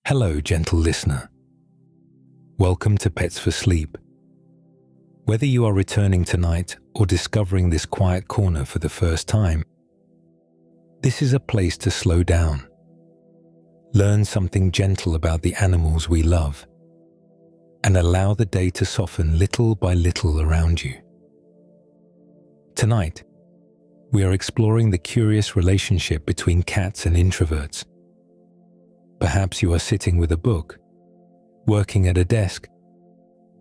Hello, gentle listener. Welcome to Pets for Sleep. Whether you are returning tonight or discovering this quiet corner for the first time, this is a place to slow down, learn something gentle about the animals we love, and allow the day to soften little by little around you. Tonight, we are exploring the curious relationship between cats and introverts. Perhaps you are sitting with a book, working at a desk,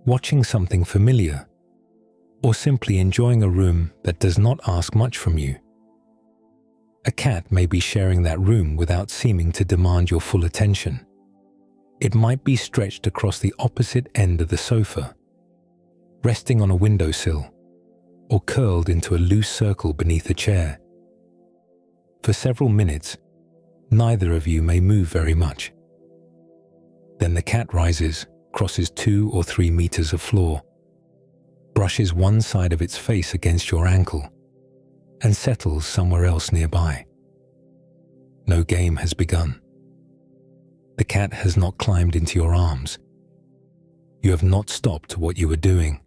watching something familiar, or simply enjoying a room that does not ask much from you. A cat may be sharing that room without seeming to demand your full attention. It might be stretched across the opposite end of the sofa, resting on a windowsill, or curled into a loose circle beneath a chair. For several minutes, neither of you may move very much. Then the cat rises, crosses 2 or 3 meters of floor, brushes one side of its face against your ankle, and settles somewhere else nearby. No game has begun. The cat has not climbed into your arms. You have not stopped what you were doing.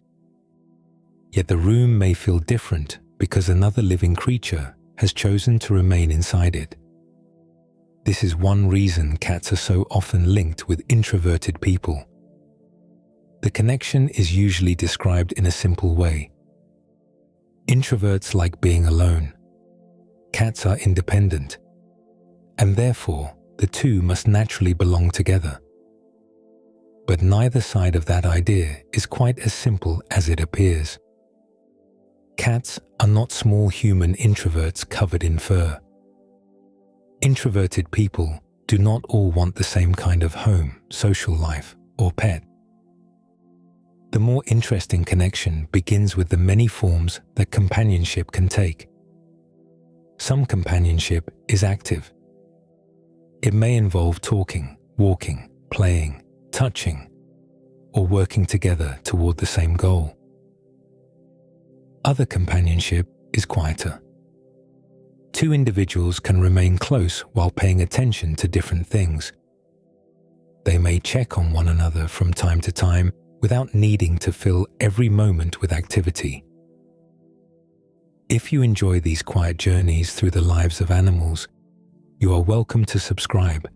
Yet the room may feel different because another living creature has chosen to remain inside it. This is one reason cats are so often linked with introverted people. The connection is usually described in a simple way. Introverts like being alone. Cats are independent, and therefore the two must naturally belong together. But neither side of that idea is quite as simple as it appears. Cats are not small human introverts covered in fur. Introverted people do not all want the same kind of home, social life, or pet. The more interesting connection begins with the many forms that companionship can take. Some companionship is active. It may involve talking, walking, playing, touching, or working together toward the same goal. Other companionship is quieter. Two individuals can remain close while paying attention to different things. They may check on one another from time to time without needing to fill every moment with activity. If you enjoy these quiet journeys through the lives of animals, you are welcome to subscribe.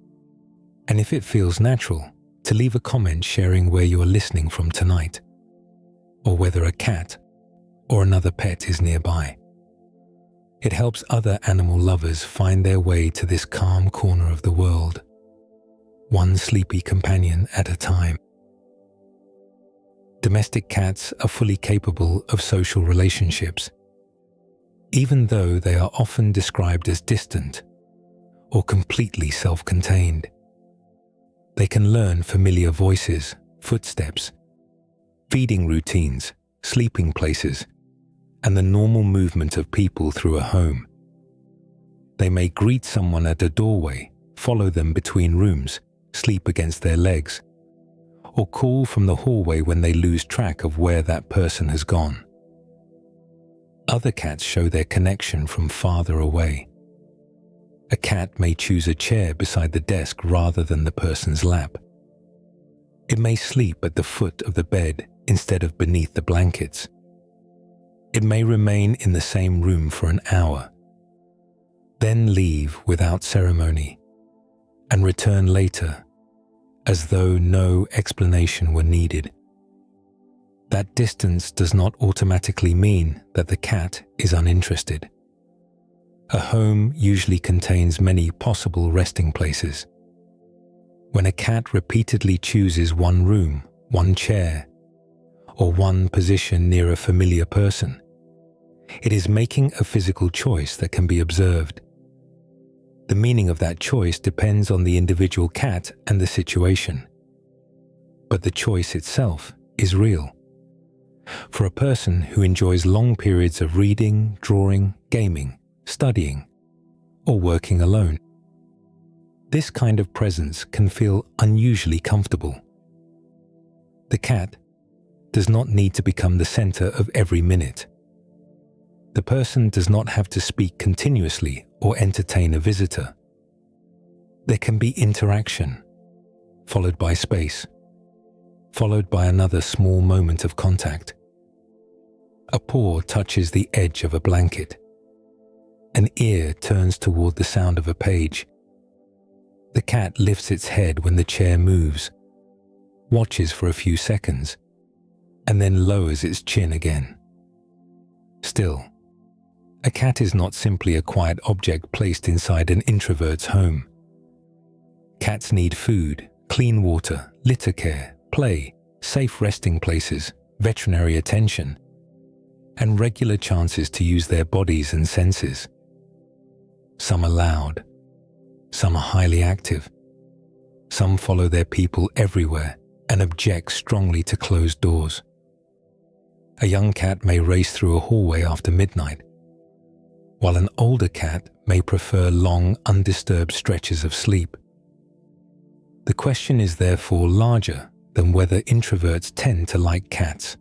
And if it feels natural, to leave a comment sharing where you are listening from tonight, or whether a cat or another pet is nearby. It helps other animal lovers find their way to this calm corner of the world, one sleepy companion at a time. Domestic cats are fully capable of social relationships, even though they are often described as distant or completely self-contained. They can learn familiar voices, footsteps, feeding routines, sleeping places, and the normal movement of people through a home. They may greet someone at a doorway, follow them between rooms, sleep against their legs, or call from the hallway when they lose track of where that person has gone. Other cats show their connection from farther away. A cat may choose a chair beside the desk rather than the person's lap. It may sleep at the foot of the bed instead of beneath the blankets. It may remain in the same room for an hour, then leave without ceremony, and return later, as though no explanation were needed. That distance does not automatically mean that the cat is uninterested. A home usually contains many possible resting places. When a cat repeatedly chooses one room, one chair, or one position near a familiar person, it is making a physical choice that can be observed. The meaning of that choice depends on the individual cat and the situation. But the choice itself is real. For a person who enjoys long periods of reading, drawing, gaming, studying, or working alone, this kind of presence can feel unusually comfortable. The cat does not need to become the center of every minute. The person does not have to speak continuously or entertain a visitor. There can be interaction, followed by space, followed by another small moment of contact. A paw touches the edge of a blanket. An ear turns toward the sound of a page. The cat lifts its head when the chair moves, watches for a few seconds, and then lowers its chin again. Still, a cat is not simply a quiet object placed inside an introvert's home. Cats need food, clean water, litter care, play, safe resting places, veterinary attention, and regular chances to use their bodies and senses. Some are loud, some are highly active, some follow their people everywhere and object strongly to closed doors. A young cat may race through a hallway after midnight, while an older cat may prefer long, undisturbed stretches of sleep. The question is therefore larger than whether introverts tend to like cats.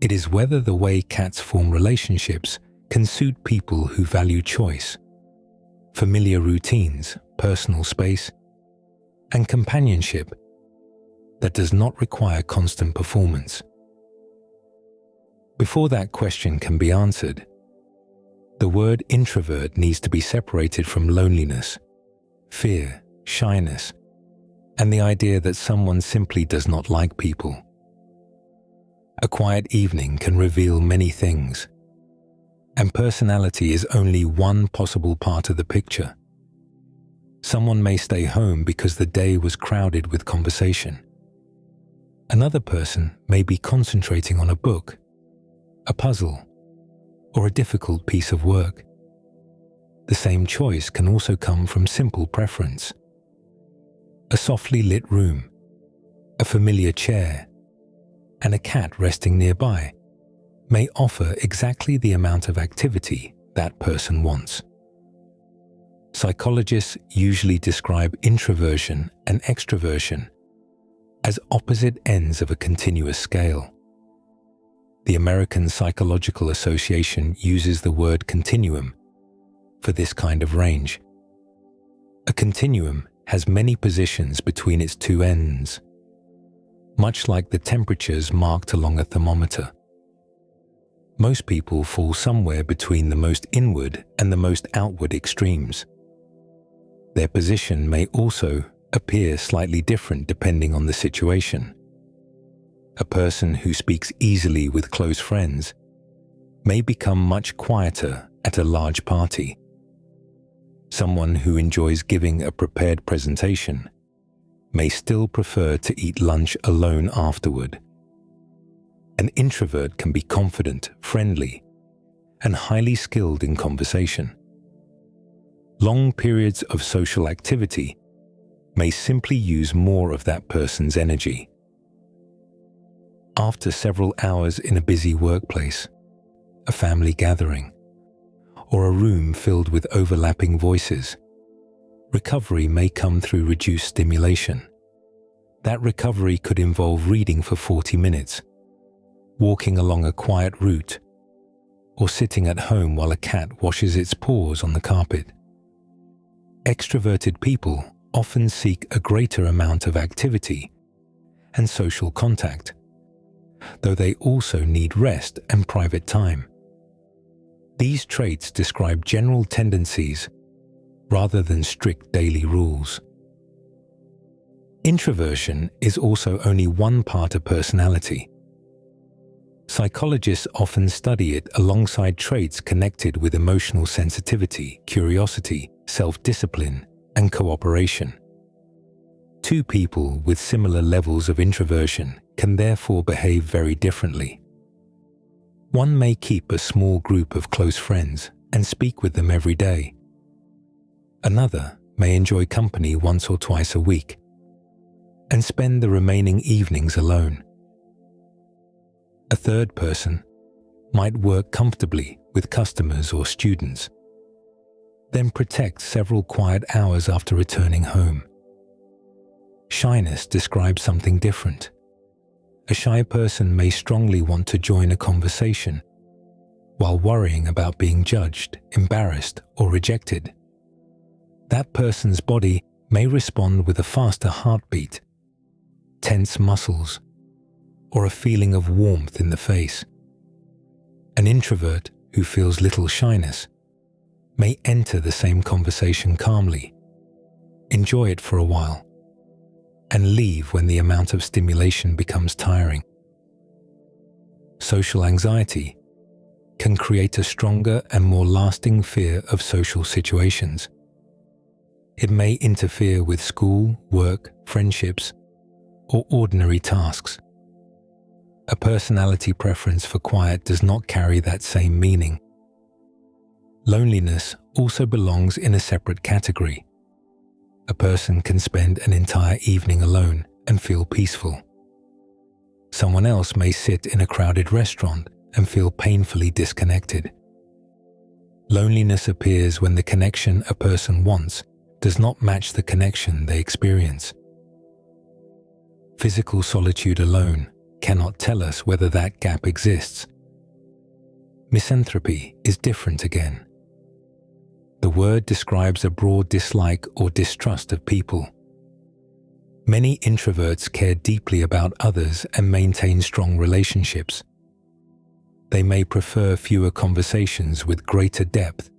It is whether the way cats form relationships can suit people who value choice, familiar routines, personal space, and companionship that does not require constant performance. Before that question can be answered, the word introvert needs to be separated from loneliness, fear, shyness, and the idea that someone simply does not like people. A quiet evening can reveal many things, and personality is only one possible part of the picture. Someone may stay home because the day was crowded with conversation. Another person may be concentrating on a book, a puzzle, or a difficult piece of work. The same choice can also come from simple preference. A softly lit room, a familiar chair, and a cat resting nearby may offer exactly the amount of activity that person wants. Psychologists usually describe introversion and extroversion as opposite ends of a continuous scale. The American Psychological Association uses the word continuum for this kind of range. A continuum has many positions between its two ends, much like the temperatures marked along a thermometer. Most people fall somewhere between the most inward and the most outward extremes. Their position may also appear slightly different depending on the situation. A person who speaks easily with close friends may become much quieter at a large party. Someone who enjoys giving a prepared presentation may still prefer to eat lunch alone afterward. An introvert can be confident, friendly, and highly skilled in conversation. Long periods of social activity may simply use more of that person's energy. After several hours in a busy workplace, a family gathering, or a room filled with overlapping voices, recovery may come through reduced stimulation. That recovery could involve reading for 40 minutes, walking along a quiet route, or sitting at home while a cat washes its paws on the carpet. Extroverted people often seek a greater amount of activity and social contact, though they also need rest and private time. These traits describe general tendencies rather than strict daily rules. Introversion is also only one part of personality. Psychologists often study it alongside traits connected with emotional sensitivity, curiosity, self-discipline, and cooperation. Two people with similar levels of introversion can therefore behave very differently. One may keep a small group of close friends and speak with them every day. Another may enjoy company once or twice a week and spend the remaining evenings alone. A third person might work comfortably with customers or students, then protect several quiet hours after returning home. Shyness describes something different. A shy person may strongly want to join a conversation while worrying about being judged, embarrassed, or rejected. That person's body may respond with a faster heartbeat, tense muscles, or a feeling of warmth in the face. An introvert who feels little shyness may enter the same conversation calmly, enjoy it for a while, and leave when the amount of stimulation becomes tiring. Social anxiety can create a stronger and more lasting fear of social situations. It may interfere with school, work, friendships, or ordinary tasks. A personality preference for quiet does not carry that same meaning. Loneliness also belongs in a separate category. A person can spend an entire evening alone and feel peaceful. Someone else may sit in a crowded restaurant and feel painfully disconnected. Loneliness appears when the connection a person wants does not match the connection they experience. Physical solitude alone cannot tell us whether that gap exists. Misanthropy is different again. The word describes a broad dislike or distrust of people. Many introverts care deeply about others and maintain strong relationships. They may prefer fewer conversations with greater depth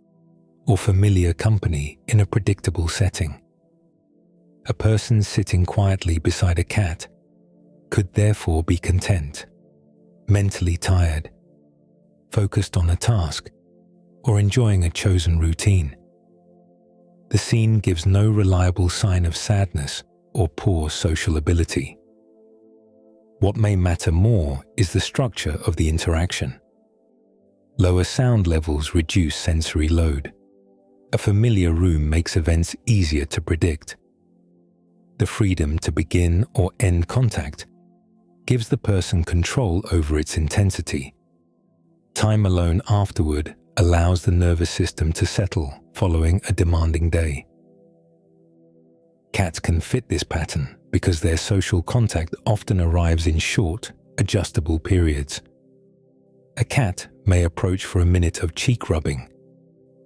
or familiar company in a predictable setting. A person sitting quietly beside a cat could therefore be content, mentally tired, focused on a task, or enjoying a chosen routine. The scene gives no reliable sign of sadness or poor social ability. What may matter more is the structure of the interaction. Lower sound levels reduce sensory load. A familiar room makes events easier to predict. The freedom to begin or end contact gives the person control over its intensity. Time alone afterward allows the nervous system to settle following a demanding day. Cats can fit this pattern because their social contact often arrives in short, adjustable periods. A cat may approach for a minute of cheek rubbing,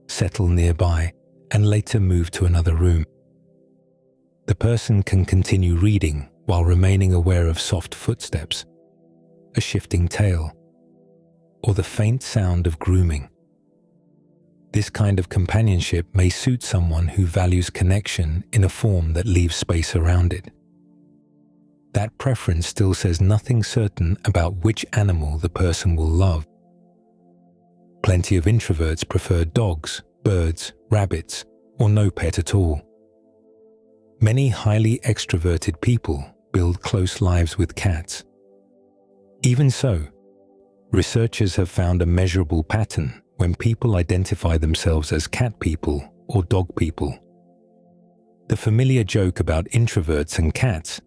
settle nearby, and later move to another room. The person can continue reading while remaining aware of soft footsteps, a shifting tail, or the faint sound of grooming. This kind of companionship may suit someone who values connection in a form that leaves space around it. That preference still says nothing certain about which animal the person will love. Plenty of introverts prefer dogs, birds, rabbits, or no pet at all. Many highly extroverted people build close lives with cats. Even so, researchers have found a measurable pattern when people identify themselves as cat people or dog people. The familiar joke about introverts and cats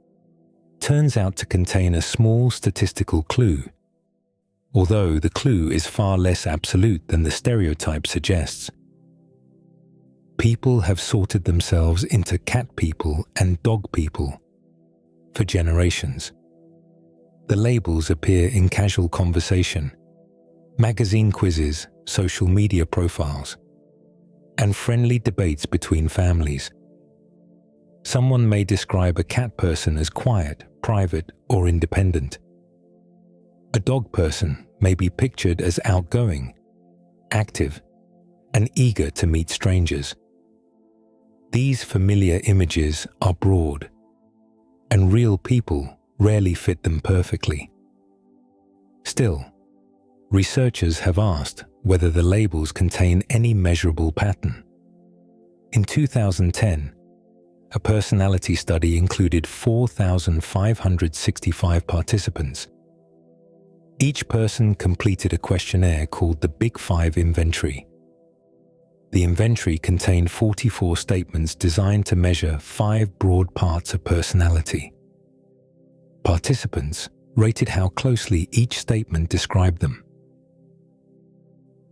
turns out to contain a small statistical clue, although the clue is far less absolute than the stereotype suggests. People have sorted themselves into cat people and dog people for generations. The labels appear in casual conversation, magazine quizzes, social media profiles, and friendly debates between families. Someone may describe a cat person as quiet, private, or independent. A dog person may be pictured as outgoing, active, and eager to meet strangers. These familiar images are broad, and real people rarely fit them perfectly. Still, researchers have asked whether the labels contain any measurable pattern. In 2010, a personality study included 4,565 participants. Each person completed a questionnaire called the Big Five Inventory. The inventory contained 44 statements designed to measure 5 broad parts of personality. Participants rated how closely each statement described them.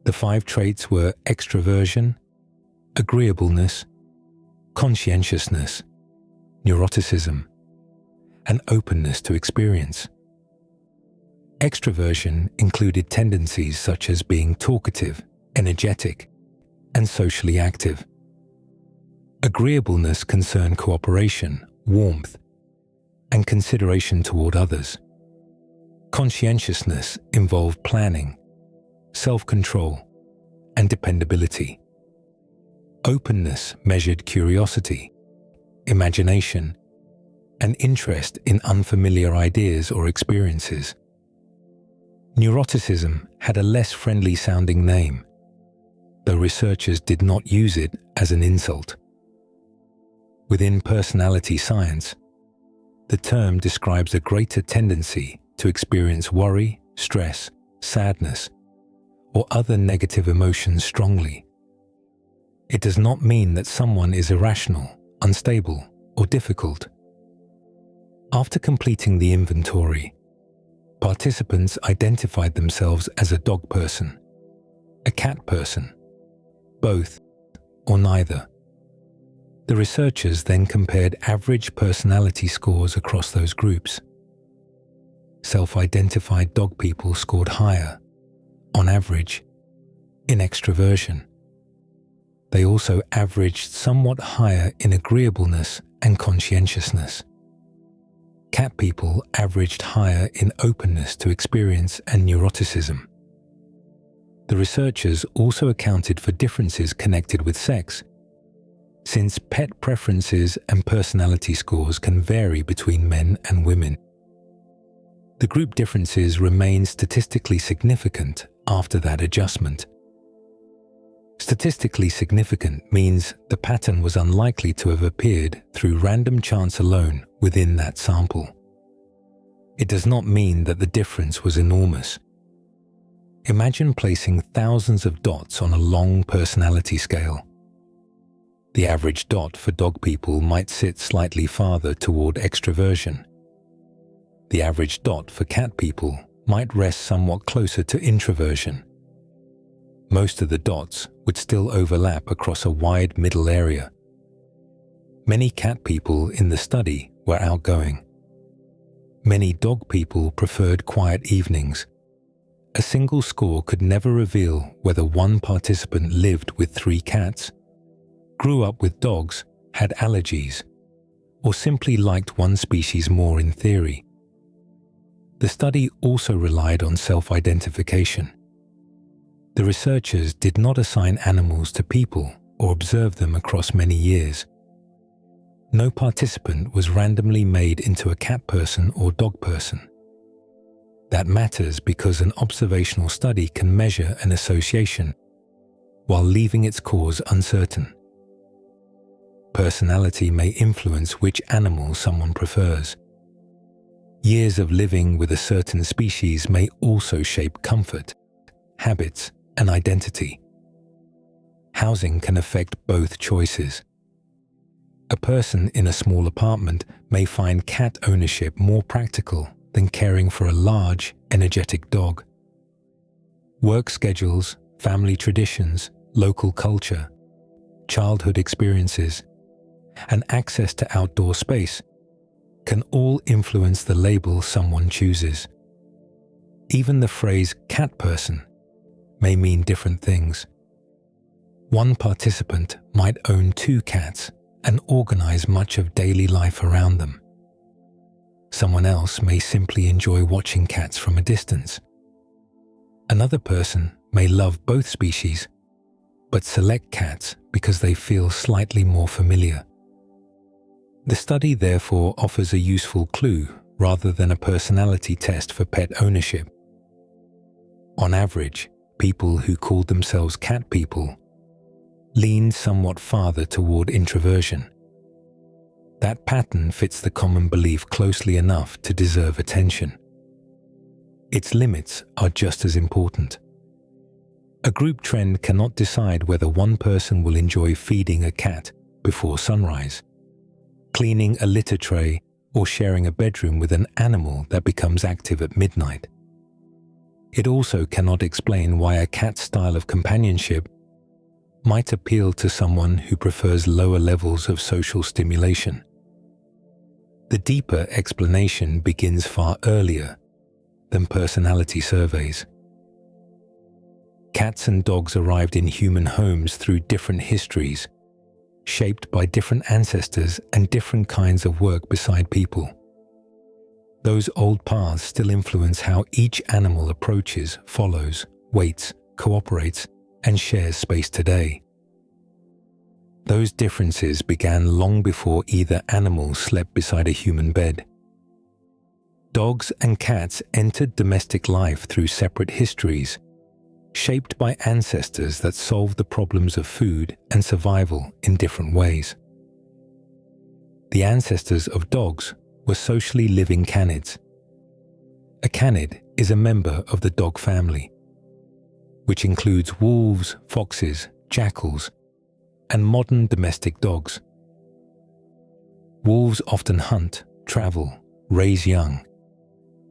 The 5 traits were extroversion, agreeableness, conscientiousness, neuroticism, and openness to experience. Extroversion included tendencies such as being talkative, energetic, and socially active. Agreeableness concerned cooperation, warmth, and consideration toward others. Conscientiousness involved planning, self-control, and dependability. Openness measured curiosity, imagination, and interest in unfamiliar ideas or experiences. Neuroticism had a less friendly-sounding name, though researchers did not use it as an insult. Within personality science, the term describes a greater tendency to experience worry, stress, sadness, or other negative emotions strongly. It does not mean that someone is irrational, unstable, or difficult. After completing the inventory, participants identified themselves as a dog person, a cat person, both, or neither. The researchers then compared average personality scores across those groups. Self-identified dog people scored higher, on average, in extroversion. They also averaged somewhat higher in agreeableness and conscientiousness. Cat people averaged higher in openness to experience and neuroticism. The researchers also accounted for differences connected with sex, since pet preferences and personality scores can vary between men and women. The group differences remain statistically significant after that adjustment. Statistically significant means the pattern was unlikely to have appeared through random chance alone within that sample. It does not mean that the difference was enormous. Imagine placing thousands of dots on a long personality scale. The average dot for dog people might sit slightly farther toward extroversion. The average dot for cat people might rest somewhat closer to introversion. Most of the dots would still overlap across a wide middle area. Many cat people in the study were outgoing. Many dog people preferred quiet evenings. A single score could never reveal whether one participant lived with 3 cats, grew up with dogs, had allergies, or simply liked one species more in theory. The study also relied on self-identification. The researchers did not assign animals to people or observe them across many years. No participant was randomly made into a cat person or dog person. That matters because an observational study can measure an association while leaving its cause uncertain. Personality may influence which animal someone prefers. Years of living with a certain species may also shape comfort, habits, and identity. Housing can affect both choices. A person in a small apartment may find cat ownership more practical than caring for a large, energetic dog. Work schedules, family traditions, local culture, childhood experiences, and access to outdoor space can all influence the label someone chooses. Even the phrase cat person may mean different things. One participant might own 2 cats and organize much of daily life around them. Someone else may simply enjoy watching cats from a distance. Another person may love both species, but select cats because they feel slightly more familiar. The study therefore offers a useful clue rather than a personality test for pet ownership. On average, people who called themselves cat people leaned somewhat farther toward introversion. That pattern fits the common belief closely enough to deserve attention. Its limits are just as important. A group trend cannot decide whether one person will enjoy feeding a cat before sunrise, cleaning a litter tray, or sharing a bedroom with an animal that becomes active at midnight. It also cannot explain why a cat's style of companionship might appeal to someone who prefers lower levels of social stimulation. The deeper explanation begins far earlier than personality surveys. Cats and dogs arrived in human homes through different histories, shaped by different ancestors and different kinds of work beside people. Those old paths still influence how each animal approaches, follows, waits, cooperates, and shares space today. Those differences began long before either animal slept beside a human bed. Dogs and cats entered domestic life through separate histories, shaped by ancestors that solved the problems of food and survival in different ways. The ancestors of dogs were socially living canids. A canid is a member of the dog family, which includes wolves, foxes, jackals, and modern domestic dogs. Wolves often hunt, travel, raise young,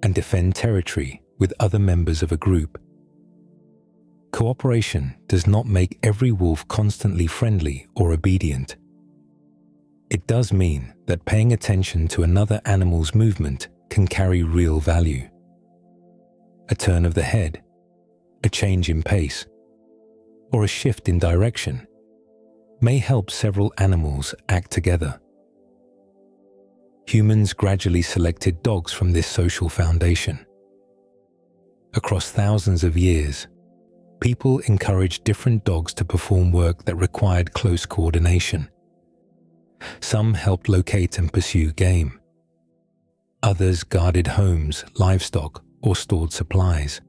and defend territory with other members of a group. Cooperation does not make every wolf constantly friendly or obedient. It does mean that paying attention to another animal's movement can carry real value. A turn of the head, a change in pace, or a shift in direction may help several animals act together. Humans gradually selected dogs from this social foundation. Across thousands of years, people encouraged different dogs to perform work that required close coordination. Some helped locate and pursue game. Others guarded homes, livestock, or stored supplies.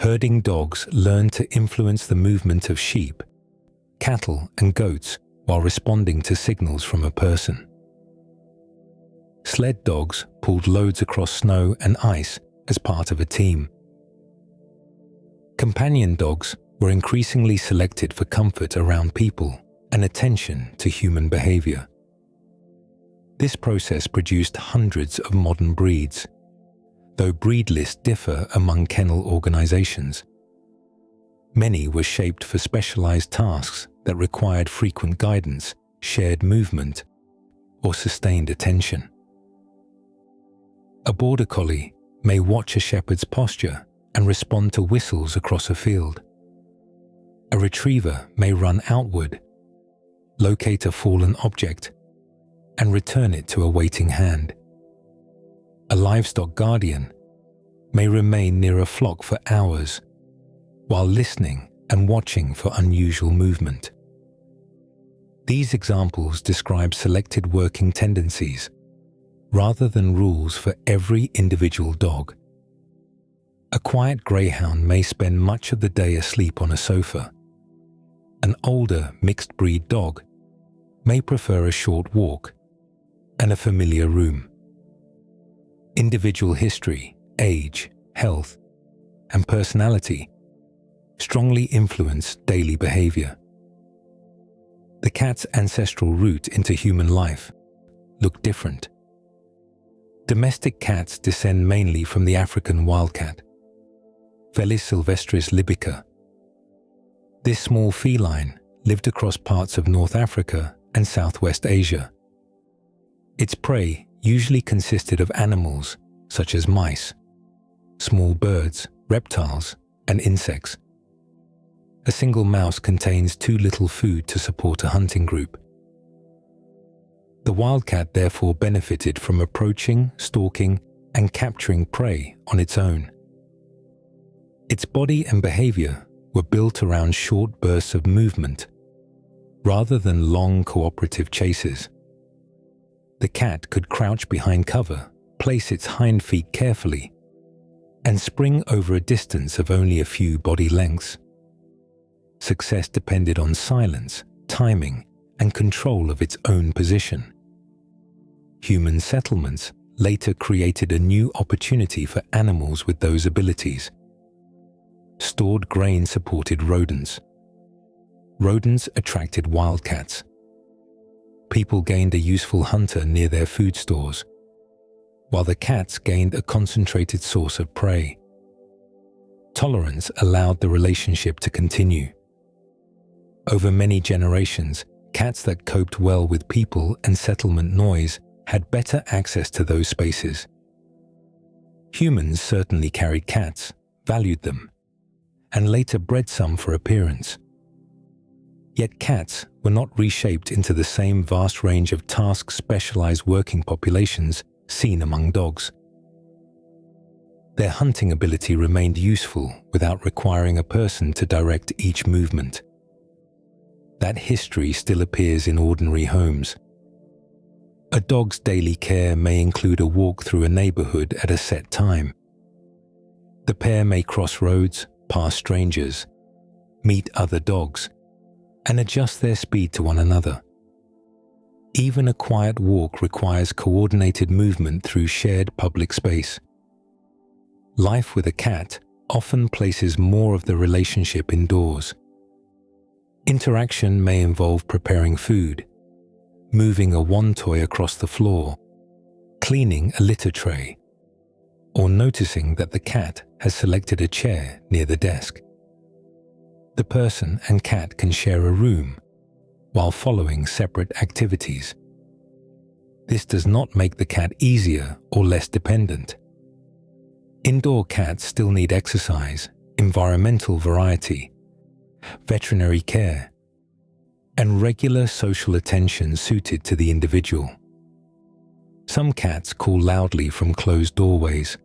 Herding dogs learned to influence the movement of sheep, cattle, and goats while responding to signals from a person. Sled dogs pulled loads across snow and ice as part of a team. Companion dogs were increasingly selected for comfort around people and attention to human behavior. This process produced hundreds of modern breeds, though breed lists differ among kennel organizations. Many were shaped for specialized tasks that required frequent guidance, shared movement, or sustained attention. A border collie may watch a shepherd's posture and respond to whistles across a field. A retriever may run outward, locate a fallen object, and return it to a waiting hand. A livestock guardian may remain near a flock for hours while listening and watching for unusual movement. These examples describe selected working tendencies rather than rules for every individual dog. A quiet greyhound may spend much of the day asleep on a sofa. An older mixed-breed dog may prefer a short walk and a familiar room. Individual history, age, health, and personality strongly influence daily behavior. The cat's ancestral route into human life looked different. Domestic cats descend mainly from the African wildcat, Felis sylvestris libica. This small feline lived across parts of North Africa and Southwest Asia. Its prey usually consisted of animals such as mice, small birds, reptiles, and insects. A single mouse contains too little food to support a hunting group. The wildcat therefore benefited from approaching, stalking, and capturing prey on its own. Its body and behavior were built around short bursts of movement rather than long cooperative chases. The cat could crouch behind cover, place its hind feet carefully, and spring over a distance of only a few body lengths. Success depended on silence, timing, and control of its own position. Human settlements later created a new opportunity for animals with those abilities. Stored grain supported rodents. Rodents attracted wildcats. People gained a useful hunter near their food stores, while the cats gained a concentrated source of prey. Tolerance allowed the relationship to continue. Over many generations, cats that coped well with people and settlement noise had better access to those spaces. Humans certainly carried cats, valued them, and later bred some for appearance. Yet cats were not reshaped into the same vast range of task-specialized working populations seen among dogs. Their hunting ability remained useful without requiring a person to direct each movement. That history still appears in ordinary homes. A dog's daily care may include a walk through a neighborhood at a set time. The pair may cross roads, pass strangers, meet other dogs, and adjust their speed to one another. Even a quiet walk requires coordinated movement through shared public space. Life with a cat often places more of the relationship indoors. Interaction may involve preparing food, moving a wand toy across the floor, cleaning a litter tray, or noticing that the cat has selected a chair near the desk. The person and cat can share a room while following separate activities. This does not make the cat easier or less dependent. Indoor cats still need exercise, environmental variety, veterinary care, and regular social attention suited to the individual. Some cats call loudly from closed doorways.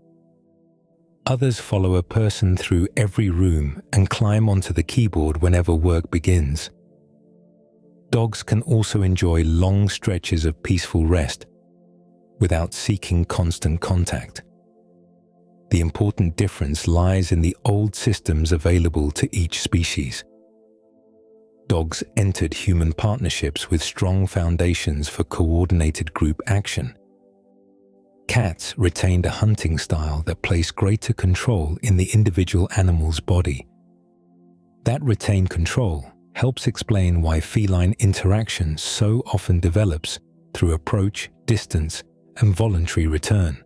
Others follow a person through every room and climb onto the keyboard whenever work begins. Dogs can also enjoy long stretches of peaceful rest without seeking constant contact. The important difference lies in the old systems available to each species. Dogs entered human partnerships with strong foundations for coordinated group action. Cats retained a hunting style that placed greater control in the individual animal's body. That retained control helps explain why feline interaction so often develops through approach, distance, and voluntary return.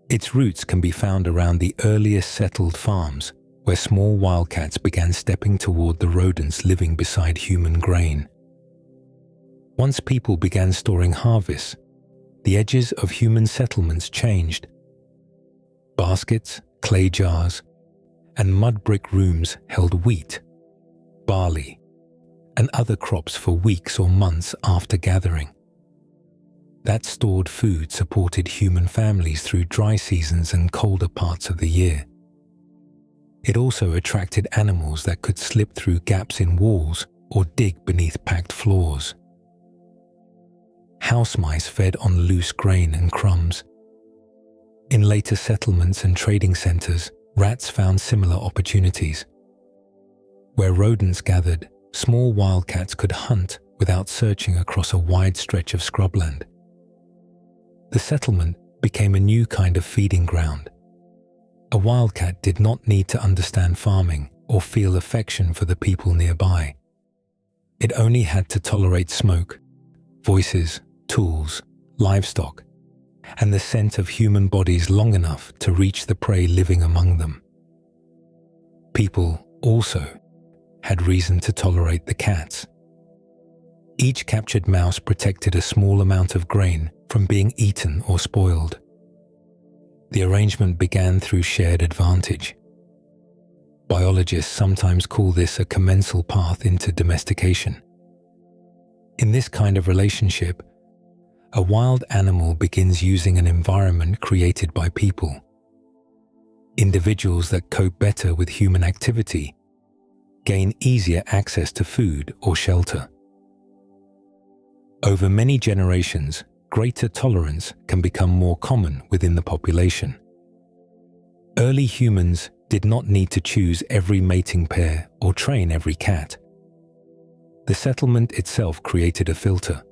Its roots can be found around the earliest settled farms, where small wildcats began stepping toward the rodents living beside human grain. Once people began storing harvests, the edges of human settlements changed. Baskets, clay jars, and mud brick rooms held wheat, barley, and other crops for weeks or months after gathering. That stored food supported human families through dry seasons and colder parts of the year. It also attracted animals that could slip through gaps in walls or dig beneath packed floors. House mice fed on loose grain and crumbs. In later settlements and trading centers, rats found similar opportunities. Where rodents gathered, small wildcats could hunt without searching across a wide stretch of scrubland. The settlement became a new kind of feeding ground. A wildcat did not need to understand farming or feel affection for the people nearby. It only had to tolerate smoke, voices, tools, livestock, and the scent of human bodies long enough to reach the prey living among them. People also had reason to tolerate the cats. Each captured mouse protected a small amount of grain from being eaten or spoiled. The arrangement began through shared advantage. Biologists sometimes call this a commensal path into domestication. In this kind of relationship, a wild animal begins using an environment created by people. Individuals that cope better with human activity gain easier access to food or shelter. Over many generations, greater tolerance can become more common within the population. Early humans did not need to choose every mating pair or train every cat. The settlement itself created a filter.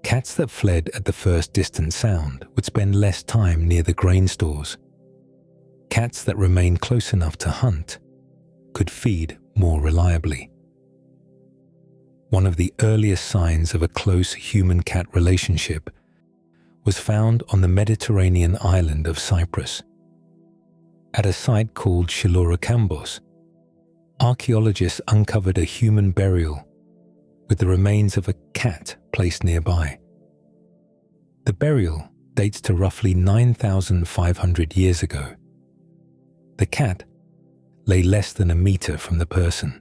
Cats that fled at the first distant sound would spend less time near the grain stores. Cats that remained close enough to hunt could feed more reliably. One of the earliest signs of a close human-cat relationship was found on the Mediterranean island of Cyprus. At a site called Chilorakambos, archaeologists uncovered a human burial with the remains of a cat placed nearby. The burial dates to roughly 9,500 years ago. The cat lay less than a meter from the person.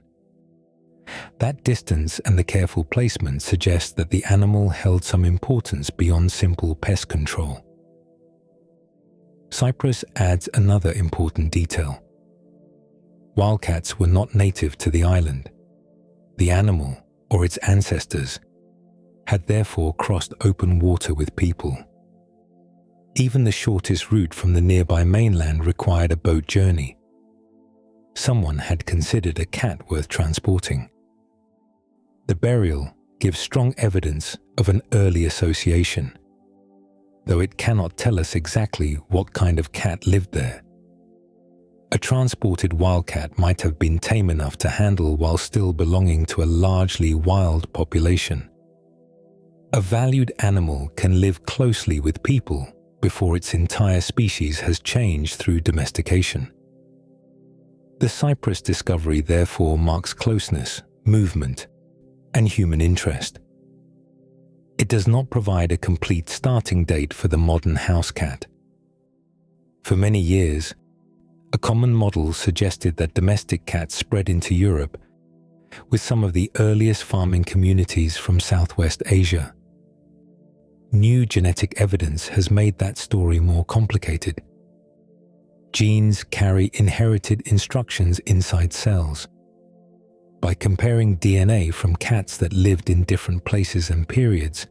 That distance and the careful placement suggest that the animal held some importance beyond simple pest control. Cyprus adds another important detail. Wildcats were not native to the island. The animal, or its ancestors, had therefore crossed open water with people. Even the shortest route from the nearby mainland required a boat journey. Someone had considered a cat worth transporting. The burial gives strong evidence of an early association, though it cannot tell us exactly what kind of cat lived there. A transported wildcat might have been tame enough to handle while still belonging to a largely wild population. A valued animal can live closely with people before its entire species has changed through domestication. The Cyprus discovery therefore marks closeness, movement, and human interest. It does not provide a complete starting date for the modern house cat. For many years, a common model suggested that domestic cats spread into Europe, with some of the earliest farming communities from Southwest Asia. New genetic evidence has made that story more complicated. Genes carry inherited instructions inside cells. By comparing DNA from cats that lived in different places and periods,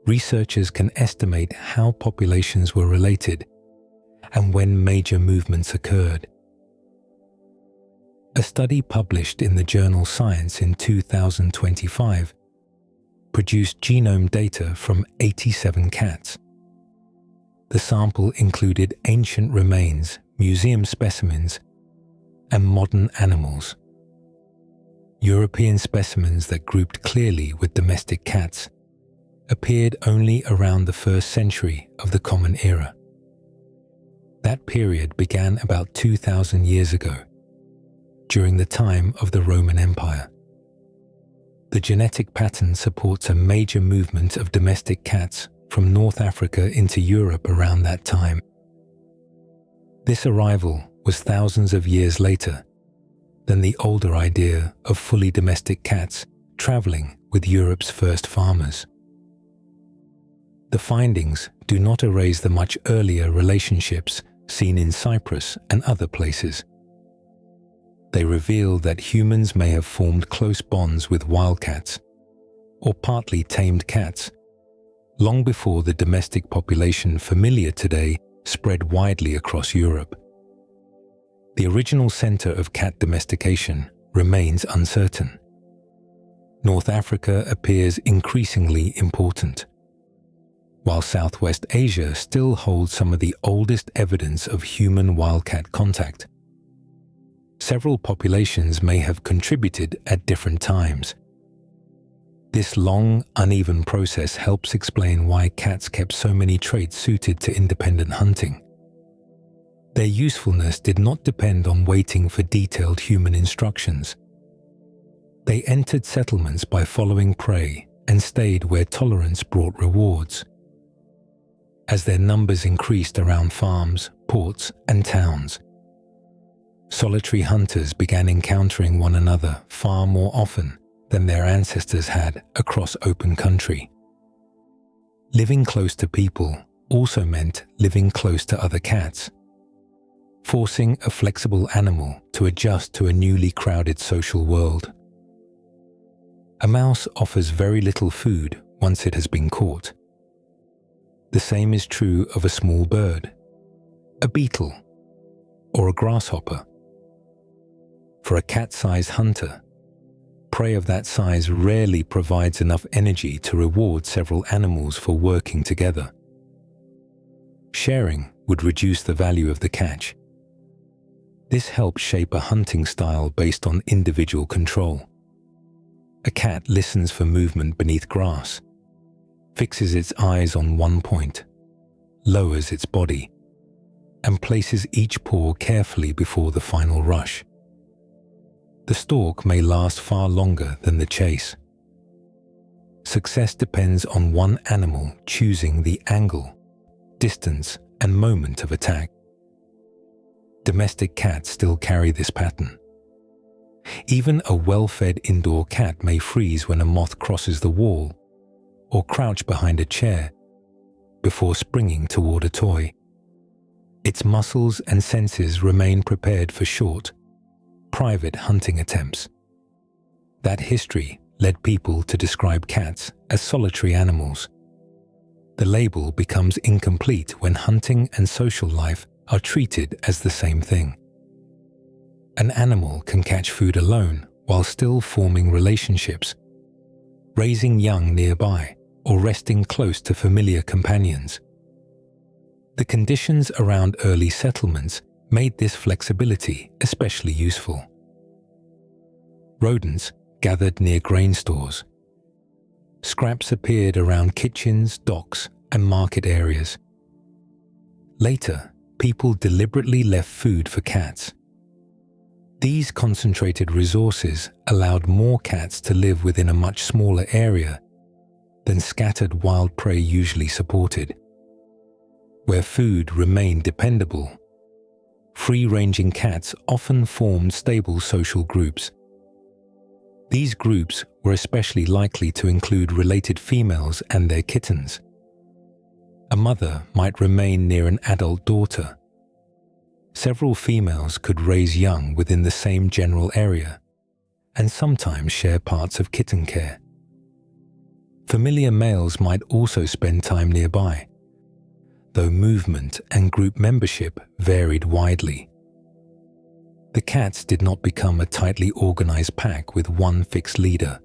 researchers can estimate how populations were related and when major movements occurred. A study published in the journal Science in 2025 produced genome data from 87 cats. The sample included ancient remains, museum specimens, and modern animals. European specimens that grouped clearly with domestic cats appeared only around the 1st century of the Common Era. That period began about 2,000 years ago, during the time of the Roman Empire. The genetic pattern supports a major movement of domestic cats from North Africa into Europe around that time. This arrival was thousands of years later than the older idea of fully domestic cats traveling with Europe's first farmers. The findings do not erase the much earlier relationships seen in Cyprus and other places. They reveal that humans may have formed close bonds with wildcats, or partly tamed cats, long before the domestic population familiar today spread widely across Europe. The original center of cat domestication remains uncertain. North Africa appears increasingly important, while Southwest Asia still holds some of the oldest evidence of human wildcat contact. Several populations may have contributed at different times. This long, uneven process helps explain why cats kept so many traits suited to independent hunting. Their usefulness did not depend on waiting for detailed human instructions. They entered settlements by following prey and stayed where tolerance brought rewards. As their numbers increased around farms, ports, and towns, solitary hunters began encountering one another far more often than their ancestors had across open country. Living close to people also meant living close to other cats, forcing a flexible animal to adjust to a newly crowded social world. A mouse offers very little food once it has been caught. The same is true of a small bird, a beetle, or a grasshopper. For a cat-sized hunter, prey of that size rarely provides enough energy to reward several animals for working together. Sharing would reduce the value of the catch. This helps shape a hunting style based on individual control. A cat listens for movement beneath grass, fixes its eyes on one point, lowers its body, and places each paw carefully before the final rush. The stalk may last far longer than the chase. Success depends on one animal choosing the angle, distance, and moment of attack. Domestic cats still carry this pattern. Even a well-fed indoor cat may freeze when a moth crosses the wall or crouch behind a chair before springing toward a toy. Its muscles and senses remain prepared for short, private hunting attempts. That history led people to describe cats as solitary animals. The label becomes incomplete when hunting and social life are treated as the same thing. An animal can catch food alone while still forming relationships, raising young nearby, or resting close to familiar companions. The conditions around early settlements made this flexibility especially useful. Rodents gathered near grain stores. Scraps appeared around kitchens, docks, and market areas. Later, people deliberately left food for cats. These concentrated resources allowed more cats to live within a much smaller area than scattered wild prey usually supported. Where food remained dependable, free-ranging cats often formed stable social groups. These groups were especially likely to include related females and their kittens. A mother might remain near an adult daughter. Several females could raise young within the same general area and sometimes share parts of kitten care. Familiar males might also spend time nearby, though movement and group membership varied widely. The cats did not become a tightly organized pack with one fixed leader.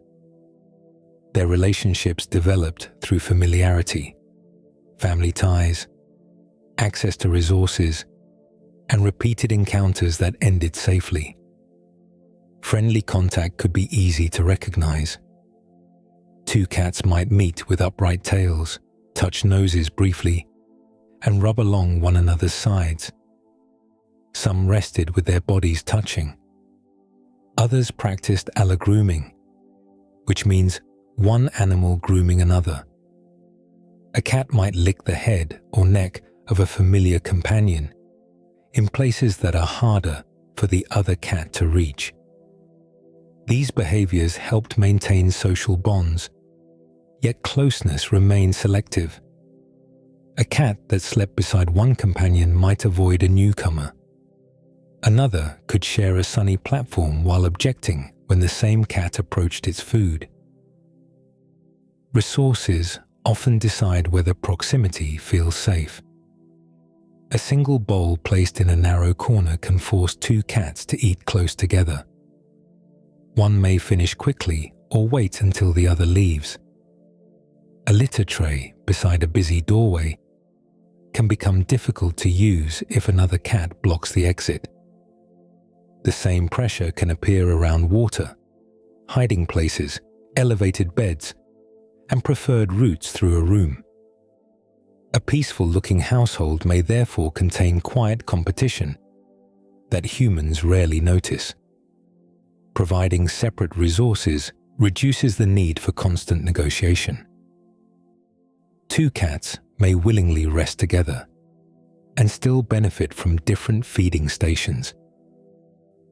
Their relationships developed through familiarity, family ties, access to resources, and repeated encounters that ended safely. Friendly contact could be easy to recognize. Two cats might meet with upright tails, touch noses briefly, and rub along one another's sides. Some rested with their bodies touching. Others practiced allogrooming, which means one animal grooming another. A cat might lick the head or neck of a familiar companion in places that are harder for the other cat to reach. These behaviors helped maintain social bonds, yet closeness remained selective. A cat that slept beside one companion might avoid a newcomer. Another could share a sunny platform while objecting when the same cat approached its food. Resources often decide whether proximity feels safe. A single bowl placed in a narrow corner can force two cats to eat close together. One may finish quickly or wait until the other leaves. A litter tray beside a busy doorway can become difficult to use if another cat blocks the exit. The same pressure can appear around water, hiding places, elevated beds, and preferred routes through a room. A peaceful-looking household may therefore contain quiet competition that humans rarely notice. Providing separate resources reduces the need for constant negotiation. Two cats may willingly rest together and still benefit from different feeding stations.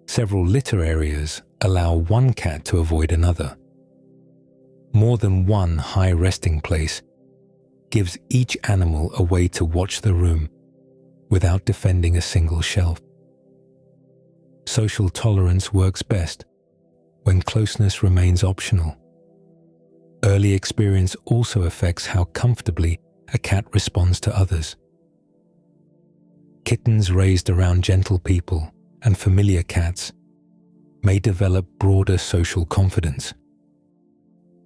Several litter areas allow one cat to avoid another. More than one high resting place gives each animal a way to watch the room without defending a single shelf. Social tolerance works best when closeness remains optional. Early experience also affects how comfortably a cat responds to others. Kittens raised around gentle people and familiar cats may develop broader social confidence.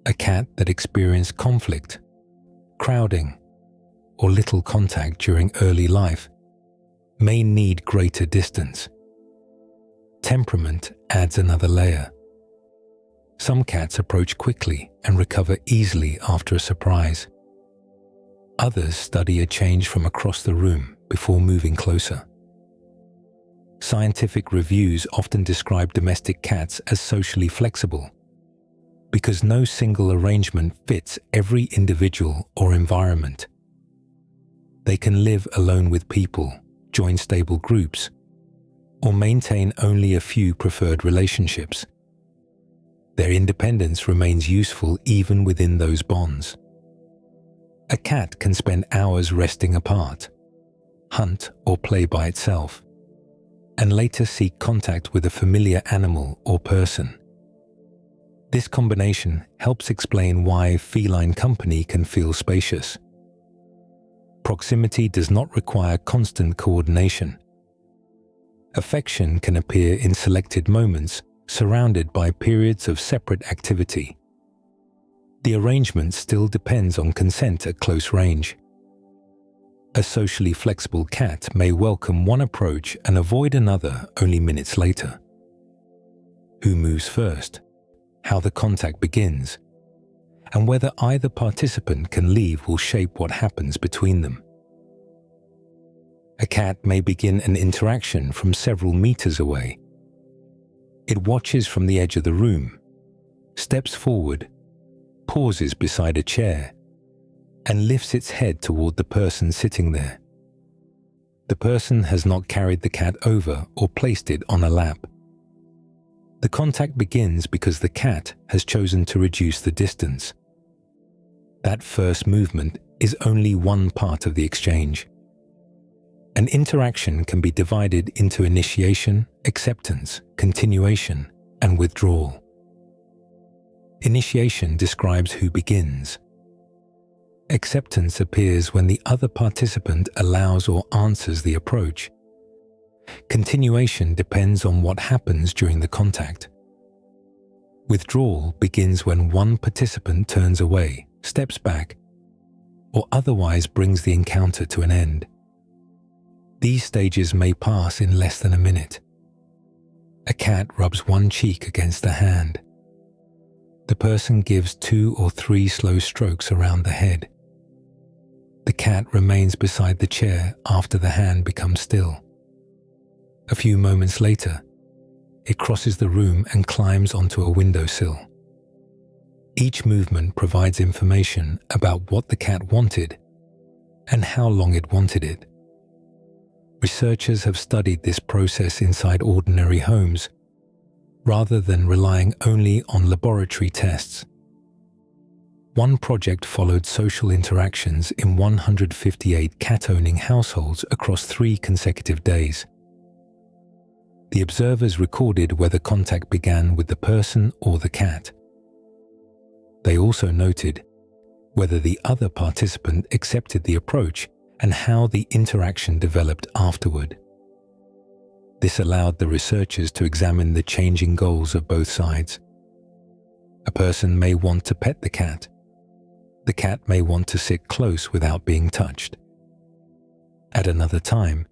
A cat that experienced conflict, crowding, or little contact during early life may need greater distance. Temperament adds another layer. Some cats approach quickly and recover easily after a surprise. Others study a change from across the room before moving closer. Scientific reviews often describe domestic cats as socially flexible because no single arrangement fits every individual or environment. They can live alone with people, join stable groups, or maintain only a few preferred relationships. Their independence remains useful even within those bonds. A cat can spend hours resting apart, hunt or play by itself, and later seek contact with a familiar animal or person. This combination helps explain why feline company can feel spacious. Proximity does not require constant coordination. Affection can appear in selected moments, surrounded by periods of separate activity. The arrangement still depends on consent at close range. A socially flexible cat may welcome one approach and avoid another only minutes later. Who moves first, how the contact begins, and whether either participant can leave will shape what happens between them. A cat may begin an interaction from several meters away. It watches from the edge of the room, steps forward, pauses beside a chair, and lifts its head toward the person sitting there. The person has not carried the cat over or placed it on a lap. The contact begins because the cat has chosen to reduce the distance. That first movement is only one part of the exchange. An interaction can be divided into initiation, acceptance, continuation, and withdrawal. Initiation describes who begins. Acceptance appears when the other participant allows or answers the approach. Continuation depends on what happens during the contact. Withdrawal begins when one participant turns away, steps back, or otherwise brings the encounter to an end. These stages may pass in less than a minute. A cat rubs one cheek against the hand. The person gives 2 or 3 slow strokes around the head. The cat remains beside the chair after the hand becomes still. A few moments later, it crosses the room and climbs onto a windowsill. Each movement provides information about what the cat wanted and how long it wanted it. Researchers have studied this process inside ordinary homes, rather than relying only on laboratory tests. One project followed social interactions in 158 cat-owning households across 3 consecutive days. The observers recorded whether contact began with the person or the cat. They also noted whether the other participant accepted the approach and how the interaction developed afterward. This allowed the researchers to examine the changing goals of both sides. A person may want to pet the cat. The cat may want to sit close without being touched. At another time,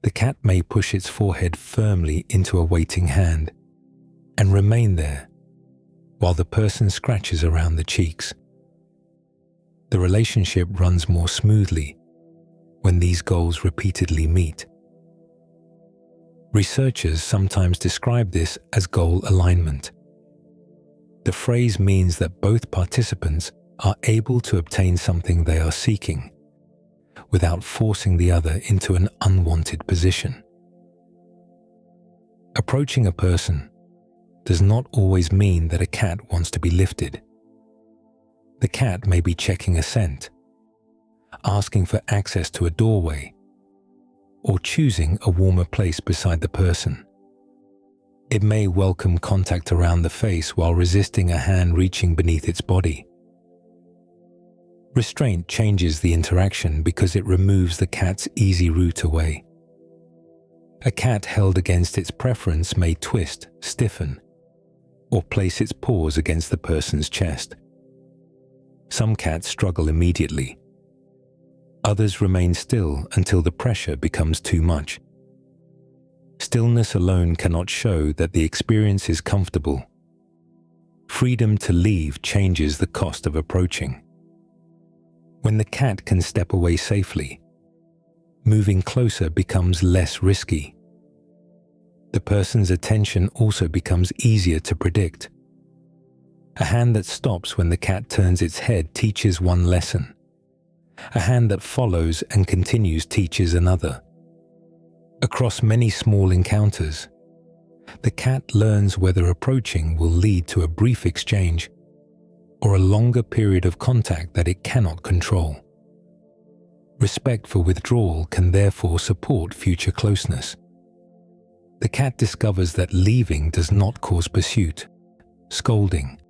the cat may push its forehead firmly into a waiting hand and remain there while the person scratches around the cheeks. The relationship runs more smoothly when these goals repeatedly meet. Researchers sometimes describe this as goal alignment. The phrase means that both participants are able to obtain something they are seeking without forcing the other into an unwanted position. Approaching a person does not always mean that a cat wants to be lifted. The cat may be checking a scent, asking for access to a doorway, or choosing a warmer place beside the person. It may welcome contact around the face while resisting a hand reaching beneath its body. Restraint changes the interaction because it removes the cat's easy route away. A cat held against its preference may twist, stiffen, or place its paws against the person's chest. Some cats struggle immediately. Others remain still until the pressure becomes too much. Stillness alone cannot show that the experience is comfortable. Freedom to leave changes the cost of approaching. When the cat can step away safely, moving closer becomes less risky. The person's attention also becomes easier to predict. A hand that stops when the cat turns its head teaches one lesson. A hand that follows and continues teaches another. Across many small encounters, The cat learns whether approaching will lead to a brief exchange or a longer period of contact that it cannot control. Respect for withdrawal can therefore support future closeness. The cat discovers that leaving does not cause pursuit, scolding,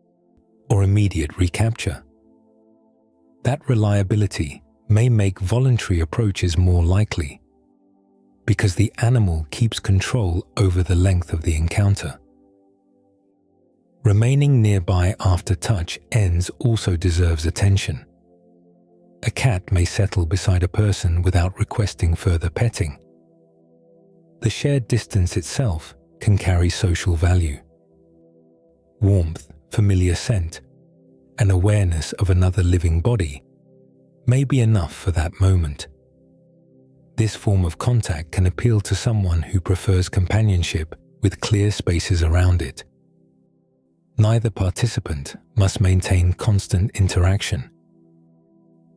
or immediate recapture. That reliability may make voluntary approaches more likely because the animal keeps control over the length of the encounter. Remaining nearby after touch ends also deserves attention. A cat may settle beside a person without requesting further petting. The shared distance itself can carry social value. Warmth, familiar scent, and awareness of another living body may be enough for that moment. This form of contact can appeal to someone who prefers companionship with clear spaces around it. Neither participant must maintain constant interaction.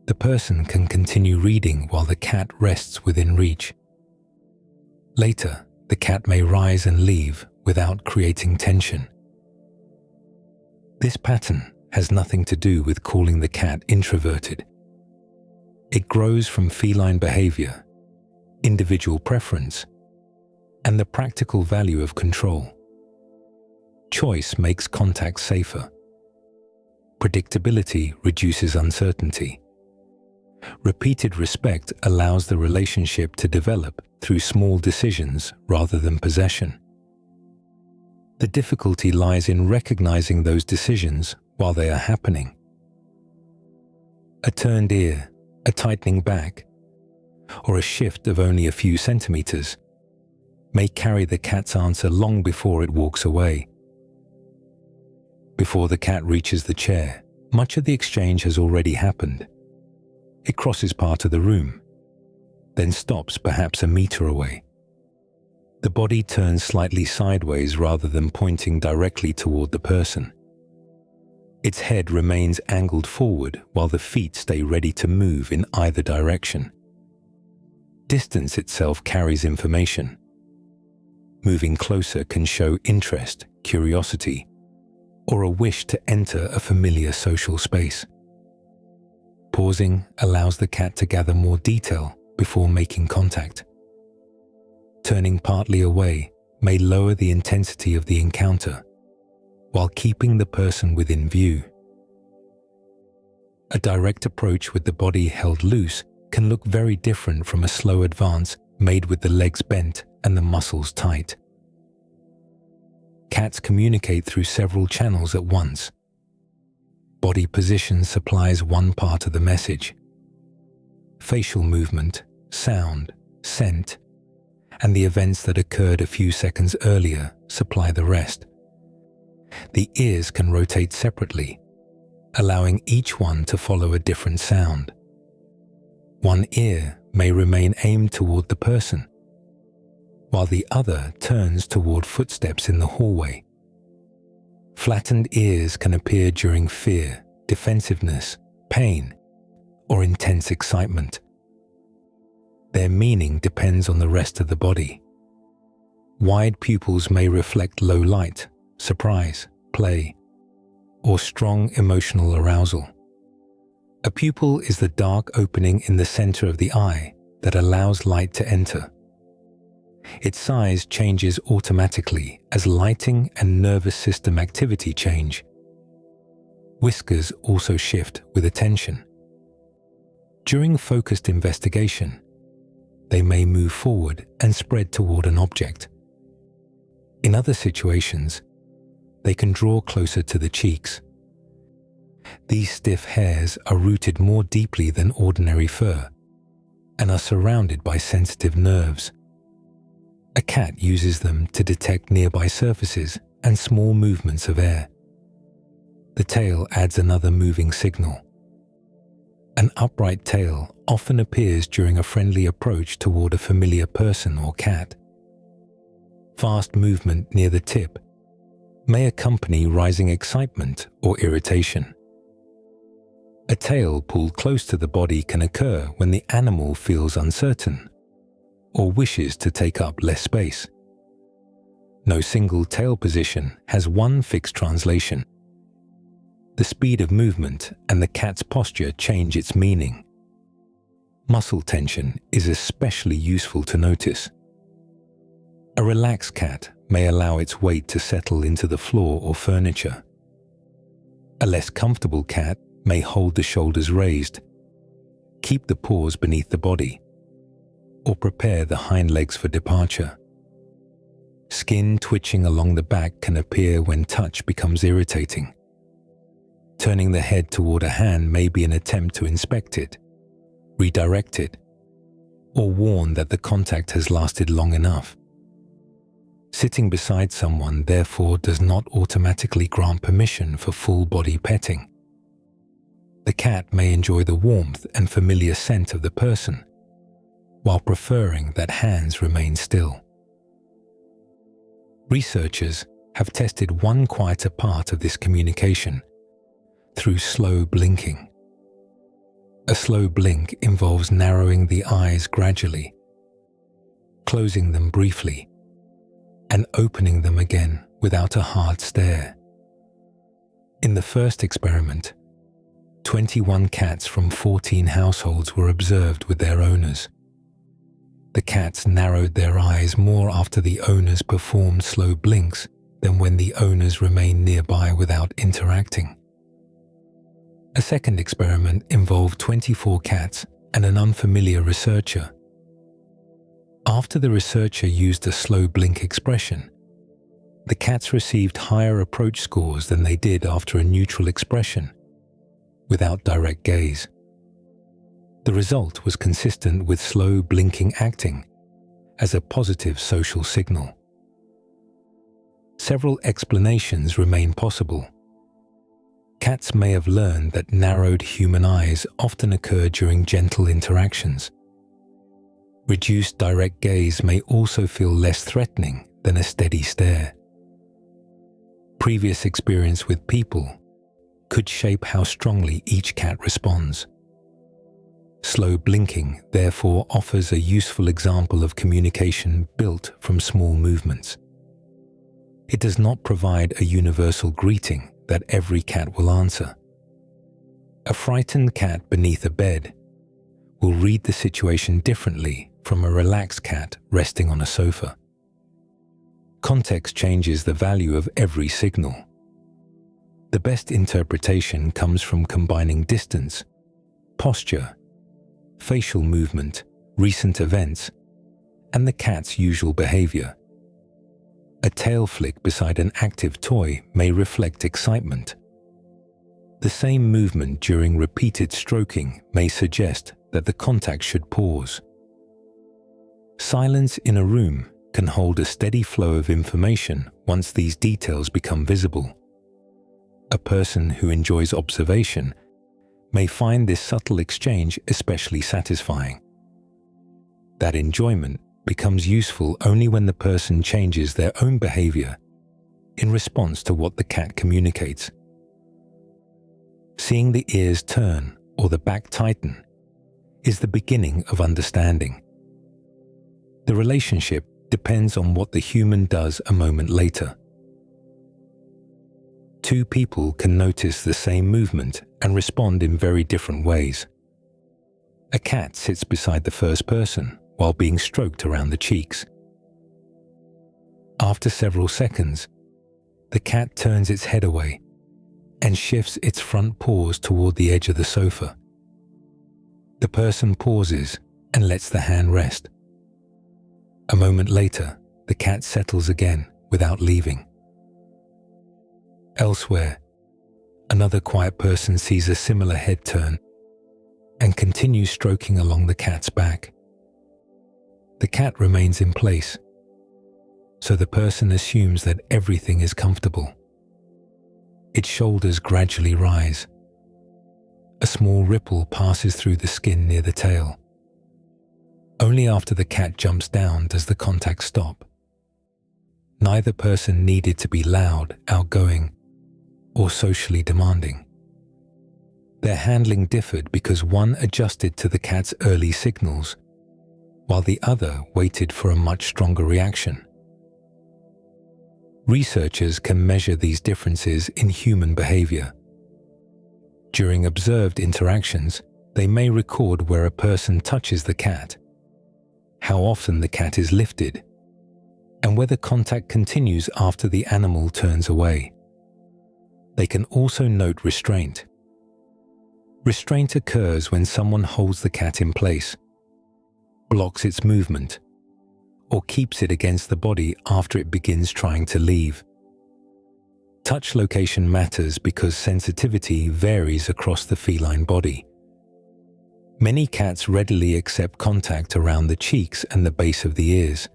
The person can continue reading while the cat rests within reach. Later, the cat may rise and leave without creating tension. This pattern has nothing to do with calling the cat introverted. It grows from feline behavior, individual preference, and the practical value of control. Choice makes contact safer. Predictability reduces uncertainty. Repeated respect allows the relationship to develop through small decisions rather than possession. The difficulty lies in recognizing those decisions while they are happening. A turned ear, a tightening back, or a shift of only a few centimeters may carry the cat's answer long before it walks away. Before the cat reaches the chair, much of the exchange has already happened. It crosses part of the room, then stops perhaps a meter away. The body turns slightly sideways rather than pointing directly toward the person. Its head remains angled forward while the feet stay ready to move in either direction. Distance itself carries information. Moving closer can show interest, curiosity, or a wish to enter a familiar social space. Pausing allows the cat to gather more detail before making contact. Turning partly away may lower the intensity of the encounter while keeping the person within view. A direct approach with the body held loose can look very different from a slow advance made with the legs bent and the muscles tight. Cats communicate through several channels at once. Body position supplies one part of the message. Facial movement, sound, scent, and the events that occurred a few seconds earlier supply the rest. The ears can rotate separately, allowing each one to follow a different sound. One ear may remain aimed toward the person, while the other turns toward footsteps in the hallway. Flattened ears can appear during fear, defensiveness, pain, or intense excitement. Their meaning depends on the rest of the body. Wide pupils may reflect low light, surprise, play, or strong emotional arousal. A pupil is the dark opening in the center of the eye that allows light to enter. Its size changes automatically as lighting and nervous system activity change. Whiskers also shift with attention. During focused investigation, they may move forward and spread toward an object. In other situations, they can draw closer to the cheeks. These stiff hairs are rooted more deeply than ordinary fur and are surrounded by sensitive nerves. A cat uses them to detect nearby surfaces and small movements of air. The tail adds another moving signal. An upright tail often appears during a friendly approach toward a familiar person or cat. Fast movement near the tip may accompany rising excitement or irritation. A tail pulled close to the body can occur when the animal feels uncertain or wishes to take up less space. No single tail position has one fixed translation. The speed of movement and the cat's posture change its meaning. Muscle tension is especially useful to notice. A relaxed cat may allow its weight to settle into the floor or furniture. A less comfortable cat may hold the shoulders raised, keep the paws beneath the body, or prepare the hind legs for departure. Skin twitching along the back can appear when touch becomes irritating. Turning the head toward a hand may be an attempt to inspect it, redirect it, or warn that the contact has lasted long enough. Sitting beside someone, therefore, does not automatically grant permission for full-body petting. The cat may enjoy the warmth and familiar scent of the person, while preferring that hands remain still. Researchers have tested one quieter part of this communication through slow blinking. A slow blink involves narrowing the eyes gradually, closing them briefly, and opening them again without a hard stare. In the first experiment, 21 cats from 14 households were observed with their owners. The cats narrowed their eyes more after the owners performed slow blinks than when the owners remained nearby without interacting. A second experiment involved 24 cats and an unfamiliar researcher. After the researcher used a slow blink expression, the cats received higher approach scores than they did after a neutral expression, without direct gaze. The result was consistent with slow blinking acting as a positive social signal. Several explanations remain possible. Cats may have learned that narrowed human eyes often occur during gentle interactions. Reduced direct gaze may also feel less threatening than a steady stare. Previous experience with people could shape how strongly each cat responds. Slow blinking, therefore, offers a useful example of communication built from small movements. It does not provide a universal greeting that every cat will answer. A frightened cat beneath a bed will read the situation differently from a relaxed cat resting on a sofa. Context changes the value of every signal. The best interpretation comes from combining distance, posture, facial movement, recent events, and the cat's usual behavior. A tail flick beside an active toy may reflect excitement. The same movement during repeated stroking may suggest that the contact should pause. Silence in a room can hold a steady flow of information once these details become visible. A person who enjoys observation may find this subtle exchange especially satisfying. That enjoyment becomes useful only when the person changes their own behavior in response to what the cat communicates. Seeing the ears turn or the back tighten is the beginning of understanding. The relationship depends on what the human does a moment later. Two people can notice the same movement and respond in very different ways. A cat sits beside the first person while being stroked around the cheeks. After several seconds, the cat turns its head away and shifts its front paws toward the edge of the sofa. The person pauses and lets the hand rest. A moment later, the cat settles again without leaving. Elsewhere, another quiet person sees a similar head turn and continues stroking along the cat's back. The cat remains in place, so the person assumes that everything is comfortable. Its shoulders gradually rise. A small ripple passes through the skin near the tail. Only after the cat jumps down does the contact stop. Neither person needed to be loud, outgoing, or socially demanding. Their handling differed because one adjusted to the cat's early signals, while the other waited for a much stronger reaction. Researchers can measure these differences in human behavior. During observed interactions, they may record where a person touches the cat, how often the cat is lifted, and whether contact continues after the animal turns away. They can also note restraint. Restraint occurs when someone holds the cat in place, blocks its movement, or keeps it against the body after it begins trying to leave. Touch location matters because sensitivity varies across the feline body. Many cats readily accept contact around the cheeks and the base of the ears.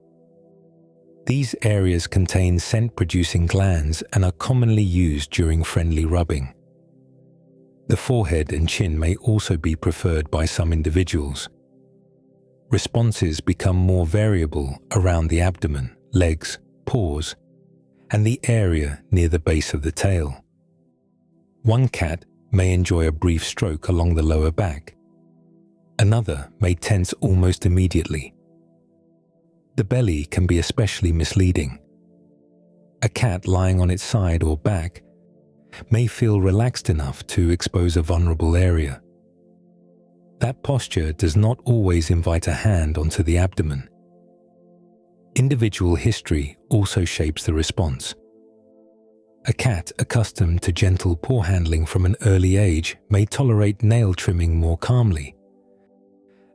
These areas contain scent-producing glands and are commonly used during friendly rubbing. The forehead and chin may also be preferred by some individuals. Responses become more variable around the abdomen, legs, paws, and the area near the base of the tail. One cat may enjoy a brief stroke along the lower back. Another may tense almost immediately. The belly can be especially misleading. A cat lying on its side or back may feel relaxed enough to expose a vulnerable area. That posture does not always invite a hand onto the abdomen. Individual history also shapes the response. A cat accustomed to gentle paw handling from an early age may tolerate nail trimming more calmly.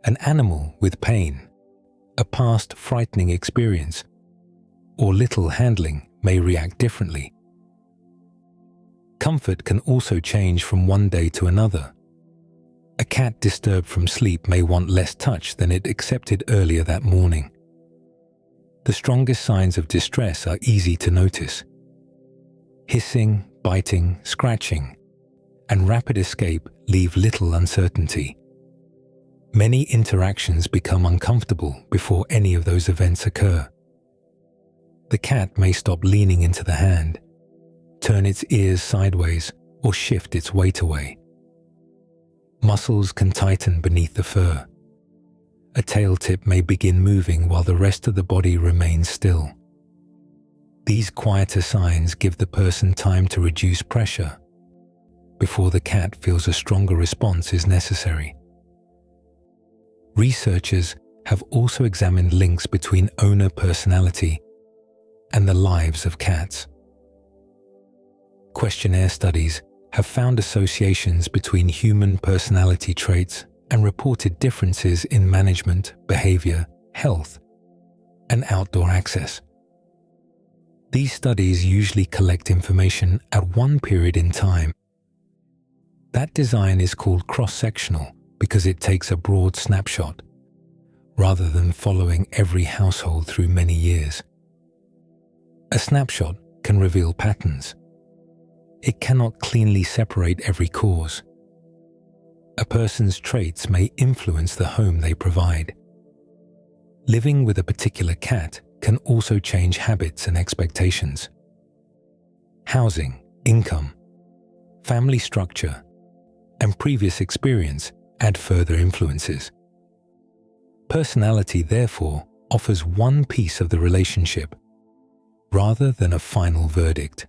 An animal with pain, a past frightening experience, or little handling may react differently. Comfort can also change from one day to another. A cat disturbed from sleep may want less touch than it accepted earlier that morning. The strongest signs of distress are easy to notice. Hissing, biting, scratching, and rapid escape leave little uncertainty. Many interactions become uncomfortable before any of those events occur. The cat may stop leaning into the hand, turn its ears sideways, or shift its weight away. Muscles can tighten beneath the fur. A tail tip may begin moving while the rest of the body remains still. These quieter signs give the person time to reduce pressure before the cat feels a stronger response is necessary. Researchers have also examined links between owner personality and the lives of cats. Questionnaire studies have found associations between human personality traits and reported differences in management, behavior, health, and outdoor access. These studies usually collect information at one period in time. That design is called cross-sectional because it takes a broad snapshot, rather than following every household through many years. A snapshot can reveal patterns. It cannot cleanly separate every cause. A person's traits may influence the home they provide. Living with a particular cat can also change habits and expectations. Housing, income, family structure, and previous experience add further influences. Personality, therefore, offers one piece of the relationship, rather than a final verdict.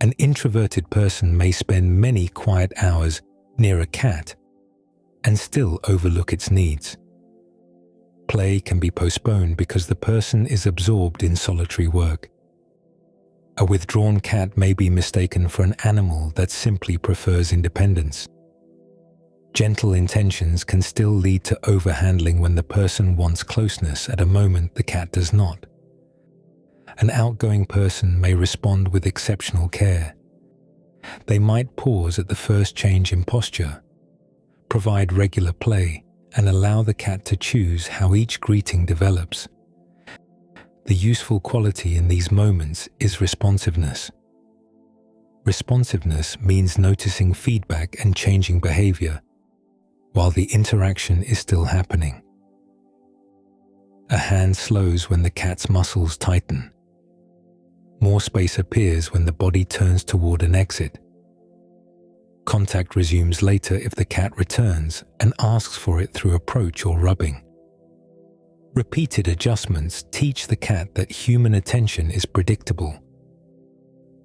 An introverted person may spend many quiet hours near a cat and still overlook its needs. Play can be postponed because the person is absorbed in solitary work. A withdrawn cat may be mistaken for an animal that simply prefers independence. Gentle intentions can still lead to overhandling when the person wants closeness at a moment the cat does not. An outgoing person may respond with exceptional care. They might pause at the first change in posture, provide regular play, and allow the cat to choose how each greeting develops. The useful quality in these moments is responsiveness. Responsiveness means noticing feedback and changing behavior while the interaction is still happening. A hand slows when the cat's muscles tighten. More space appears when the body turns toward an exit. Contact resumes later if the cat returns and asks for it through approach or rubbing. Repeated adjustments teach the cat that human attention is predictable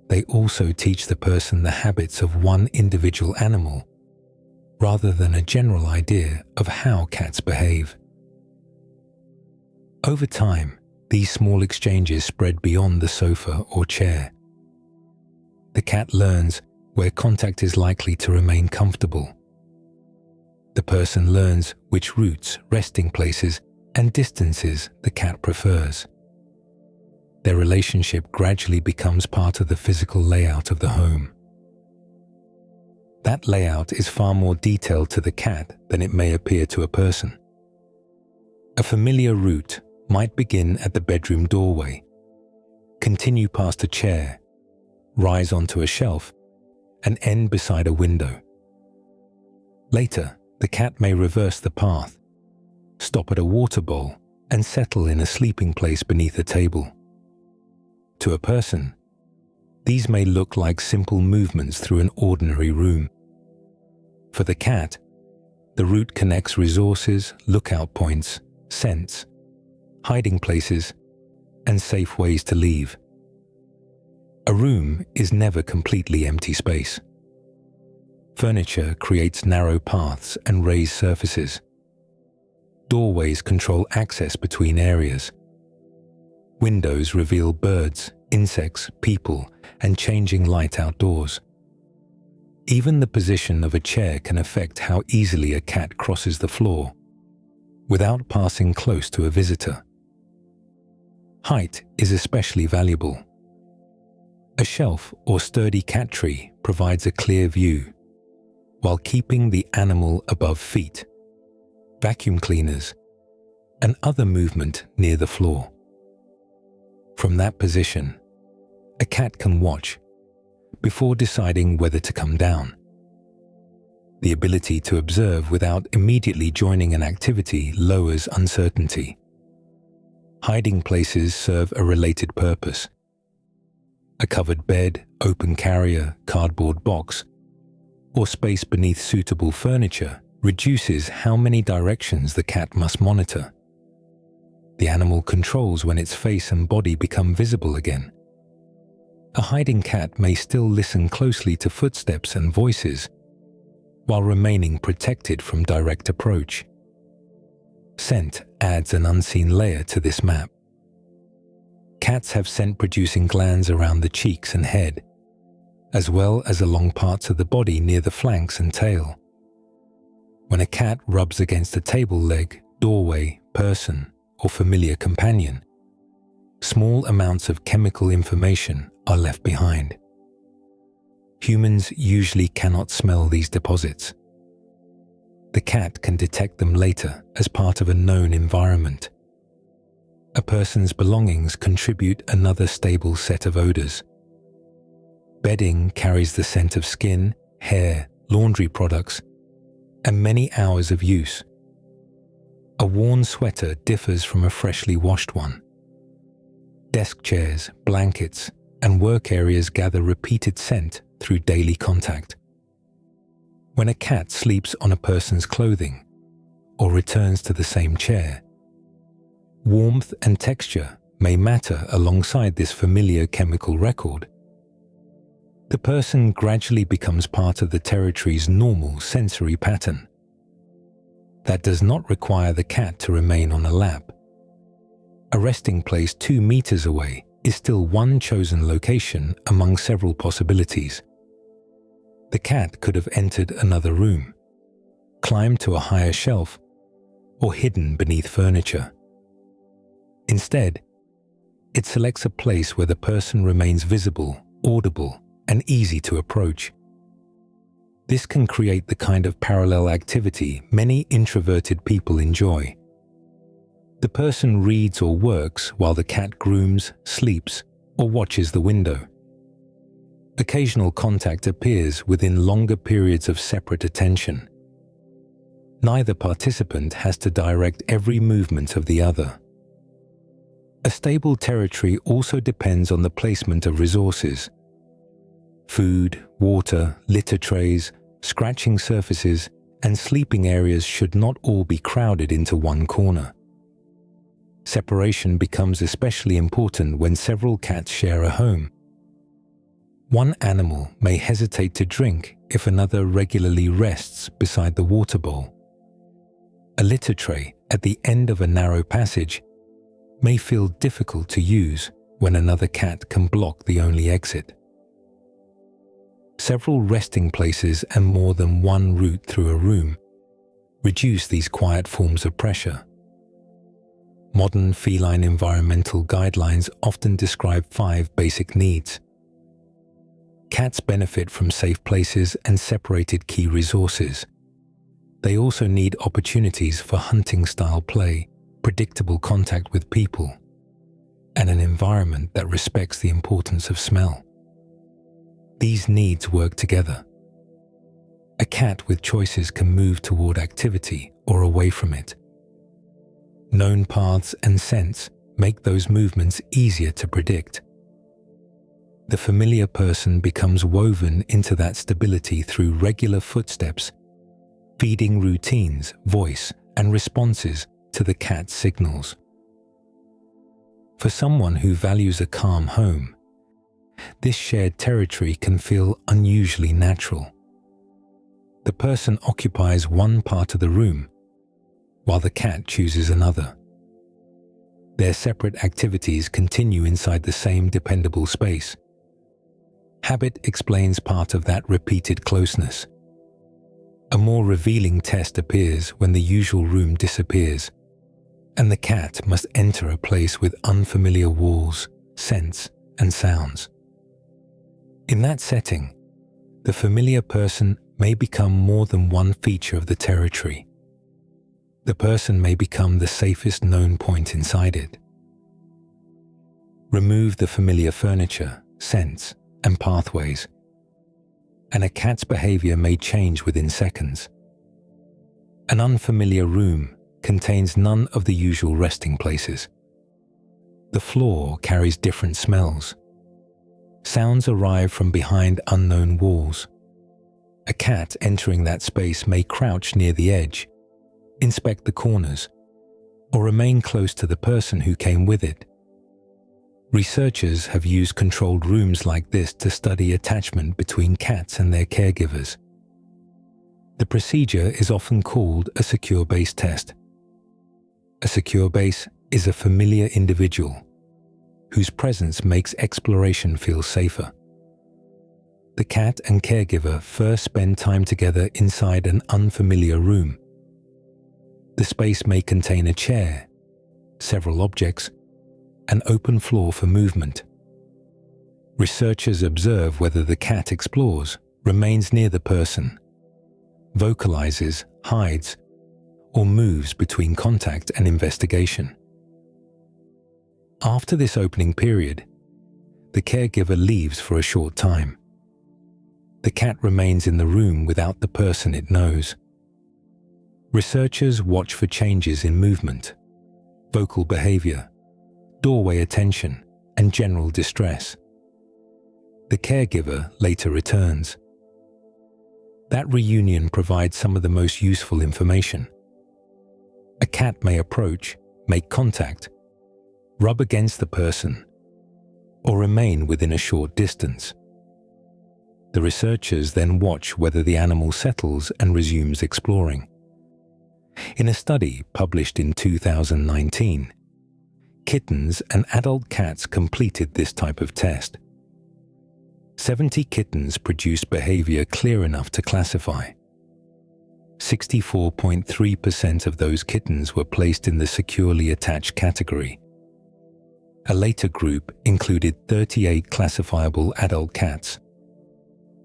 they also teach the person the habits of one individual animal rather than a general idea of how cats behave. Over time, these small exchanges spread beyond the sofa or chair. The cat learns where contact is likely to remain comfortable. The person learns which routes, resting places, and distances the cat prefers. Their relationship gradually becomes part of the physical layout of the home. That layout is far more detailed to the cat than it may appear to a person. A familiar route might begin at the bedroom doorway, continue past a chair, rise onto a shelf, and end beside a window. Later, the cat may reverse the path, stop at a water bowl, and settle in a sleeping place beneath a table. To a person, these may look like simple movements through an ordinary room. For the cat, the route connects resources, lookout points, scents, hiding places, and safe ways to leave. A room is never completely empty space. Furniture creates narrow paths and raised surfaces. Doorways control access between areas. Windows reveal birds, insects, people, and changing light outdoors. Even the position of a chair can affect how easily a cat crosses the floor without passing close to a visitor. Height is especially valuable. A shelf or sturdy cat tree provides a clear view, while keeping the animal above feet, vacuum cleaners, and other movement near the floor. From that position, a cat can watch before deciding whether to come down. The ability to observe without immediately joining an activity lowers uncertainty. Hiding places serve a related purpose. A covered bed, open carrier, cardboard box, or space beneath suitable furniture reduces how many directions the cat must monitor. The animal controls when its face and body become visible again. A hiding cat may still listen closely to footsteps and voices while remaining protected from direct approach. Scent adds an unseen layer to this map. Cats have scent-producing glands around the cheeks and head, as well as along parts of the body near the flanks and tail. When a cat rubs against a table leg, doorway, person, or familiar companion, small amounts of chemical information are left behind. Humans usually cannot smell these deposits. The cat can detect them later as part of a known environment. A person's belongings contribute another stable set of odors. Bedding carries the scent of skin, hair, laundry products, and many hours of use. A worn sweater differs from a freshly washed one. Desk chairs, blankets, and work areas gather repeated scent through daily contact. When a cat sleeps on a person's clothing or returns to the same chair, warmth and texture may matter alongside this familiar chemical record. The person gradually becomes part of the territory's normal sensory pattern. That does not require the cat to remain on a lap. A resting place 2 meters away is still one chosen location among several possibilities. The cat could have entered another room, climbed to a higher shelf, or hidden beneath furniture. Instead, it selects a place where the person remains visible, audible, and easy to approach. This can create the kind of parallel activity many introverted people enjoy. The person reads or works while the cat grooms, sleeps, or watches the window. Occasional contact appears within longer periods of separate attention. Neither participant has to direct every movement of the other. A stable territory also depends on the placement of resources. Food, water, litter trays, scratching surfaces, and sleeping areas should not all be crowded into one corner. Separation becomes especially important when several cats share a home. One animal may hesitate to drink if another regularly rests beside the water bowl. A litter tray at the end of a narrow passage may feel difficult to use when another cat can block the only exit. Several resting places and more than one route through a room reduce these quiet forms of pressure. Modern feline environmental guidelines often describe 5 basic needs. Cats benefit from safe places and separated key resources. They also need opportunities for hunting-style play, predictable contact with people, and an environment that respects the importance of smell. These needs work together. A cat with choices can move toward activity or away from it. Known paths and scents make those movements easier to predict. The familiar person becomes woven into that stability through regular footsteps, feeding routines, voice, and responses to the cat's signals. For someone who values a calm home, this shared territory can feel unusually natural. The person occupies one part of the room, while the cat chooses another. Their separate activities continue inside the same dependable space. Habit explains part of that repeated closeness. A more revealing test appears when the usual room disappears, and the cat must enter a place with unfamiliar walls, scents, and sounds. In that setting, the familiar person may become more than one feature of the territory. The person may become the safest known point inside it. Remove the familiar furniture, scents, and pathways, and a cat's behavior may change within seconds. An unfamiliar room contains none of the usual resting places. The floor carries different smells. Sounds arrive from behind unknown walls. A cat entering that space may crouch near the edge, inspect the corners, or remain close to the person who came with it. Researchers have used controlled rooms like this to study attachment between cats and their caregivers. The procedure is often called a secure base test. A secure base is a familiar individual whose presence makes exploration feel safer. The cat and caregiver first spend time together inside an unfamiliar room. The space may contain a chair, several objects, an open floor for movement. Researchers observe whether the cat explores, remains near the person, vocalizes, hides, or moves between contact and investigation. After this opening period, the caregiver leaves for a short time. The cat remains in the room without the person it knows. Researchers watch for changes in movement, vocal behavior, doorway attention, and general distress. The caregiver later returns. That reunion provides some of the most useful information. A cat may approach, make contact, rub against the person, or remain within a short distance. The researchers then watch whether the animal settles and resumes exploring. In a study published in 2019, kittens and adult cats completed this type of test. 70 kittens produced behavior clear enough to classify. 64.3% of those kittens were placed in the securely attached category. A later group included 38 classifiable adult cats.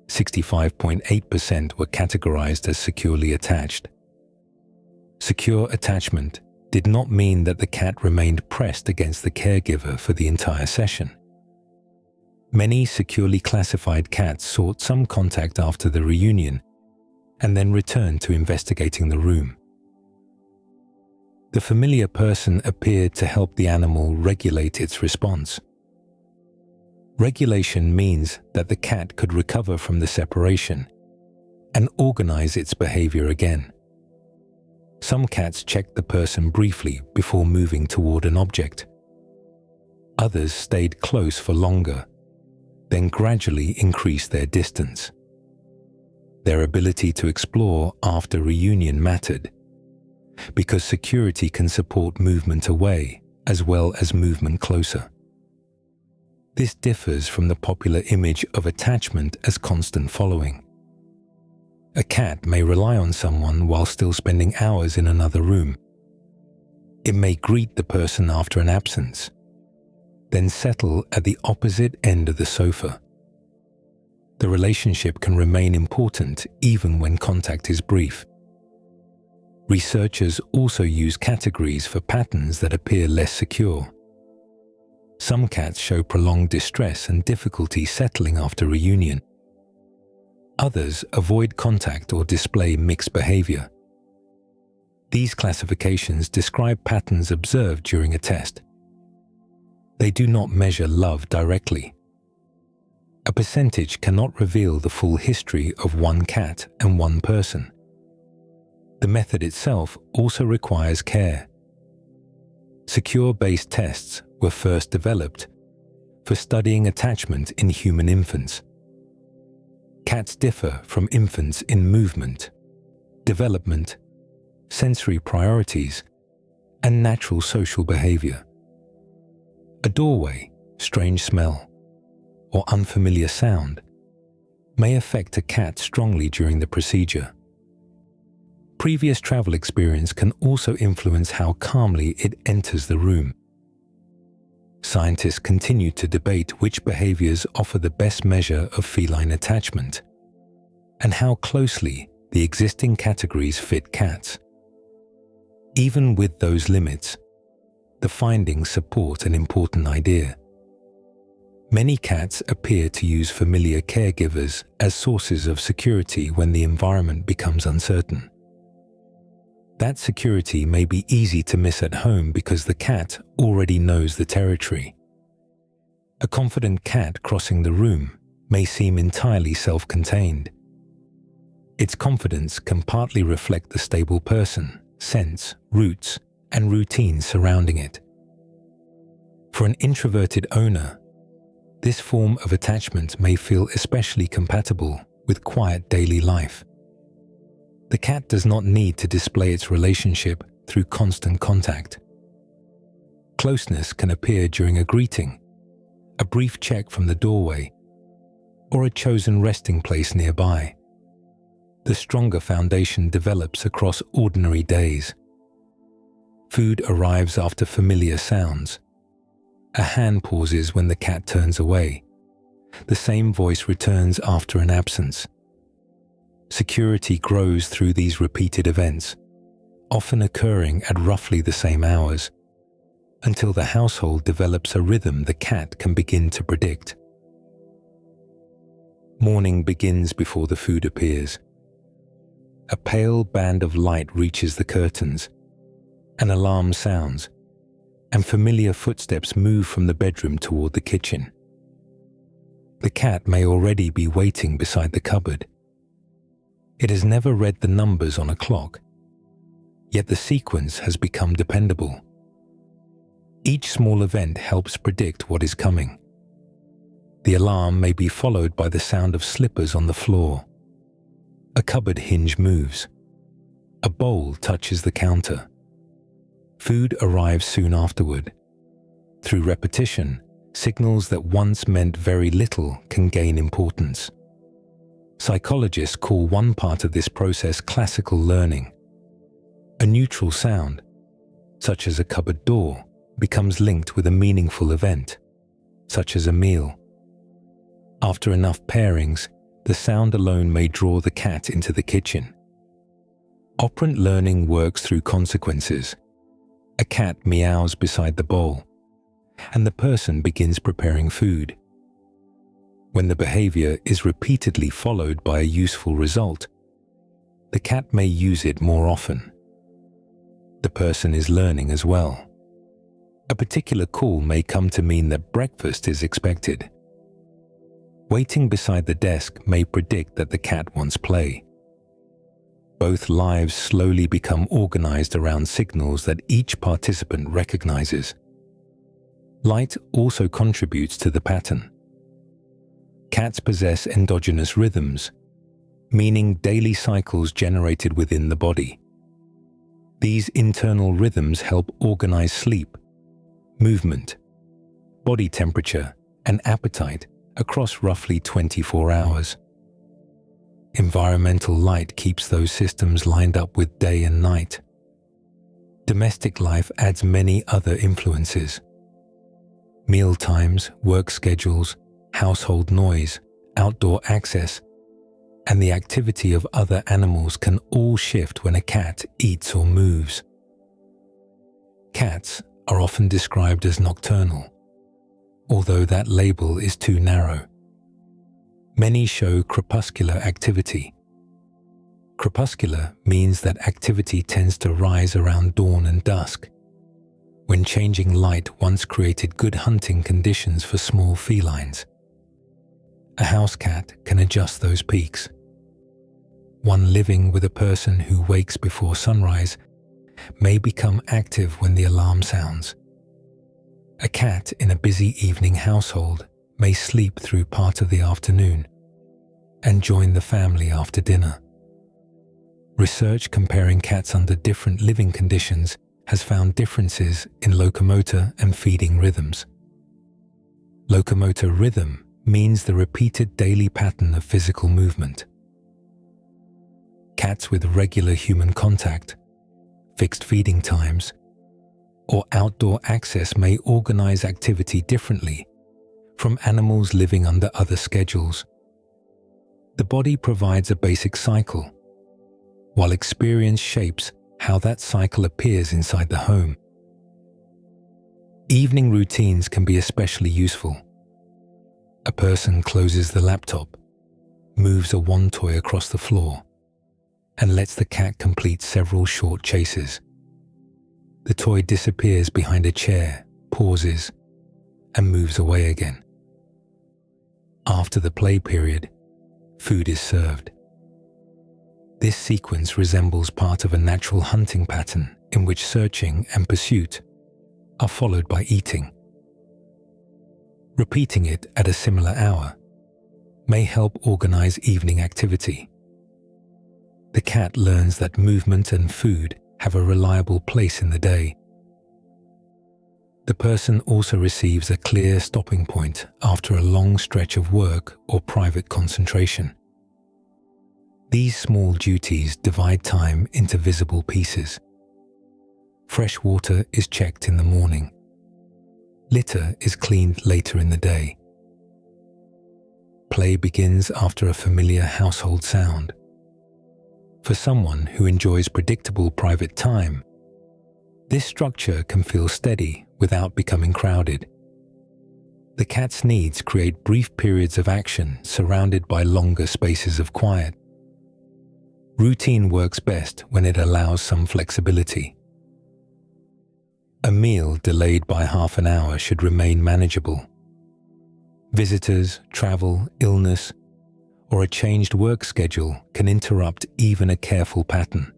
65.8% were categorized as securely attached. Secure attachment did not mean that the cat remained pressed against the caregiver for the entire session. Many securely classified cats sought some contact after the reunion and then returned to investigating the room. The familiar person appeared to help the animal regulate its response. Regulation means that the cat could recover from the separation and organize its behavior again. Some cats checked the person briefly before moving toward an object. Others stayed close for longer, then gradually increase their distance. Their ability to explore after reunion mattered, because security can support movement away as well as movement closer. This differs from the popular image of attachment as constant following. A cat may rely on someone while still spending hours in another room. It may greet the person after an absence, then settle at the opposite end of the sofa. The relationship can remain important even when contact is brief. Researchers also use categories for patterns that appear less secure. Some cats show prolonged distress and difficulty settling after reunion. Others avoid contact or display mixed behavior. These classifications describe patterns observed during a test. They do not measure love directly. A percentage cannot reveal the full history of one cat and one person. The method itself also requires care. Secure-based tests were first developed for studying attachment in human infants. Cats differ from infants in movement, development, sensory priorities, and natural social behavior. A doorway, strange smell, or unfamiliar sound may affect a cat strongly during the procedure. Previous travel experience can also influence how calmly it enters the room. Scientists continue to debate which behaviors offer the best measure of feline attachment and how closely the existing categories fit cats. Even with those limits, the findings support an important idea. Many cats appear to use familiar caregivers as sources of security when the environment becomes uncertain. That security may be easy to miss at home because the cat already knows the territory. A confident cat crossing the room may seem entirely self-contained. Its confidence can partly reflect the stable person, sense, roots, and routines surrounding it. For an introverted owner, this form of attachment may feel especially compatible with quiet daily life. The cat does not need to display its relationship through constant contact. Closeness can appear during a greeting, a brief check from the doorway, or a chosen resting place nearby. The stronger foundation develops across ordinary days. Food arrives after familiar sounds. A hand pauses when the cat turns away. The same voice returns after an absence. Security grows through these repeated events, often occurring at roughly the same hours, until the household develops a rhythm the cat can begin to predict. Morning begins before the food appears. A pale band of light reaches the curtains. An alarm sounds, and familiar footsteps move from the bedroom toward the kitchen. The cat may already be waiting beside the cupboard. It has never read the numbers on a clock, yet the sequence has become dependable. Each small event helps predict what is coming. The alarm may be followed by the sound of slippers on the floor. A cupboard hinge moves. A bowl touches the counter. Food arrives soon afterward. Through repetition, signals that once meant very little can gain importance. Psychologists call one part of this process classical learning. A neutral sound, such as a cupboard door, becomes linked with a meaningful event, such as a meal. After enough pairings, the sound alone may draw the cat into the kitchen. Operant learning works through consequences. A cat meows beside the bowl, and the person begins preparing food. When the behavior is repeatedly followed by a useful result, the cat may use it more often. The person is learning as well. A particular call may come to mean that breakfast is expected. Waiting beside the desk may predict that the cat wants play. Both lives slowly become organized around signals that each participant recognizes. Light also contributes to the pattern. Cats possess endogenous rhythms, meaning daily cycles generated within the body. These internal rhythms help organize sleep, movement, body temperature, and appetite across roughly 24 hours. Environmental light keeps those systems lined up with day and night. Domestic life adds many other influences. Meal times, work schedules, household noise, outdoor access, and the activity of other animals can all shift when a cat eats or moves. Cats are often described as nocturnal, although that label is too narrow. Many show crepuscular activity. Crepuscular means that activity tends to rise around dawn and dusk, when changing light once created good hunting conditions for small felines. A house cat can adjust those peaks. One living with a person who wakes before sunrise may become active when the alarm sounds. A cat in a busy evening household may sleep through part of the afternoon and join the family after dinner. Research comparing cats under different living conditions has found differences in locomotor and feeding rhythms. Locomotor rhythm means the repeated daily pattern of physical movement. Cats with regular human contact, fixed feeding times, or outdoor access may organize activity differently from animals living under other schedules. The body provides a basic cycle, while experience shapes how that cycle appears inside the home. Evening routines can be especially useful. A person closes the laptop, moves a wand toy across the floor, and lets the cat complete several short chases. The toy disappears behind a chair, pauses, and moves away again. After the play period, food is served. This sequence resembles part of a natural hunting pattern in which searching and pursuit are followed by eating. Repeating it at a similar hour may help organize evening activity. The cat learns that movement and food have a reliable place in the day. The person also receives a clear stopping point after a long stretch of work or private concentration. These small duties divide time into visible pieces. Fresh water is checked in the morning. Litter is cleaned later in the day. Play begins after a familiar household sound. For someone who enjoys predictable private time, this structure can feel steady without becoming crowded. The cat's needs create brief periods of action surrounded by longer spaces of quiet. Routine works best when it allows some flexibility. A meal delayed by half an hour should remain manageable. Visitors, travel, illness, or a changed work schedule can interrupt even a careful pattern.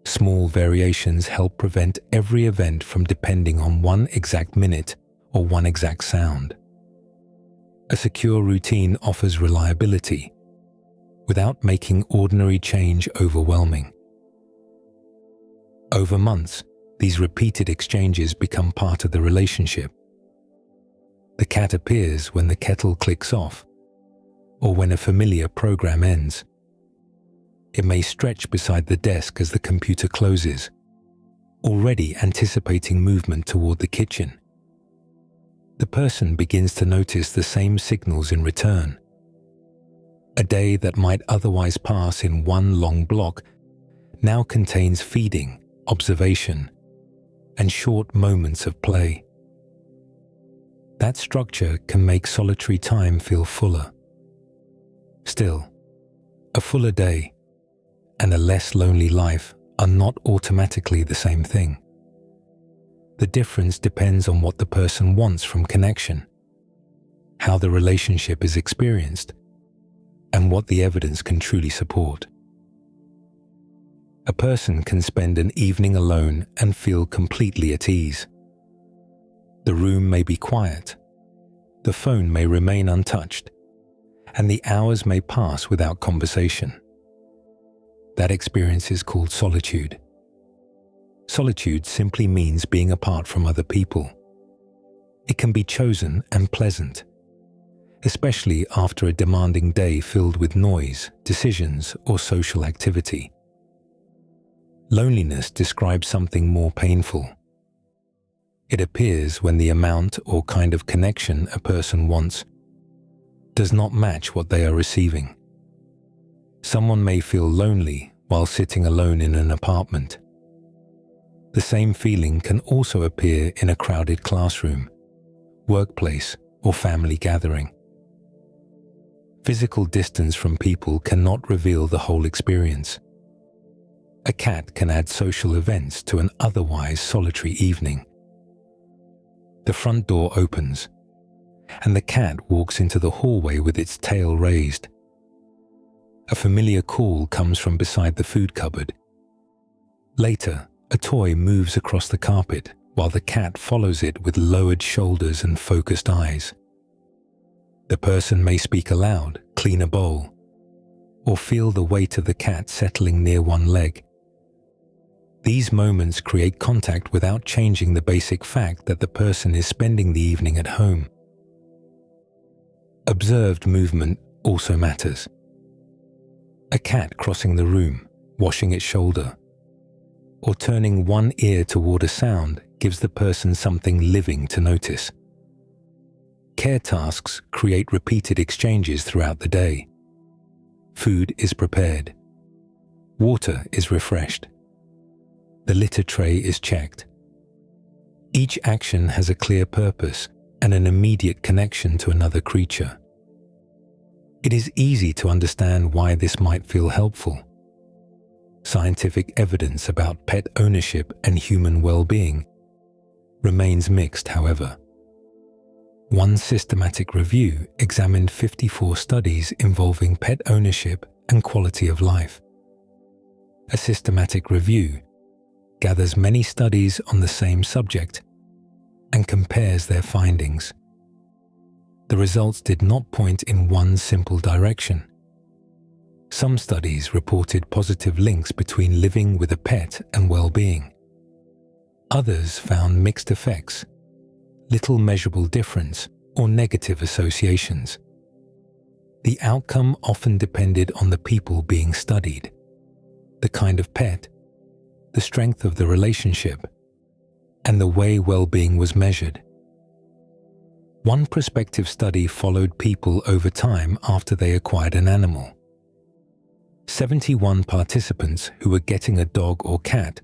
Small variations help prevent every event from depending on one exact minute or one exact sound. A secure routine offers reliability without making ordinary change overwhelming. Over months, these repeated exchanges become part of the relationship. The cat appears when the kettle clicks off, or when a familiar program ends. It may stretch beside the desk as the computer closes, already anticipating movement toward the kitchen. The person begins to notice the same signals in return. A day that might otherwise pass in one long block now contains feeding, observation, and short moments of play. That structure can make solitary time feel fuller. Still, a fuller day and a less lonely life are not automatically the same thing. The difference depends on what the person wants from connection, how the relationship is experienced, and what the evidence can truly support. A person can spend an evening alone and feel completely at ease. The room may be quiet, the phone may remain untouched, and the hours may pass without conversation. That experience is called solitude. Solitude simply means being apart from other people. It can be chosen and pleasant, especially after a demanding day filled with noise, decisions, or social activity. Loneliness describes something more painful. It appears when the amount or kind of connection a person wants does not match what they are receiving. Someone may feel lonely while sitting alone in an apartment. The same feeling can also appear in a crowded classroom, workplace, or family gathering. Physical distance from people cannot reveal the whole experience. A cat can add social events to an otherwise solitary evening. The front door opens, and the cat walks into the hallway with its tail raised. A familiar call comes from beside the food cupboard. Later, a toy moves across the carpet while the cat follows it with lowered shoulders and focused eyes. The person may speak aloud, clean a bowl, or feel the weight of the cat settling near one leg. These moments create contact without changing the basic fact that the person is spending the evening at home. Observed movement also matters. A cat crossing the room, washing its shoulder, or turning one ear toward a sound gives the person something living to notice. Care tasks create repeated exchanges throughout the day. Food is prepared. Water is refreshed. The litter tray is checked. Each action has a clear purpose and an immediate connection to another creature. It is easy to understand why this might feel helpful. Scientific evidence about pet ownership and human well-being remains mixed, however. One systematic review examined 54 studies involving pet ownership and quality of life. A systematic review gathers many studies on the same subject and compares their findings. The results did not point in one simple direction. Some studies reported positive links between living with a pet and well-being. Others found mixed effects, little measurable difference, or negative associations. The outcome often depended on the people being studied, the kind of pet, the strength of the relationship, and the way well-being was measured. One prospective study followed people over time after they acquired an animal. 71 participants who were getting a dog or cat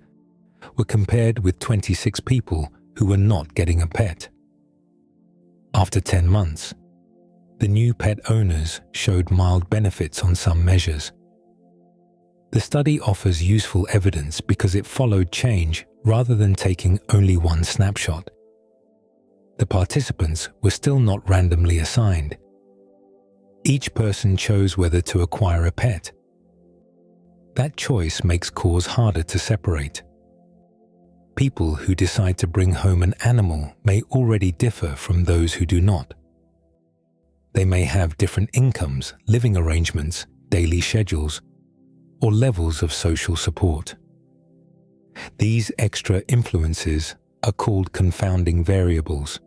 were compared with 26 people who were not getting a pet. After 10 months, the new pet owners showed mild benefits on some measures. The study offers useful evidence because it followed change rather than taking only one snapshot. The participants were still not randomly assigned. Each person chose whether to acquire a pet. That choice makes cause harder to separate. People who decide to bring home an animal may already differ from those who do not. They may have different incomes, living arrangements, daily schedules, or levels of social support. These extra influences are called confounding variables.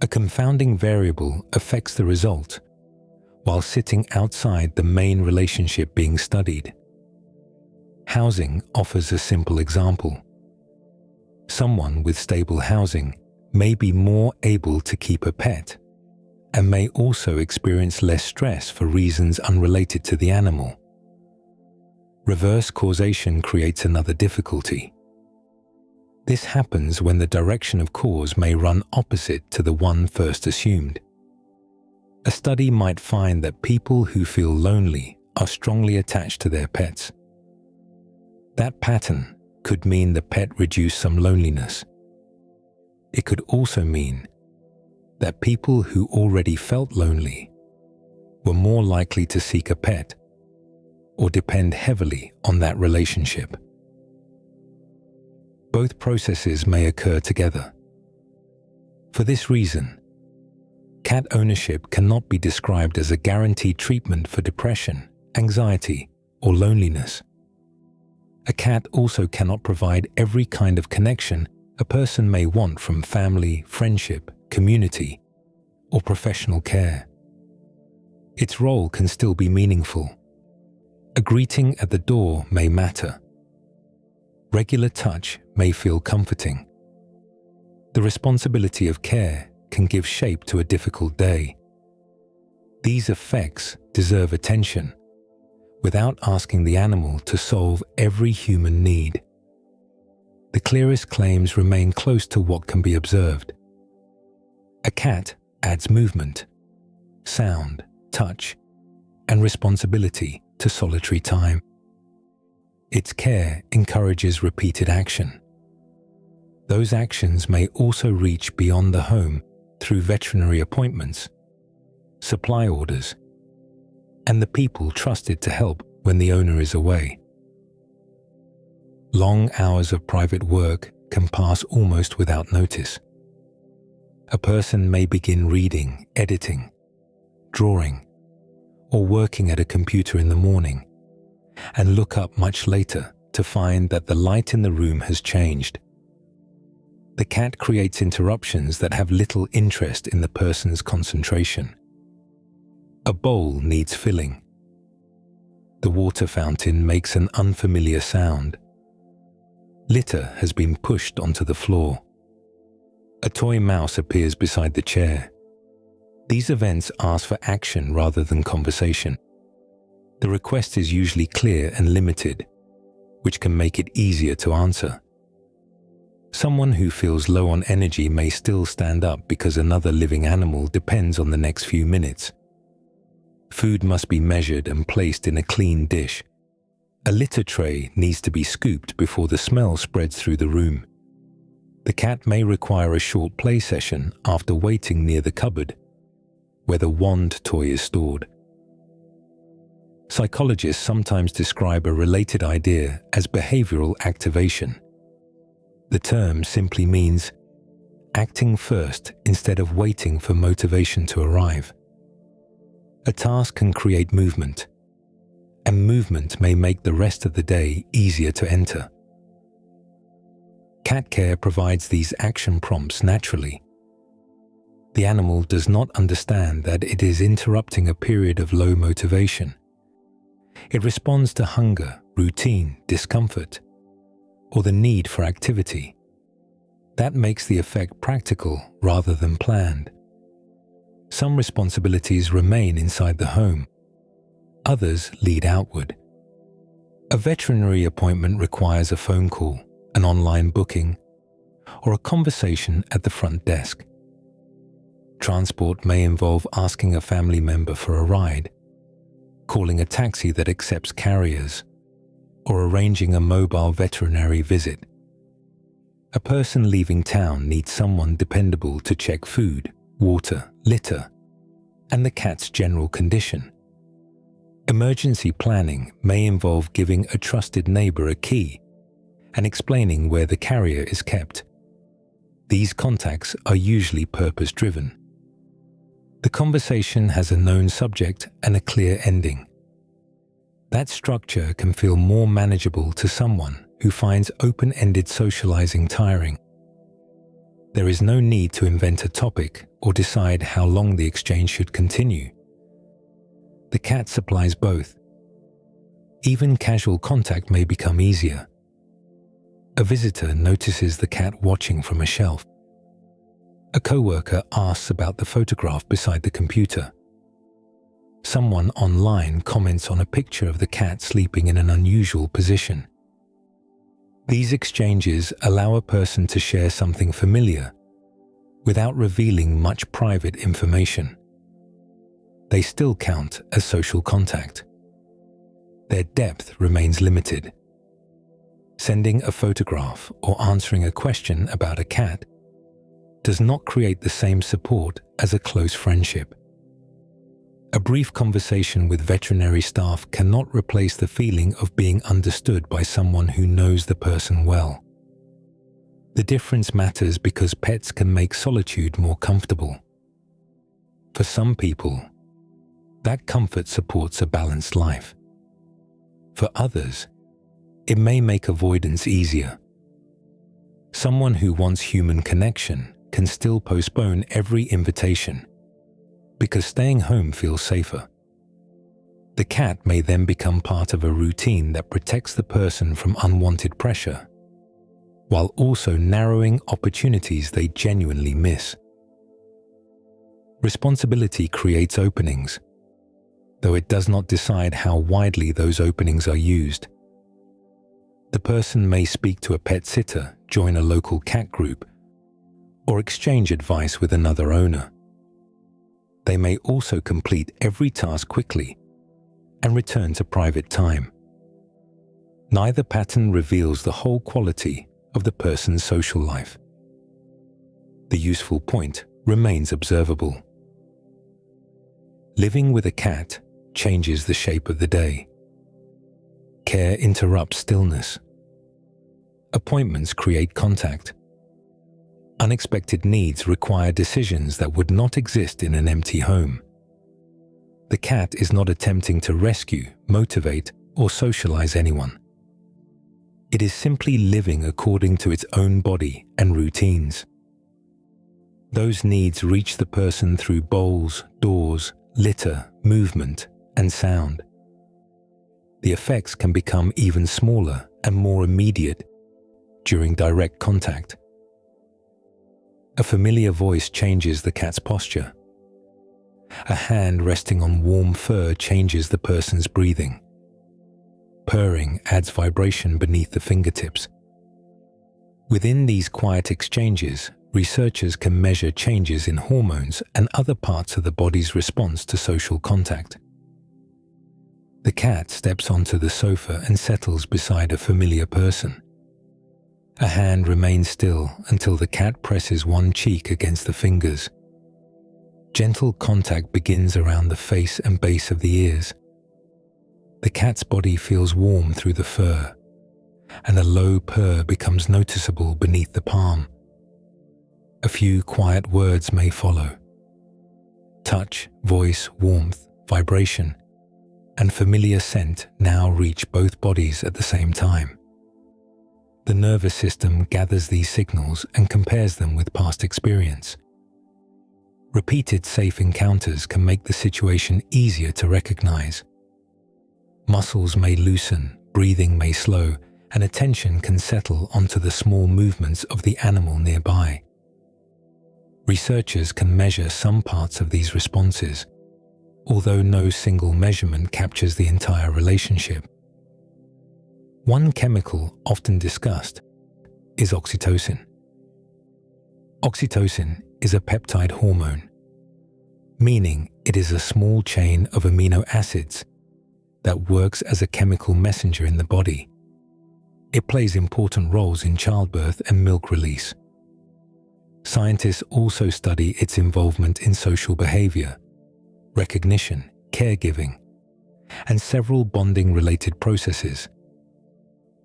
A confounding variable affects the result while sitting outside the main relationship being studied. Housing offers a simple example. Someone with stable housing may be more able to keep a pet and may also experience less stress for reasons unrelated to the animal. Reverse causation creates another difficulty. This happens when the direction of cause may run opposite to the one first assumed. A study might find that people who feel lonely are strongly attached to their pets. That pattern could mean the pet reduced some loneliness. It could also mean that people who already felt lonely were more likely to seek a pet or depend heavily on that relationship. Both processes may occur together. For this reason, Cat ownership cannot be described as a guaranteed treatment for depression, anxiety, or loneliness. A cat also cannot provide every kind of connection a person may want from family, friendship, community, or professional care. Its role can still be meaningful. A greeting at the door may matter. Regular touch may feel comforting. The responsibility of care can give shape to a difficult day. These effects deserve attention, without asking the animal to solve every human need. The clearest claims remain close to what can be observed. A cat adds movement, sound, touch, and responsibility to solitary time. Its care encourages repeated action. Those actions may also reach beyond the home through veterinary appointments, supply orders, and the people trusted to help when the owner is away. Long hours of private work can pass almost without notice. A person may begin reading, editing, drawing, or working at a computer in the morning, and look up much later to find that the light in the room has changed. The cat creates interruptions that have little interest in the person's concentration. A bowl needs filling. The water fountain makes an unfamiliar sound. Litter has been pushed onto the floor. A toy mouse appears beside the chair. These events ask for action rather than conversation. The request is usually clear and limited, which can make it easier to answer. Someone who feels low on energy may still stand up because another living animal depends on the next few minutes. Food must be measured and placed in a clean dish. A litter tray needs to be scooped before the smell spreads through the room. The cat may require a short play session after waiting near the cupboard, where the wand toy is stored. Psychologists sometimes describe a related idea as behavioral activation. The term simply means acting first instead of waiting for motivation to arrive. A task can create movement, and movement may make the rest of the day easier to enter. Cat care provides these action prompts naturally. The animal does not understand that it is interrupting a period of low motivation. It responds to hunger, routine, discomfort, or the need for activity. That makes the effect practical rather than planned. Some responsibilities remain inside the home. Others lead outward. A veterinary appointment requires a phone call, an online booking, or a conversation at the front desk. Transport may involve asking a family member for a ride, calling a taxi that accepts carriers, or arranging a mobile veterinary visit. A person leaving town needs someone dependable to check food, water, litter, and the cat's general condition. Emergency planning may involve giving a trusted neighbor a key and explaining where the carrier is kept. These contacts are usually purpose-driven. The conversation has a known subject and a clear ending. That structure can feel more manageable to someone who finds open-ended socializing tiring. There is no need to invent a topic or decide how long the exchange should continue. The cat supplies both. Even casual contact may become easier. A visitor notices the cat watching from a shelf. A coworker asks about the photograph beside the computer. Someone online comments on a picture of the cat sleeping in an unusual position. These exchanges allow a person to share something familiar without revealing much private information. They still count as social contact. Their depth remains limited. Sending a photograph or answering a question about a cat does not create the same support as a close friendship. A brief conversation with veterinary staff cannot replace the feeling of being understood by someone who knows the person well. The difference matters because pets can make solitude more comfortable. For some people, that comfort supports a balanced life. For others, it may make avoidance easier. Someone who wants human connection can still postpone every invitation because staying home feels safer. The cat may then become part of a routine that protects the person from unwanted pressure, while also narrowing opportunities they genuinely miss. Responsibility creates openings, though it does not decide how widely those openings are used. The person may speak to a pet sitter, join a local cat group, or exchange advice with another owner. They may also complete every task quickly and return to private time. Neither pattern reveals the whole quality of the person's social life. The useful point remains observable. Living with a cat changes the shape of the day. Care interrupts stillness. Appointments create contact. Unexpected needs require decisions that would not exist in an empty home. The cat is not attempting to rescue, motivate, or socialize anyone. It is simply living according to its own body and routines. Those needs reach the person through bowls, doors, litter, movement, and sound. The effects can become even smaller and more immediate during direct contact. A familiar voice changes the cat's posture. A hand resting on warm fur changes the person's breathing. Purring adds vibration beneath the fingertips. Within these quiet exchanges, researchers can measure changes in hormones and other parts of the body's response to social contact. The cat steps onto the sofa and settles beside a familiar person. A hand remains still until the cat presses one cheek against the fingers. Gentle contact begins around the face and base of the ears. The cat's body feels warm through the fur, and a low purr becomes noticeable beneath the palm. A few quiet words may follow. Touch, voice, warmth, vibration, and familiar scent now reach both bodies at the same time. The nervous system gathers these signals and compares them with past experience. Repeated safe encounters can make the situation easier to recognize. Muscles may loosen, breathing may slow, and attention can settle onto the small movements of the animal nearby. Researchers can measure some parts of these responses, although no single measurement captures the entire relationship. One chemical often discussed is oxytocin. Oxytocin is a peptide hormone, meaning it is a small chain of amino acids that works as a chemical messenger in the body. It plays important roles in childbirth and milk release. Scientists also study its involvement in social behavior, recognition, caregiving, and several bonding-related processes.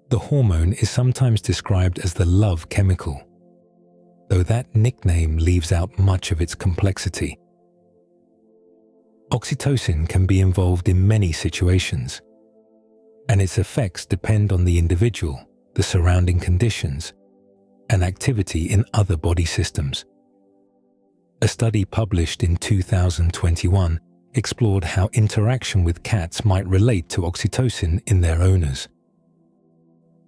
The hormone is sometimes described as the love chemical, though that nickname leaves out much of its complexity. Oxytocin can be involved in many situations, and its effects depend on the individual, the surrounding conditions, and activity in other body systems. A study published in 2021 explored how interaction with cats might relate to oxytocin in their owners.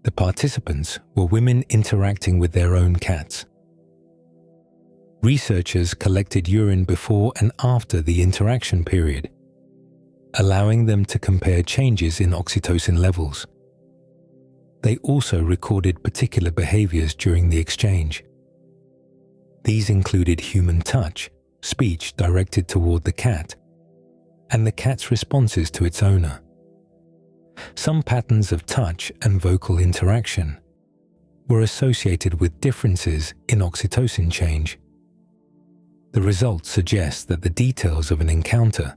The participants were women interacting with their own cats. Researchers collected urine before and after the interaction period, allowing them to compare changes in oxytocin levels. They also recorded particular behaviors during the exchange. These included human touch, speech directed toward the cat, and the cat's responses to its owner. Some patterns of touch and vocal interaction were associated with differences in oxytocin change. The results suggest that the details of an encounter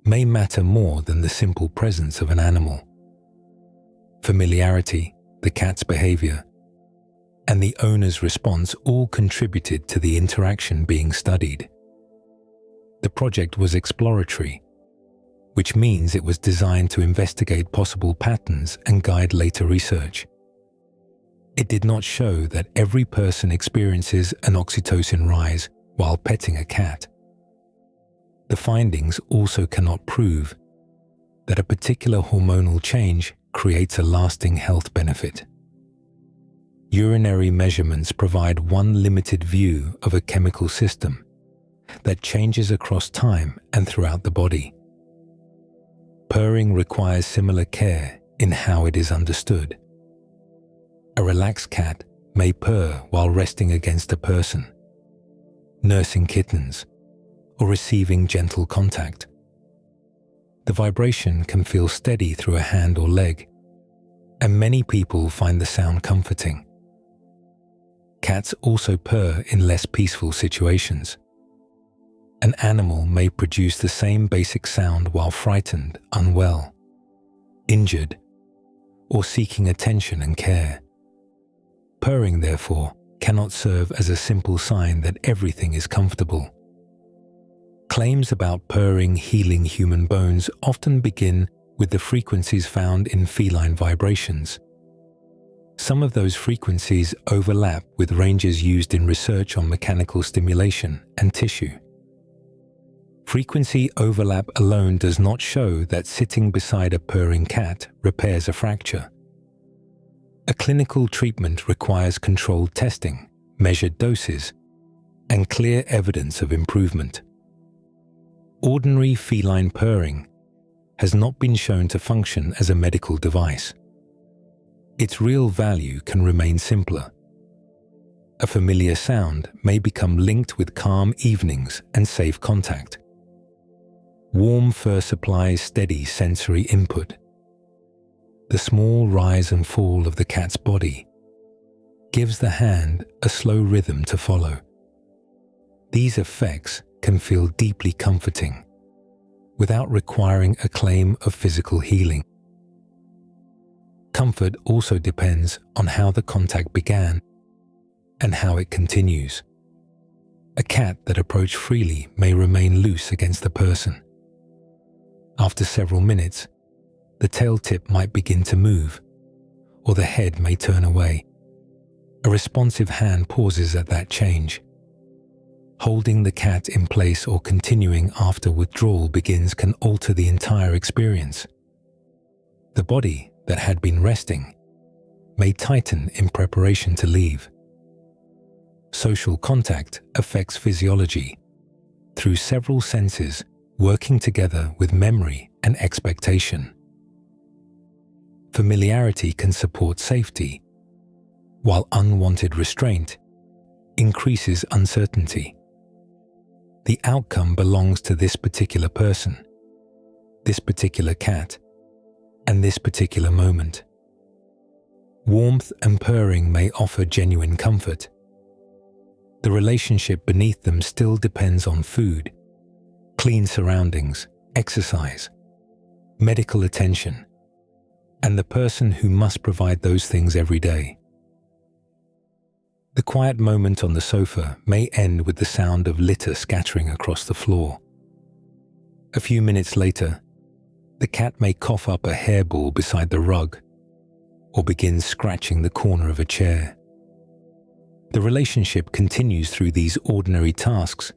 may matter more than the simple presence of an animal. Familiarity, the cat's behavior, and the owner's response all contributed to the interaction being studied. The project was exploratory, which means it was designed to investigate possible patterns and guide later research. It did not show that every person experiences an oxytocin rise while petting a cat. The findings also cannot prove that a particular hormonal change creates a lasting health benefit. Urinary measurements provide one limited view of a chemical system that changes across time and throughout the body. Purring requires similar care in how it is understood. A relaxed cat may purr while resting against a person, nursing kittens, or receiving gentle contact. The vibration can feel steady through a hand or leg, and many people find the sound comforting. Cats also purr in less peaceful situations. An animal may produce the same basic sound while frightened, unwell, injured, or seeking attention and care. Purring, therefore, cannot serve as a simple sign that everything is comfortable. Claims about purring healing human bones often begin with the frequencies found in feline vibrations. Some of those frequencies overlap with ranges used in research on mechanical stimulation and tissue. Frequency overlap alone does not show that sitting beside a purring cat repairs a fracture. A clinical treatment requires controlled testing, measured doses, and clear evidence of improvement. Ordinary feline purring has not been shown to function as a medical device. Its real value can remain simpler. A familiar sound may become linked with calm evenings and safe contact. Warm fur supplies steady sensory input. The small rise and fall of the cat's body gives the hand a slow rhythm to follow. These effects can feel deeply comforting without requiring a claim of physical healing. Comfort also depends on how the contact began and how it continues. A cat that approached freely may remain loose against the person. After several minutes, the tail tip might begin to move, or the head may turn away. A responsive hand pauses at that change. Holding the cat in place or continuing after withdrawal begins can alter the entire experience. The body that had been resting may tighten in preparation to leave. Social contact affects physiology through several senses working together with memory and expectation. Familiarity can support safety, while unwanted restraint increases uncertainty. The outcome belongs to this particular person, this particular cat, and this particular moment. Warmth and purring may offer genuine comfort. The relationship beneath them still depends on food, clean surroundings, exercise, medical attention, and the person who must provide those things every day. The quiet moment on the sofa may end with the sound of litter scattering across the floor. A few minutes later, the cat may cough up a hairball beside the rug or begin scratching the corner of a chair. The relationship continues through these ordinary tasks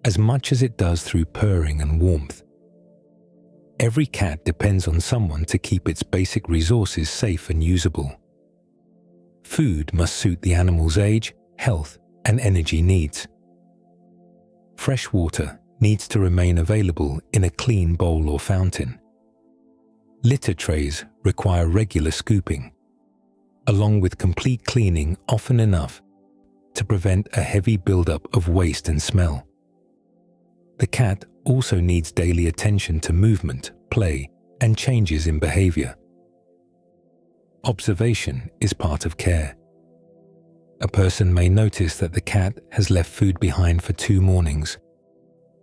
as much as it does through purring and warmth. Every cat depends on someone to keep its basic resources safe and usable. Food must suit the animal's age, health, and energy needs. Fresh water needs to remain available in a clean bowl or fountain. Litter trays require regular scooping, along with complete cleaning often enough to prevent a heavy buildup of waste and smell. The cat also needs daily attention to movement, play, and changes in behavior. Observation is part of care. A person may notice that the cat has left food behind for 2 mornings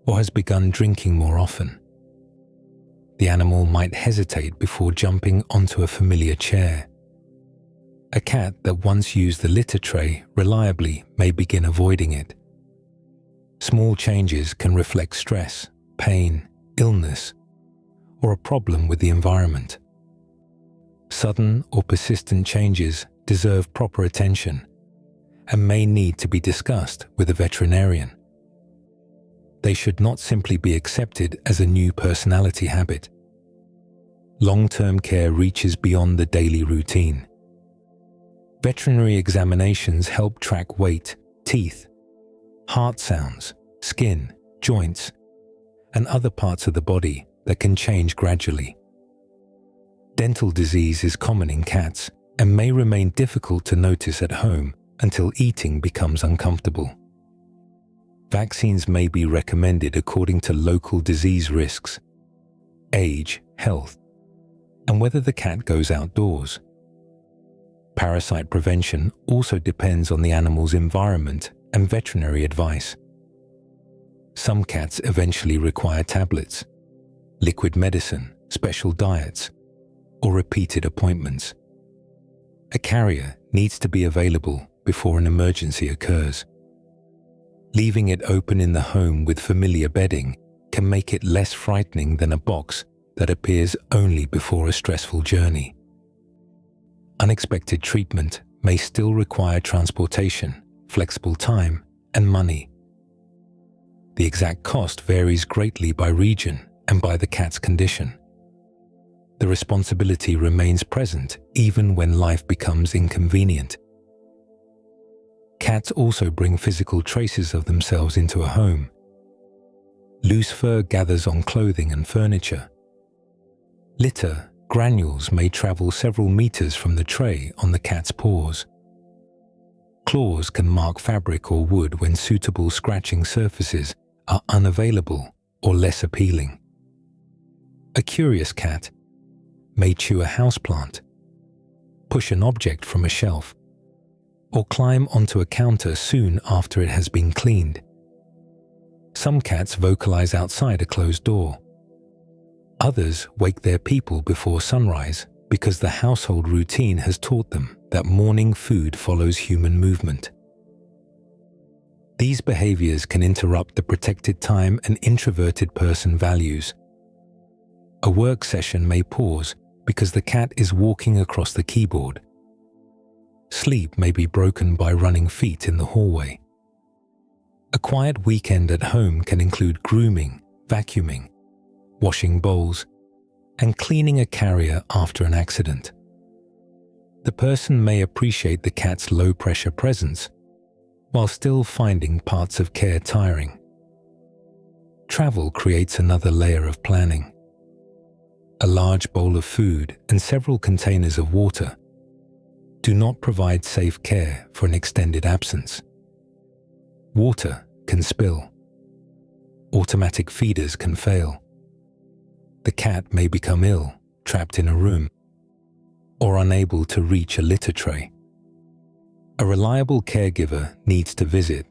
or has begun drinking more often. The animal might hesitate before jumping onto a familiar chair. A cat that once used the litter tray reliably may begin avoiding it. Small changes can reflect stress, pain, illness, or a problem with the environment. Sudden or persistent changes deserve proper attention and may need to be discussed with a veterinarian. They should not simply be accepted as a new personality habit. Long-term care reaches beyond the daily routine. Veterinary examinations help track weight, teeth, heart sounds, skin, joints, and other parts of the body that can change gradually. Dental disease is common in cats and may remain difficult to notice at home until eating becomes uncomfortable. Vaccines may be recommended according to local disease risks, age, health, and whether the cat goes outdoors. Parasite prevention also depends on the animal's environment and veterinary advice. Some cats eventually require tablets, liquid medicine, special diets, or repeated appointments. A carrier needs to be available before an emergency occurs. Leaving it open in the home with familiar bedding can make it less frightening than a box that appears only before a stressful journey. Unexpected treatment may still require transportation, flexible time, and money. The exact cost varies greatly by region and by the cat's condition. The responsibility remains present even when life becomes inconvenient. Cats also bring physical traces of themselves into a home. Loose fur gathers on clothing and furniture. Litter, granules may travel several meters from the tray on the cat's paws. Claws can mark fabric or wood when suitable scratching surfaces are unavailable or less appealing. A curious cat may chew a houseplant, push an object from a shelf, or climb onto a counter soon after it has been cleaned. Some cats vocalize outside a closed door. Others wake their people before sunrise because the household routine has taught them that morning food follows human movement. These behaviors can interrupt the protected time an introverted person values. A work session may pause because the cat is walking across the keyboard. Sleep may be broken by running feet in the hallway. A quiet weekend at home can include grooming, vacuuming, washing bowls, and cleaning a carrier after an accident. The person may appreciate the cat's low-pressure presence while still finding parts of care tiring. Travel creates another layer of planning. A large bowl of food and several containers of water do not provide safe care for an extended absence. Water can spill. Automatic feeders can fail. The cat may become ill, trapped in a room, or unable to reach a litter tray. A reliable caregiver needs to visit,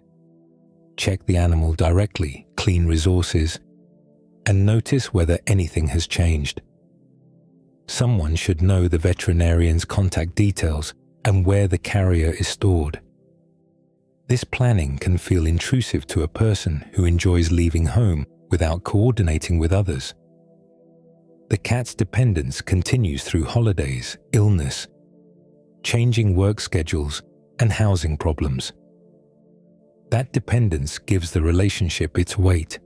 check the animal directly, clean resources, and notice whether anything has changed. Someone should know the veterinarian's contact details and where the carrier is stored. This planning can feel intrusive to a person who enjoys leaving home without coordinating with others. The cat's dependence continues through holidays, illness, changing work schedules, and housing problems. That dependence gives the relationship its weight.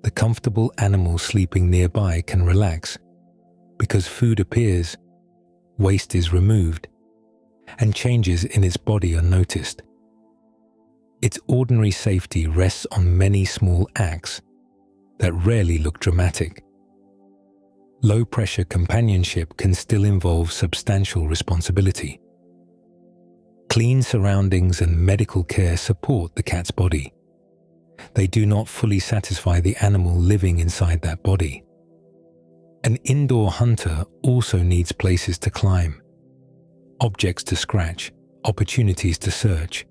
The comfortable animal sleeping nearby can relax because food appears, waste is removed, and changes in its body are noticed. Its ordinary safety rests on many small acts that rarely look dramatic. Low-pressure companionship can still involve substantial responsibility. Clean surroundings and medical care support the cat's body. They do not fully satisfy the animal living inside that body. An indoor hunter also needs places to climb, objects to scratch, opportunities to search,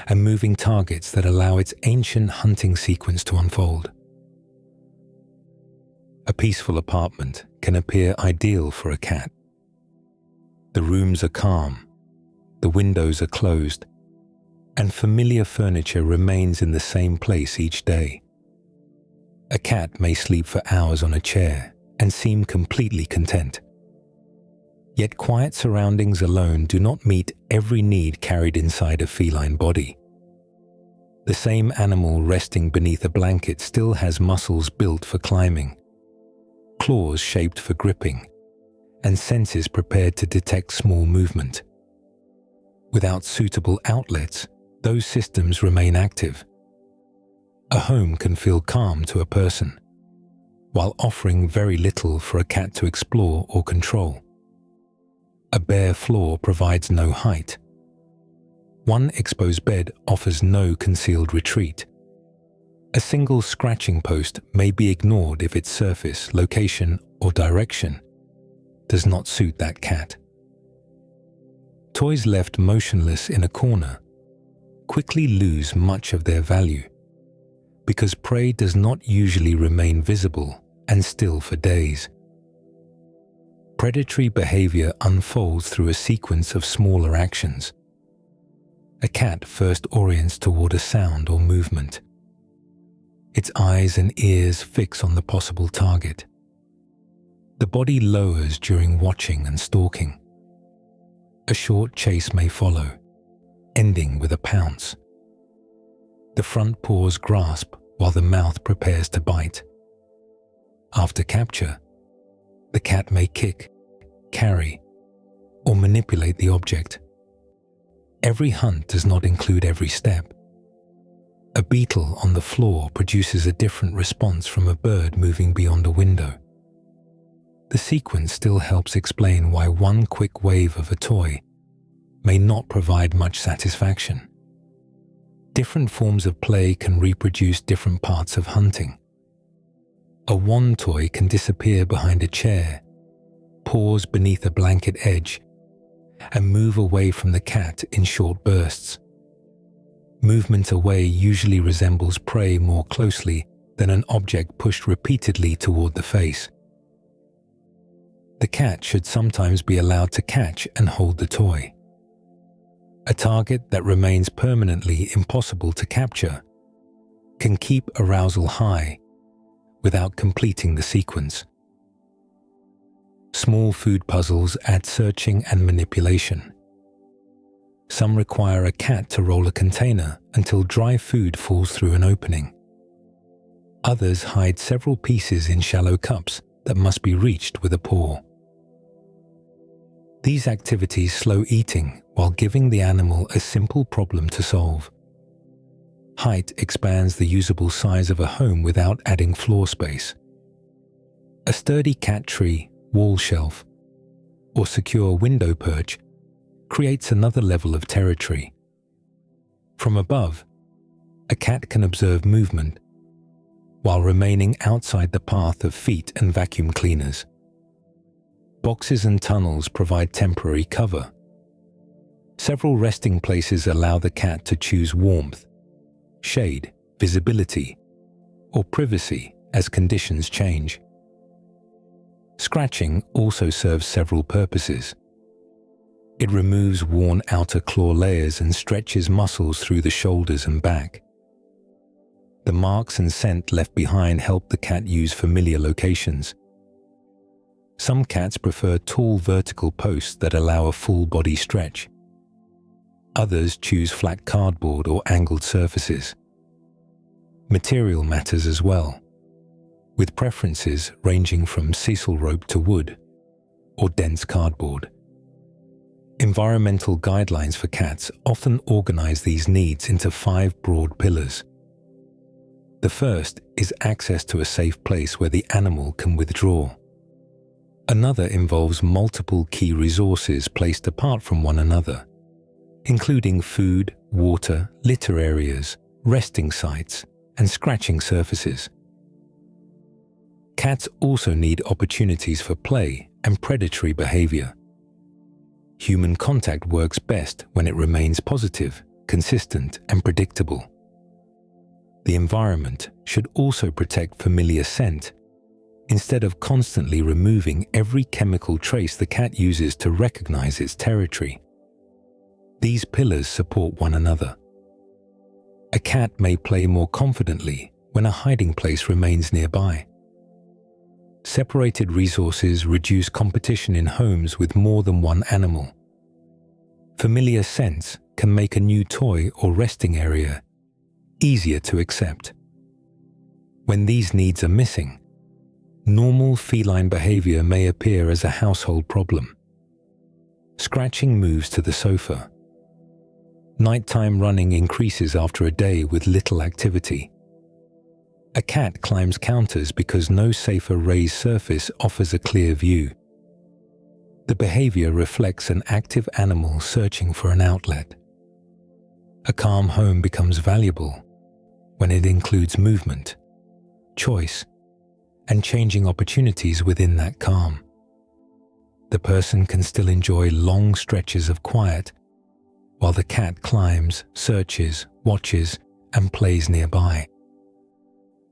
and moving targets that allow its ancient hunting sequence to unfold. A peaceful apartment can appear ideal for a cat. The rooms are calm, the windows are closed, and familiar furniture remains in the same place each day. A cat may sleep for hours on a chair and seem completely content. Yet quiet surroundings alone do not meet every need carried inside a feline body. The same animal resting beneath a blanket still has muscles built for climbing, claws shaped for gripping, and senses prepared to detect small movement. Without suitable outlets, those systems remain active. A home can feel calm to a person, while offering very little for a cat to explore or control. A bare floor provides no height. One exposed bed offers no concealed retreat. A single scratching post may be ignored if its surface, location, or direction does not suit that cat. Toys left motionless in a corner quickly lose much of their value because prey does not usually remain visible and still for days. Predatory behavior unfolds through a sequence of smaller actions. A cat first orients toward a sound or movement. Its eyes and ears fix on the possible target. The body lowers during watching and stalking. A short chase may follow, ending with a pounce. The front paws grasp while the mouth prepares to bite. After capture, the cat may kick, carry, or manipulate the object. Every hunt does not include every step. A beetle on the floor produces a different response from a bird moving beyond a window. The sequence still helps explain why one quick wave of a toy may not provide much satisfaction. Different forms of play can reproduce different parts of hunting. A wand toy can disappear behind a chair, pause beneath a blanket edge, and move away from the cat in short bursts. Movement away usually resembles prey more closely than an object pushed repeatedly toward the face. The cat should sometimes be allowed to catch and hold the toy. A target that remains permanently impossible to capture can keep arousal high without completing the sequence. Small food puzzles add searching and manipulation. Some require a cat to roll a container until dry food falls through an opening. Others hide several pieces in shallow cups that must be reached with a paw. These activities slow eating while giving the animal a simple problem to solve. Height expands the usable size of a home without adding floor space. A sturdy cat tree, wall shelf, or secure window perch creates another level of territory. From above, a cat can observe movement while remaining outside the path of feet and vacuum cleaners. Boxes and tunnels provide temporary cover. Several resting places allow the cat to choose warmth, shade, visibility, or privacy as conditions change. Scratching also serves several purposes. It removes worn outer claw layers and stretches muscles through the shoulders and back. The marks and scent left behind help the cat use familiar locations. Some cats prefer tall vertical posts that allow a full body stretch. Others choose flat cardboard or angled surfaces. Material matters as well, with preferences ranging from sisal rope to wood or dense cardboard. Environmental guidelines for cats often organize these needs into 5 broad pillars. The first is access to a safe place where the animal can withdraw. Another involves multiple key resources placed apart from one another, including food, water, litter areas, resting sites, and scratching surfaces. Cats also need opportunities for play and predatory behavior. Human contact works best when it remains positive, consistent, and predictable. The environment should also protect familiar scent, instead of constantly removing every chemical trace the cat uses to recognize its territory. These pillars support one another. A cat may play more confidently when a hiding place remains nearby. Separated resources reduce competition in homes with more than one animal. Familiar scents can make a new toy or resting area easier to accept. When these needs are missing, normal feline behavior may appear as a household problem. Scratching moves to the sofa. Nighttime running increases after a day with little activity. A cat climbs counters because no safer raised surface offers a clear view. The behavior reflects an active animal searching for an outlet. A calm home becomes valuable when it includes movement, choice, and changing opportunities within that calm. The person can still enjoy long stretches of quiet while the cat climbs, searches, watches, and plays nearby.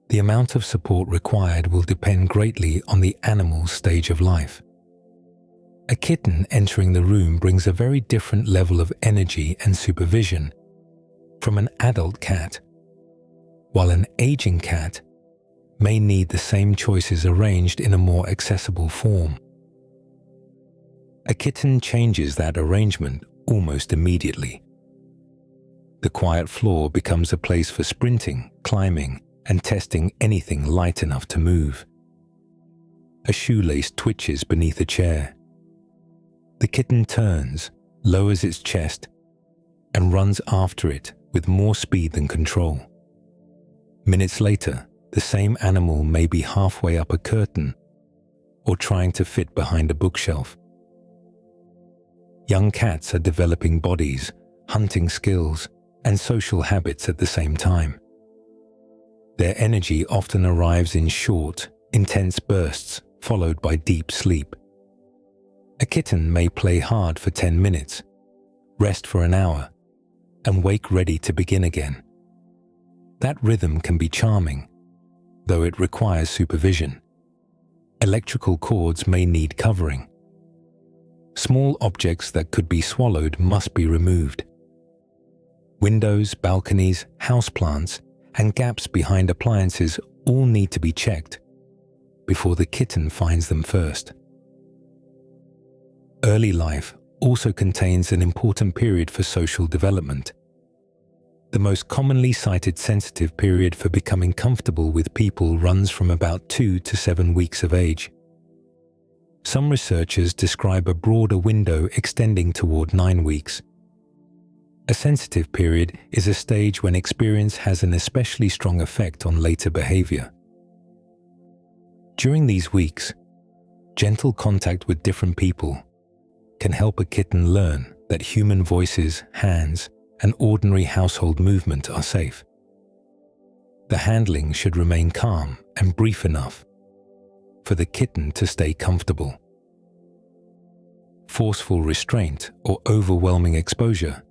The amount of support required will depend greatly on the animal's stage of life. A kitten entering the room brings a very different level of energy and supervision from an adult cat, while an aging cat may need the same choices arranged in a more accessible form. A kitten changes that arrangement almost immediately. The quiet floor becomes a place for sprinting, climbing, and testing anything light enough to move. A shoelace twitches beneath a chair. The kitten turns, lowers its chest, and runs after it with more speed than control. Minutes later, the same animal may be halfway up a curtain or trying to fit behind a bookshelf. Young cats are developing bodies, hunting skills, and social habits at the same time. Their energy often arrives in short, intense bursts, followed by deep sleep. A kitten may play hard for 10 minutes, rest for an hour, and wake ready to begin again. That rhythm can be charming, though it requires supervision. Electrical cords may need covering. Small objects that could be swallowed must be removed. Windows, balconies, houseplants, and gaps behind appliances all need to be checked before the kitten finds them first. Early life also contains an important period for social development. The most commonly cited sensitive period for becoming comfortable with people runs from about 2 to 7 weeks of age. Some researchers describe a broader window extending toward 9 weeks. A sensitive period is a stage when experience has an especially strong effect on later behavior. During these weeks, gentle contact with different people can help a kitten learn that human voices, hands, and ordinary household movement are safe. The handling should remain calm and brief enough for the kitten to stay comfortable. Forceful restraint or overwhelming exposure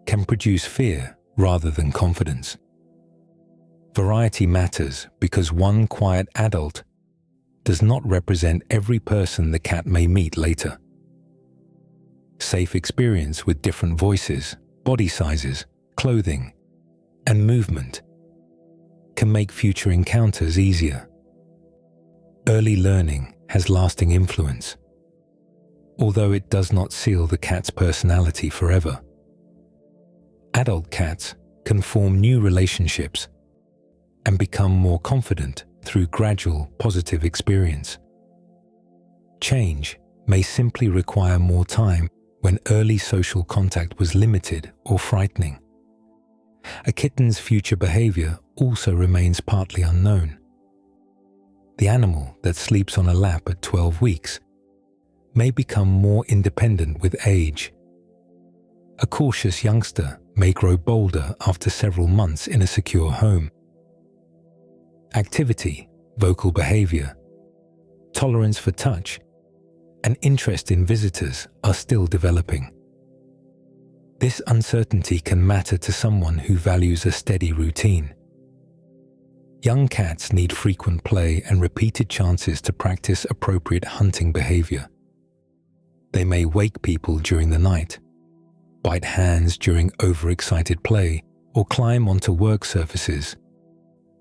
can produce fear rather than confidence. Variety matters because one quiet adult does not represent every person the cat may meet later. Safe experience with different voices, body sizes, clothing, and movement can make future encounters easier. Early learning has lasting influence, although it does not seal the cat's personality forever. Adult cats can form new relationships and become more confident through gradual positive experience. Change may simply require more time when early social contact was limited or frightening. A kitten's future behavior also remains partly unknown. The animal that sleeps on a lap at 12 weeks may become more independent with age. A cautious youngster may grow bolder after several months in a secure home. Activity, vocal behavior, tolerance for touch, and interest in visitors are still developing. This uncertainty can matter to someone who values a steady routine. Young cats need frequent play and repeated chances to practice appropriate hunting behavior. They may wake people during the night, bite hands during overexcited play, or climb onto work surfaces,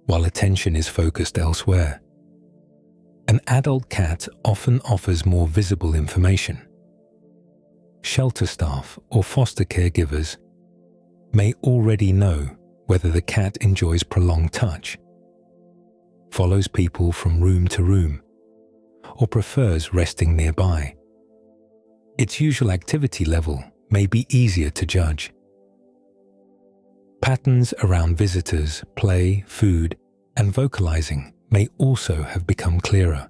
while attention is focused elsewhere. An adult cat often offers more visible information. Shelter staff or foster caregivers may already know whether the cat enjoys prolonged touch, follows people from room to room, or prefers resting nearby. Its usual activity level may be easier to judge. Patterns around visitors, play, food, and vocalizing may also have become clearer.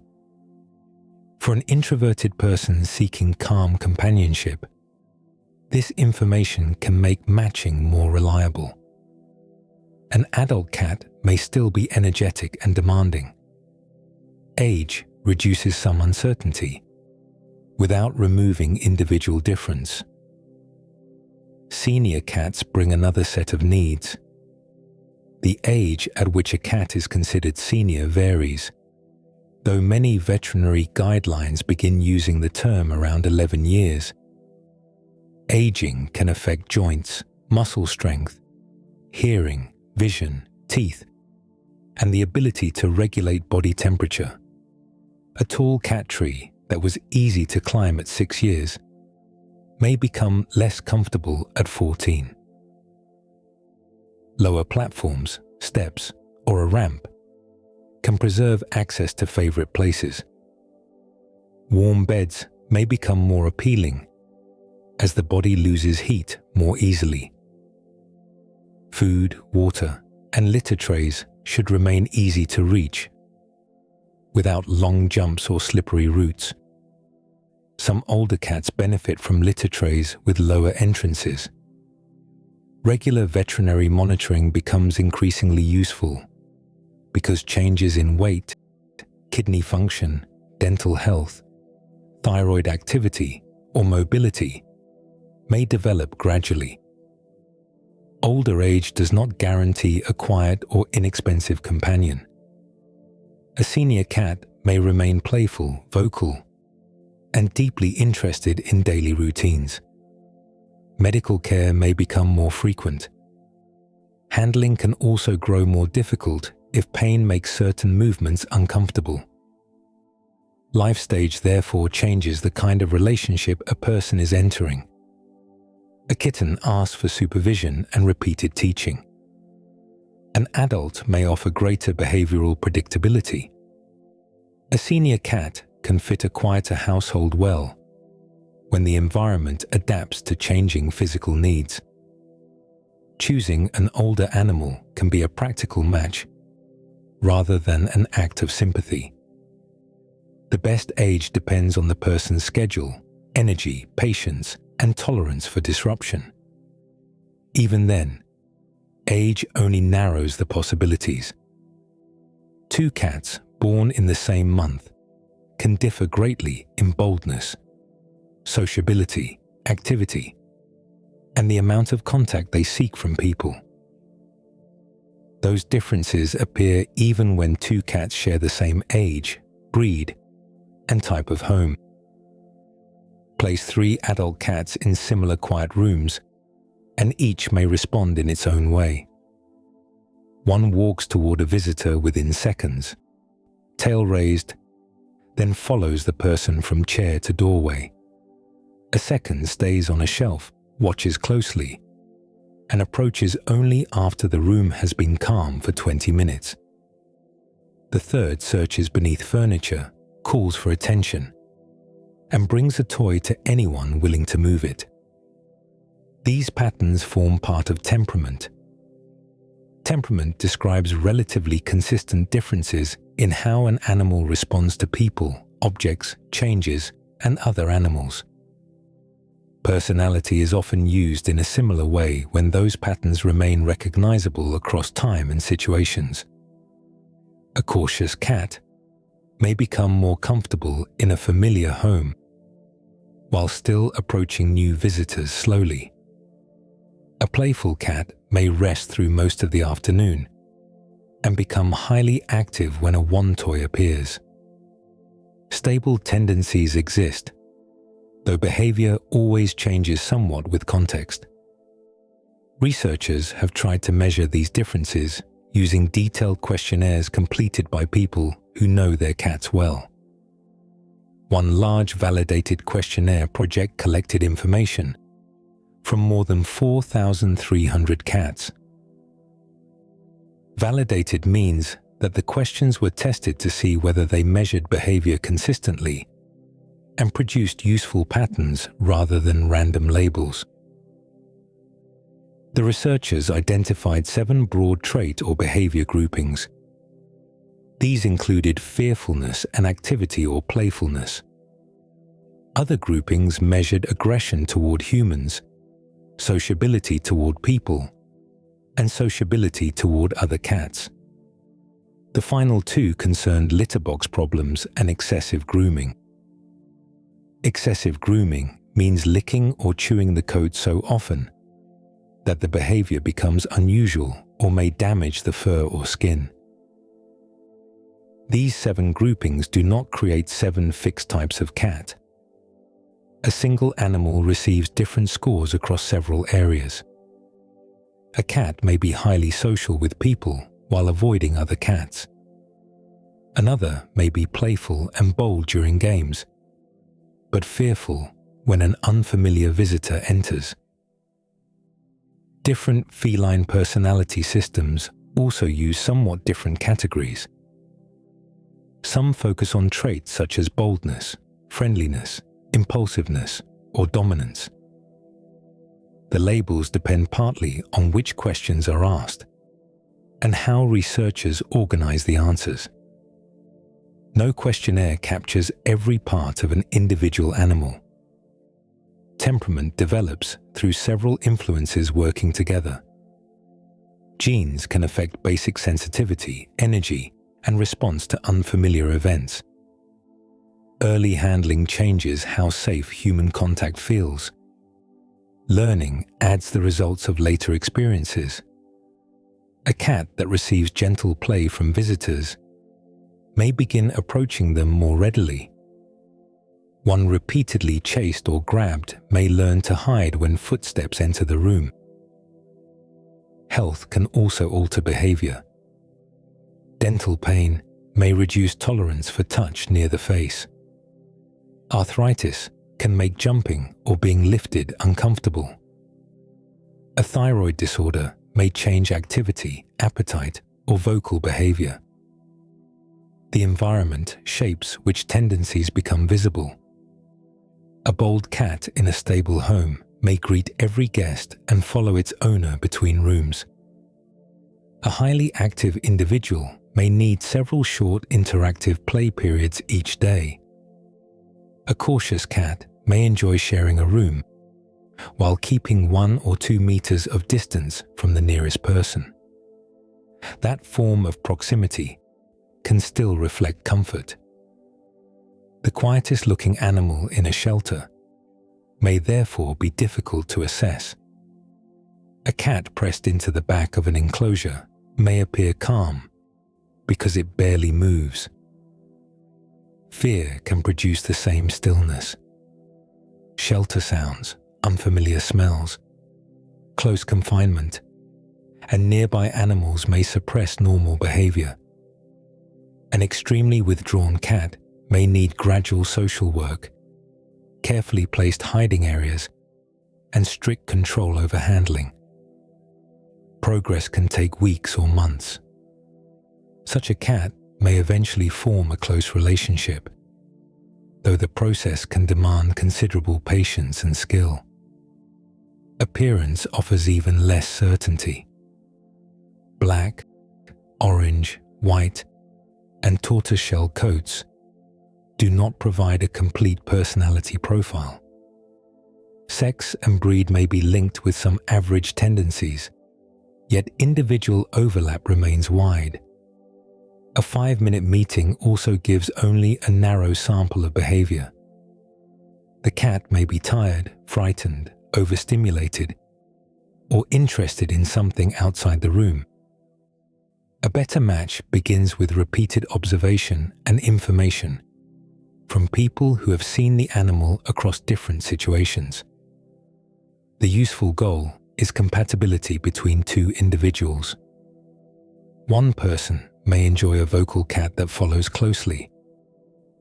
For an introverted person seeking calm companionship, this information can make matching more reliable. An adult cat may still be energetic and demanding. Age reduces some uncertainty, without removing individual difference. Senior cats bring another set of needs. The age at which a cat is considered senior varies, though many veterinary guidelines begin using the term around 11 years. Aging can affect joints, muscle strength, hearing, vision, teeth, and the ability to regulate body temperature. A tall cat tree that was easy to climb at 6 years may become less comfortable at 14. Lower platforms, steps, or a ramp can preserve access to favorite places. Warm beds may become more appealing as the body loses heat more easily. Food, water, and litter trays should remain easy to reach, without long jumps or slippery routes. Some older cats benefit from litter trays with lower entrances. Regular veterinary monitoring becomes increasingly useful because changes in weight, kidney function, dental health, thyroid activity, or mobility may develop gradually. Older age does not guarantee a quiet or inexpensive companion. A senior cat may remain playful, vocal, and deeply interested in daily routines. Medical care may become more frequent. Handling can also grow more difficult if pain makes certain movements uncomfortable. Life stage therefore changes the kind of relationship a person is entering. A kitten asks for supervision and repeated teaching. An adult may offer greater behavioral predictability. A senior cat can fit a quieter household well when the environment adapts to changing physical needs. Choosing an older animal can be a practical match rather than an act of sympathy. The best age depends on the person's schedule, energy, patience, and tolerance for disruption. Even then, age only narrows the possibilities. Two cats born in the same month can differ greatly in boldness, sociability, activity, and the amount of contact they seek from people. Those differences appear even when two cats share the same age, breed, and type of home. Place 3 adult cats in similar quiet rooms, and each may respond in its own way. One walks toward a visitor within seconds, tail raised, then follows the person from chair to doorway. A second stays on a shelf, watches closely, and approaches only after the room has been calm for 20 minutes. The third searches beneath furniture, calls for attention, and brings a toy to anyone willing to move it. These patterns form part of temperament. Temperament describes relatively consistent differences in how an animal responds to people, objects, changes, and other animals. Personality is often used in a similar way when those patterns remain recognizable across time and situations. A cautious cat may become more comfortable in a familiar home, while still approaching new visitors slowly. A playful cat may rest through most of the afternoon and become highly active when a wand toy appears. Stable tendencies exist, though behavior always changes somewhat with context. Researchers have tried to measure these differences using detailed questionnaires completed by people who know their cats well. One large validated questionnaire project collected information from more than 4,300 cats. Validated means that the questions were tested to see whether they measured behavior consistently and produced useful patterns rather than random labels. The researchers identified 7 broad trait or behavior groupings. These included fearfulness and activity or playfulness. Other groupings measured aggression toward humans, sociability toward people, and sociability toward other cats. The final 2 concerned litter box problems and excessive grooming. Excessive grooming means licking or chewing the coat so often that the behavior becomes unusual or may damage the fur or skin. These 7 groupings do not create 7 fixed types of cat. A single animal receives different scores across several areas. A cat may be highly social with people while avoiding other cats. Another may be playful and bold during games, but fearful when an unfamiliar visitor enters. Different feline personality systems also use somewhat different categories. Some focus on traits such as boldness, friendliness, impulsiveness, or dominance. The labels depend partly on which questions are asked and how researchers organize the answers. No questionnaire captures every part of an individual animal. Temperament develops through several influences working together. Genes can affect basic sensitivity, energy, and response to unfamiliar events. Early handling changes how safe human contact feels. Learning adds the results of later experiences. A cat that receives gentle play from visitors may begin approaching them more readily. One repeatedly chased or grabbed may learn to hide when footsteps enter the room. Health can also alter behavior. Dental pain may reduce tolerance for touch near the face. Arthritis can make jumping or being lifted uncomfortable. A thyroid disorder may change activity, appetite, or vocal behavior. The environment shapes which tendencies become visible. A bold cat in a stable home may greet every guest and follow its owner between rooms. A highly active individual may need several short interactive play periods each day. A cautious cat may enjoy sharing a room while keeping 1 or 2 meters of distance from the nearest person. That form of proximity can still reflect comfort. The quietest looking animal in a shelter may therefore be difficult to assess. A cat pressed into the back of an enclosure may appear calm because it barely moves. Fear can produce the same stillness. Shelter sounds, unfamiliar smells, close confinement, and nearby animals may suppress normal behavior. An extremely withdrawn cat may need gradual social work, carefully placed hiding areas, and strict control over handling. Progress can take weeks or months. Such a cat may eventually form a close relationship, though the process can demand considerable patience and skill. Appearance offers even less certainty. Black, orange, white, and tortoiseshell coats do not provide a complete personality profile. Sex and breed may be linked with some average tendencies, yet individual overlap remains wide. A 5-minute meeting also gives only a narrow sample of behavior. The cat may be tired, frightened, overstimulated, or interested in something outside the room. A better match begins with repeated observation and information from people who have seen the animal across different situations. The useful goal is compatibility between two individuals. One person may enjoy a vocal cat that follows closely.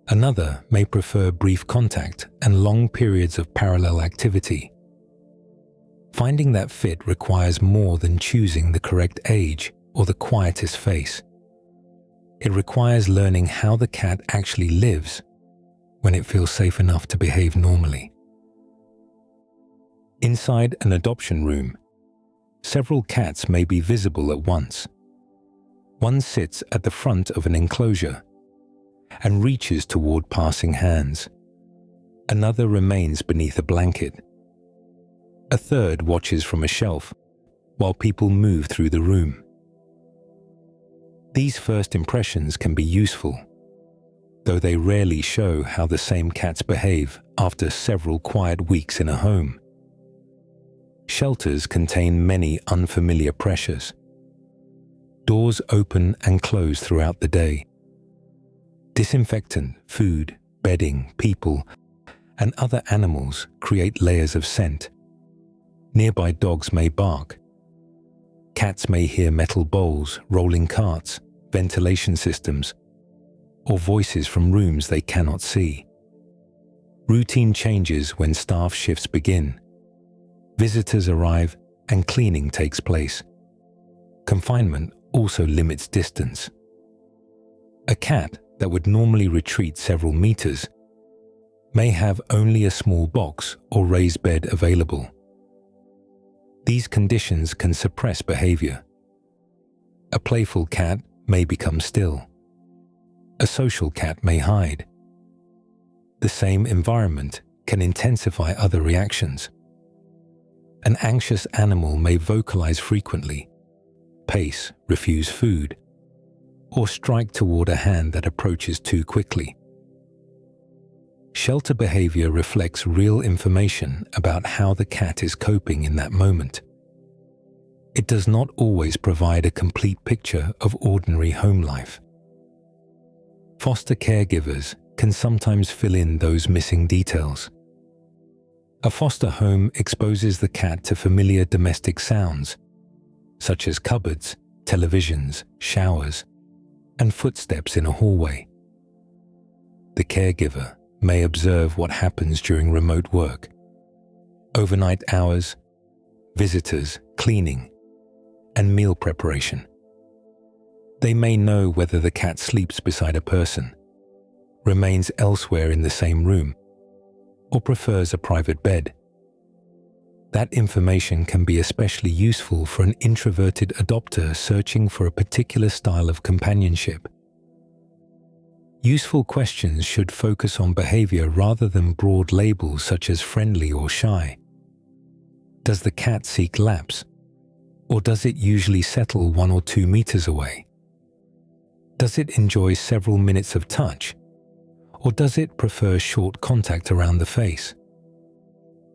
Another may prefer brief contact and long periods of parallel activity. Finding that fit requires more than choosing the correct age or the quietest face. It requires learning how the cat actually lives when it feels safe enough to behave normally. Inside an adoption room, several cats may be visible at once. One sits at the front of an enclosure and reaches toward passing hands. Another remains beneath a blanket. A third watches from a shelf while people move through the room. These first impressions can be useful, though they rarely show how the same cats behave after several quiet weeks in a home. Shelters contain many unfamiliar pressures. Doors open and close throughout the day. Disinfectant, food, bedding, people, and other animals create layers of scent. Nearby dogs may bark. Cats may hear metal bowls, rolling carts, ventilation systems, or voices from rooms they cannot see. Routine changes when staff shifts begin. Visitors arrive and cleaning takes place. Confinement also limits distance. A cat that would normally retreat several meters may have only a small box or raised bed available. These conditions can suppress behavior. A playful cat may become still. A social cat may hide. The same environment can intensify other reactions. An anxious animal may vocalize frequently, pace, refuse food, or strike toward a hand that approaches too quickly. Shelter behavior reflects real information about how the cat is coping in that moment. It does not always provide a complete picture of ordinary home life. Foster caregivers can sometimes fill in those missing details. A foster home exposes the cat to familiar domestic sounds, such as cupboards, televisions, showers, and footsteps in a hallway. The caregiver may observe what happens during remote work, overnight hours, visitors, cleaning, and meal preparation. They may know whether the cat sleeps beside a person, remains elsewhere in the same room, or prefers a private bed. That information can be especially useful for an introverted adopter searching for a particular style of companionship. Useful questions should focus on behavior rather than broad labels such as friendly or shy. Does the cat seek laps, or does it usually settle 1 or 2 meters away? Does it enjoy several minutes of touch, or does it prefer short contact around the face?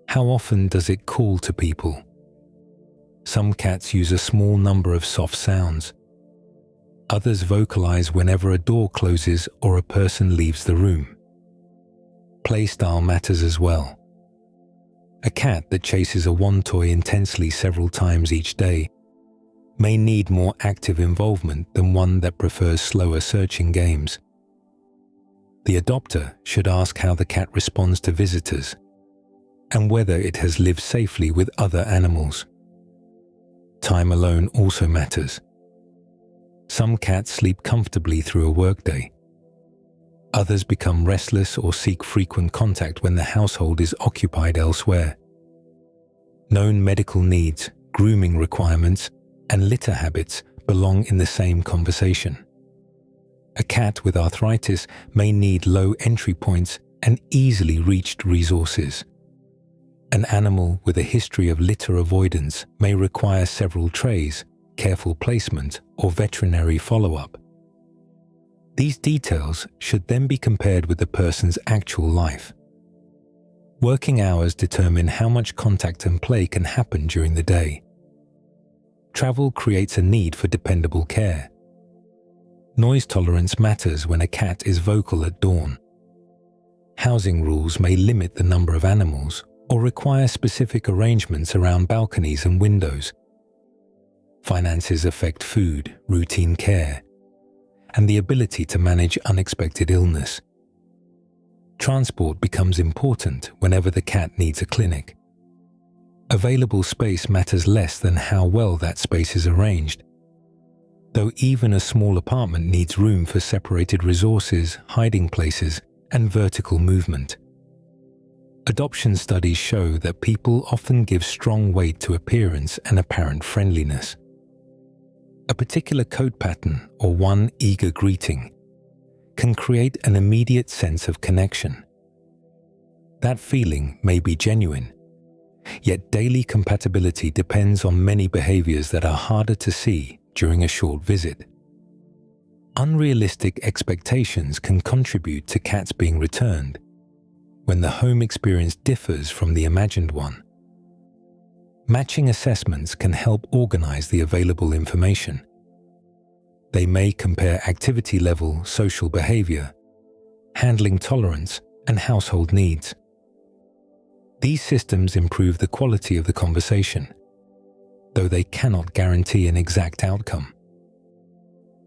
How often does it call to people? Some cats use a small number of soft sounds. Others vocalize whenever a door closes or a person leaves the room. Play style matters as well. A cat that chases a wand toy intensely several times each day may need more active involvement than one that prefers slower searching games. The adopter should ask how the cat responds to visitors and whether it has lived safely with other animals. Time alone also matters. Some cats sleep comfortably through a workday. Others become restless or seek frequent contact when the household is occupied elsewhere. Known medical needs, grooming requirements, and litter habits belong in the same conversation. A cat with arthritis may need low entry points and easily reached resources. An animal with a history of litter avoidance may require several trays, careful placement, or veterinary follow-up. These details should then be compared with the person's actual life. Working hours determine how much contact and play can happen during the day. Travel creates a need for dependable care. Noise tolerance matters when a cat is vocal at dawn. Housing rules may limit the number of animals or require specific arrangements around balconies and windows. Finances affect food, routine care, and the ability to manage unexpected illness. Transport becomes important whenever the cat needs a clinic. Available space matters less than how well that space is arranged, though even a small apartment needs room for separated resources, hiding places, and vertical movement. Adoption studies show that people often give strong weight to appearance and apparent friendliness. A particular coat pattern or one eager greeting can create an immediate sense of connection. That feeling may be genuine, yet daily compatibility depends on many behaviors that are harder to see during a short visit. Unrealistic expectations can contribute to cats being returned when the home experience differs from the imagined one. Matching assessments can help organize the available information. They may compare activity level, social behavior, handling tolerance, and household needs. These systems improve the quality of the conversation, though they cannot guarantee an exact outcome.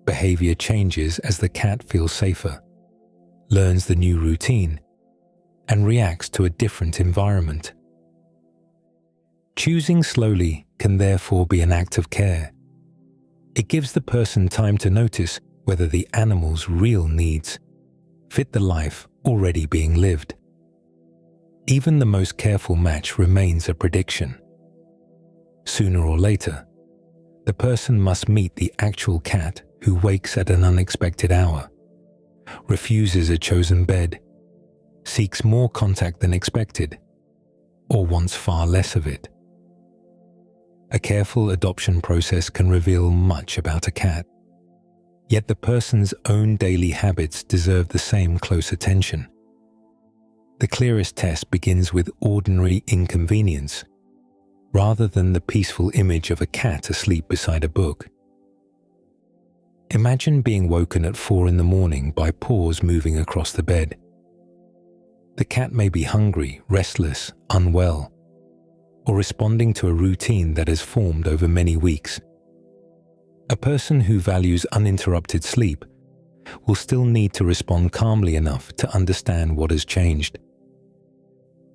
Behavior changes as the cat feels safer, learns the new routine, and reacts to a different environment. Choosing slowly can therefore be an act of care. It gives the person time to notice whether the animal's real needs fit the life already being lived. Even the most careful match remains a prediction. Sooner or later, the person must meet the actual cat who wakes at an unexpected hour, refuses a chosen bed, seeks more contact than expected, or wants far less of it. A careful adoption process can reveal much about a cat, yet the person's own daily habits deserve the same close attention. The clearest test begins with ordinary inconvenience, rather than the peaceful image of a cat asleep beside a book. Imagine being woken at 4 a.m. by paws moving across the bed. The cat may be hungry, restless, unwell, or responding to a routine that has formed over many weeks. A person who values uninterrupted sleep will still need to respond calmly enough to understand what has changed.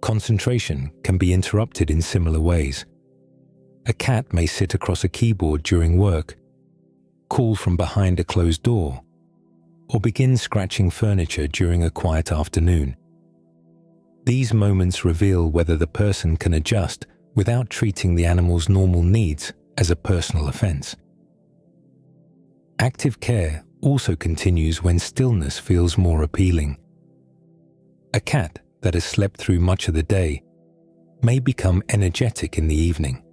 Concentration can be interrupted in similar ways. A cat may sit across a keyboard during work, call from behind a closed door, or begin scratching furniture during a quiet afternoon. These moments reveal whether the person can adjust without treating the animal's normal needs as a personal offense. Active care also continues when stillness feels more appealing. A cat that has slept through much of the day may become energetic in the evening.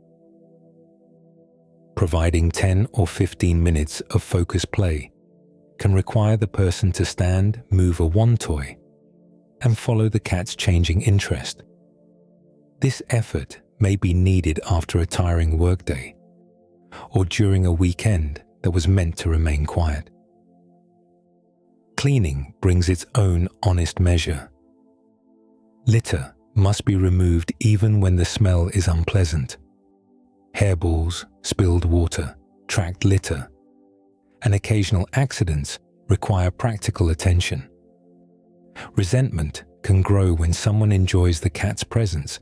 Providing 10 or 15 minutes of focused play can require the person to stand, move a wand toy, and follow the cat's changing interest. This effort may be needed after a tiring workday or during a weekend that was meant to remain quiet. Cleaning brings its own honest measure. Litter must be removed even when the smell is unpleasant. Hairballs, spilled water, tracked litter, and occasional accidents require practical attention. Resentment can grow when someone enjoys the cat's presence,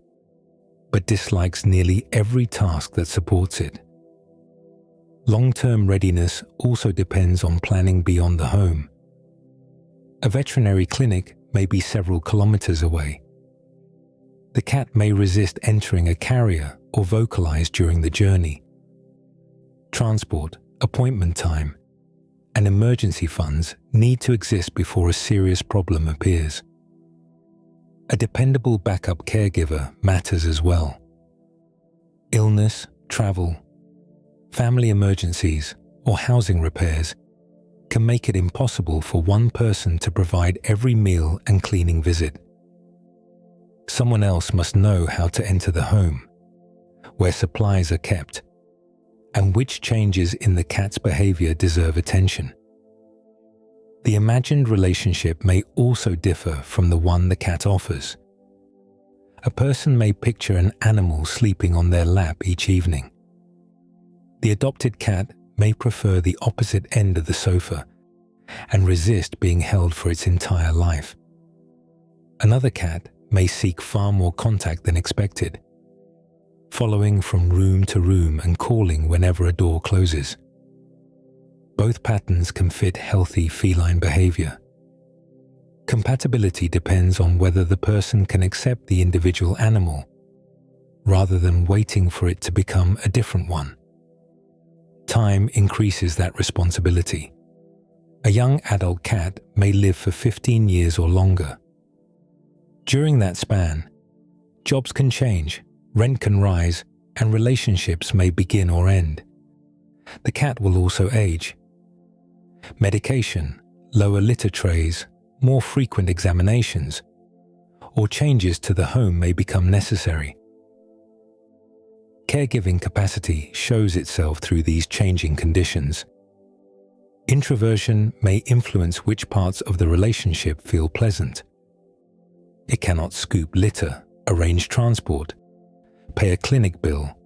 but dislikes nearly every task that supports it. Long-term readiness also depends on planning beyond the home. A veterinary clinic may be several kilometers away. The cat may resist entering a carrier or vocalize during the journey. Transport, appointment time, and emergency funds need to exist before a serious problem appears. A dependable backup caregiver matters as well. Illness, travel, family emergencies, or housing repairs can make it impossible for one person to provide every meal and cleaning visit. Someone else must know how to enter the home, where supplies are kept, and which changes in the cat's behavior deserve attention. The imagined relationship may also differ from the one the cat offers. A person may picture an animal sleeping on their lap each evening. The adopted cat may prefer the opposite end of the sofa and resist being held for its entire life. Another cat may seek far more contact than expected, following from room to room and calling whenever a door closes. Both patterns can fit healthy feline behavior. Compatibility depends on whether the person can accept the individual animal rather than waiting for it to become a different one. Time increases that responsibility. A young adult cat may live for 15 years or longer. During that span, jobs can change, rent can rise, and relationships may begin or end. The cat will also age. Medication, lower litter trays, more frequent examinations, or changes to the home may become necessary. Caregiving capacity shows itself through these changing conditions. Introversion may influence which parts of the relationship feel pleasant. It cannot scoop litter, arrange transport, pay a clinic bill,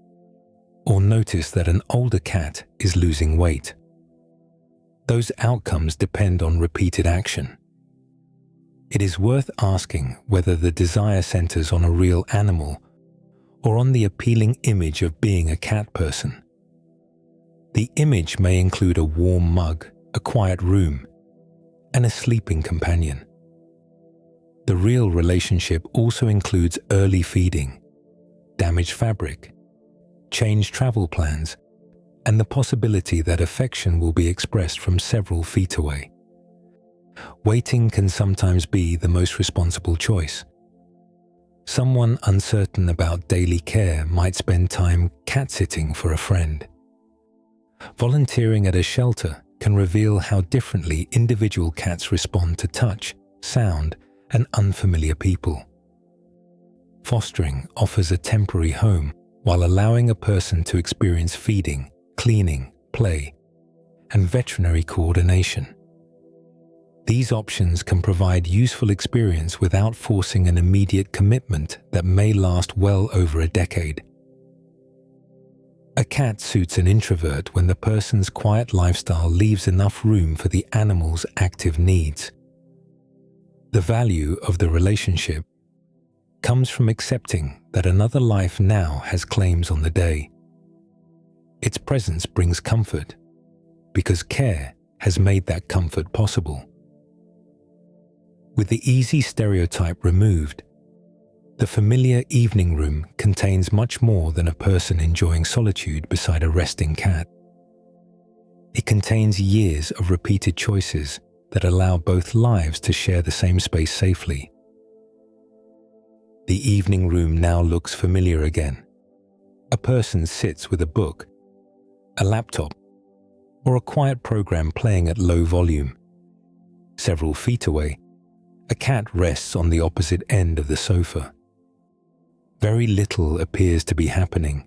or notice that an older cat is losing weight. Those outcomes depend on repeated action. It is worth asking whether the desire centers on a real animal or on the appealing image of being a cat person. The image may include a warm mug, a quiet room, and a sleeping companion. The real relationship also includes early feeding, damaged fabric, changed travel plans, and the possibility that affection will be expressed from several feet away. Waiting can sometimes be the most responsible choice. Someone uncertain about daily care might spend time cat-sitting for a friend. Volunteering at a shelter can reveal how differently individual cats respond to touch, sound, and unfamiliar people. Fostering offers a temporary home while allowing a person to experience feeding, cleaning, play, and veterinary coordination. These options can provide useful experience without forcing an immediate commitment that may last well over a decade. A cat suits an introvert when the person's quiet lifestyle leaves enough room for the animal's active needs. The value of the relationship comes from accepting that another life now has claims on the day. Its presence brings comfort because care has made that comfort possible. With the easy stereotype removed, the familiar evening room contains much more than a person enjoying solitude beside a resting cat. It contains years of repeated choices that allow both lives to share the same space safely. The evening room now looks familiar again. A person sits with a book, a laptop, or a quiet program playing at low volume. Several feet away, a cat rests on the opposite end of the sofa. Very little appears to be happening.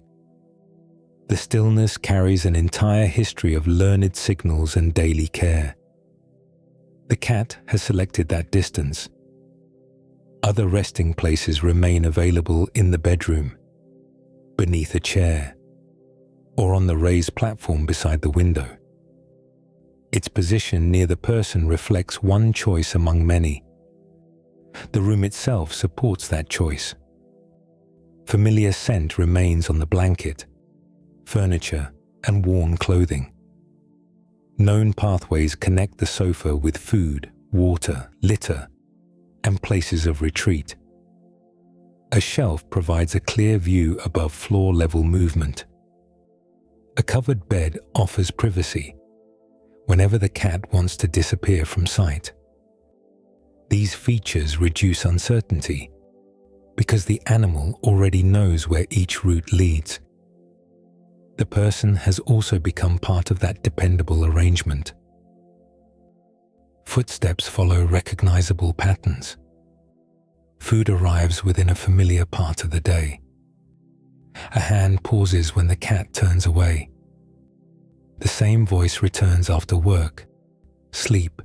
The stillness carries an entire history of learned signals and daily care. The cat has selected that distance. Other resting places remain available in the bedroom, beneath a chair, or on the raised platform beside the window. Its position near the person reflects one choice among many. The room itself supports that choice. Familiar scent remains on the blanket, furniture, and worn clothing. Known pathways connect the sofa with food, water, litter, and places of retreat. A shelf provides a clear view above floor-level movement. A covered bed offers privacy whenever the cat wants to disappear from sight. These features reduce uncertainty because the animal already knows where each route leads. The person has also become part of that dependable arrangement. Footsteps follow recognizable patterns. Food arrives within a familiar part of the day. A hand pauses when the cat turns away. The same voice returns after work, sleep,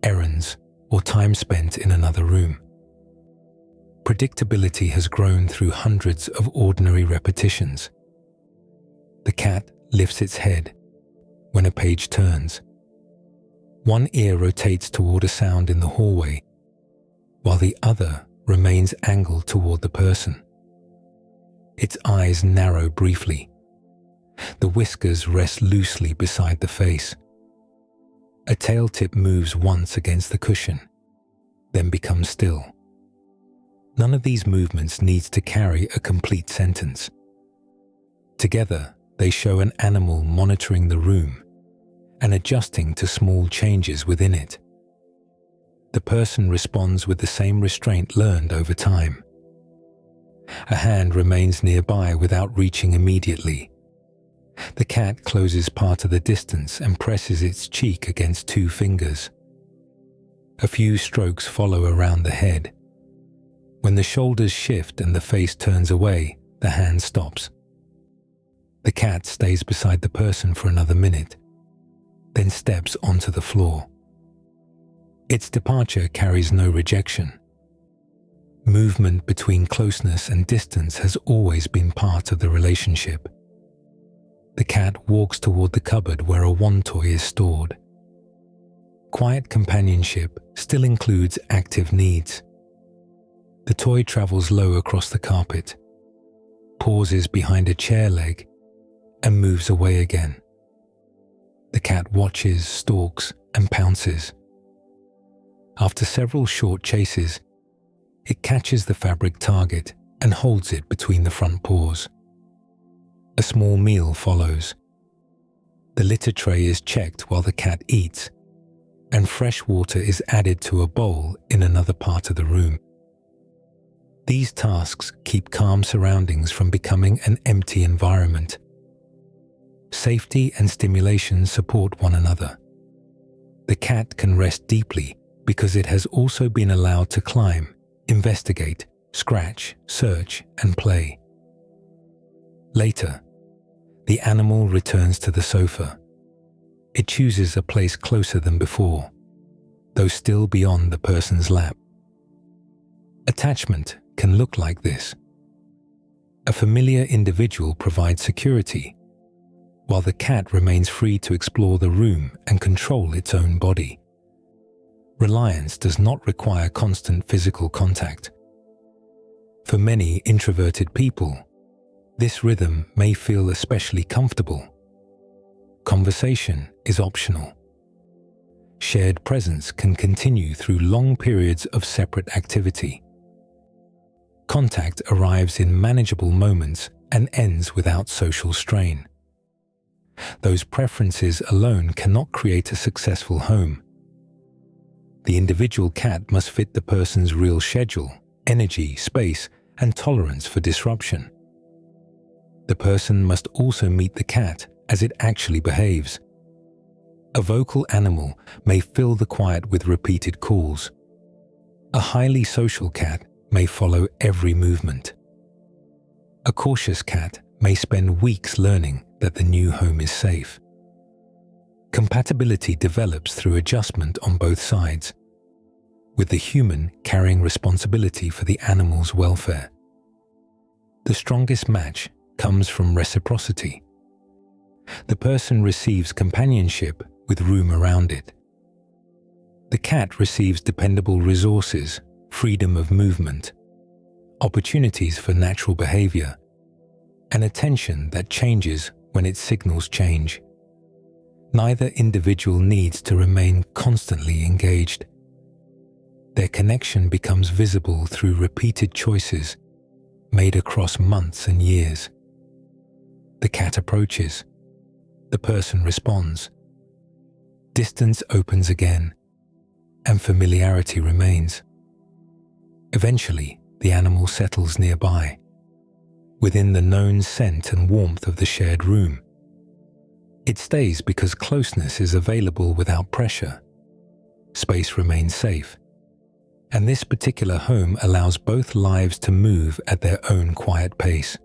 errands, or time spent in another room. predictability has grown through hundreds of ordinary repetitions. The cat lifts its head when a page turns. One ear rotates toward a sound in the hallway, while the other remains angled toward the person. Its eyes narrow briefly. The whiskers rest loosely beside the face. A tail tip moves once against the cushion, then becomes still. None of these movements needs to carry a complete sentence. Together, they show an animal monitoring the room and adjusting to small changes within it. The person responds with the same restraint learned over time. A hand remains nearby without reaching immediately. The cat closes part of the distance and presses its cheek against two fingers. A few strokes follow around the head. When the shoulders shift and the face turns away, the hand stops. The cat stays beside the person for another minute, then steps onto the floor. Its departure carries no rejection. Movement between closeness and distance has always been part of the relationship. The cat walks toward the cupboard where a wand toy is stored. Quiet companionship still includes active needs. The toy travels low across the carpet, pauses behind a chair leg, and moves away again. The cat watches, stalks, and pounces. After several short chases, it catches the fabric target and holds it between the front paws. A small meal follows. The litter tray is checked while the cat eats, and fresh water is added to a bowl in another part of the room. These tasks keep calm surroundings from becoming an empty environment. Safety and stimulation support one another. The cat can rest deeply because it has also been allowed to climb, investigate, scratch, search, and play. Later, the animal returns to the sofa. It chooses a place closer than before, though still beyond the person's lap. Attachment can look like this. A familiar individual provides security, while the cat remains free to explore the room and control its own body. Reliance does not require constant physical contact. For many introverted people, this rhythm may feel especially comfortable. Conversation is optional. Shared presence can continue through long periods of separate activity. Contact arrives in manageable moments and ends without social strain. Those preferences alone cannot create a successful home. The individual cat must fit the person's real schedule, energy, space, and tolerance for disruption. The person must also meet the cat as it actually behaves. A vocal animal may fill the quiet with repeated calls. A highly social cat may follow every movement. A cautious cat may spend weeks learning that the new home is safe. Compatibility develops through adjustment on both sides, with the human carrying responsibility for the animal's welfare. The strongest match comes from reciprocity. The person receives companionship with room around it. The cat receives dependable resources, freedom of movement, opportunities for natural behavior, and attention that changes when its signals change. Neither individual needs to remain constantly engaged. Their connection becomes visible through repeated choices made across months and years. The cat approaches. The person responds. Distance opens again, and familiarity remains. Eventually, the animal settles nearby, within the known scent and warmth of the shared room. It stays because closeness is available without pressure. Space remains safe, and this particular home allows both lives to move at their own quiet pace.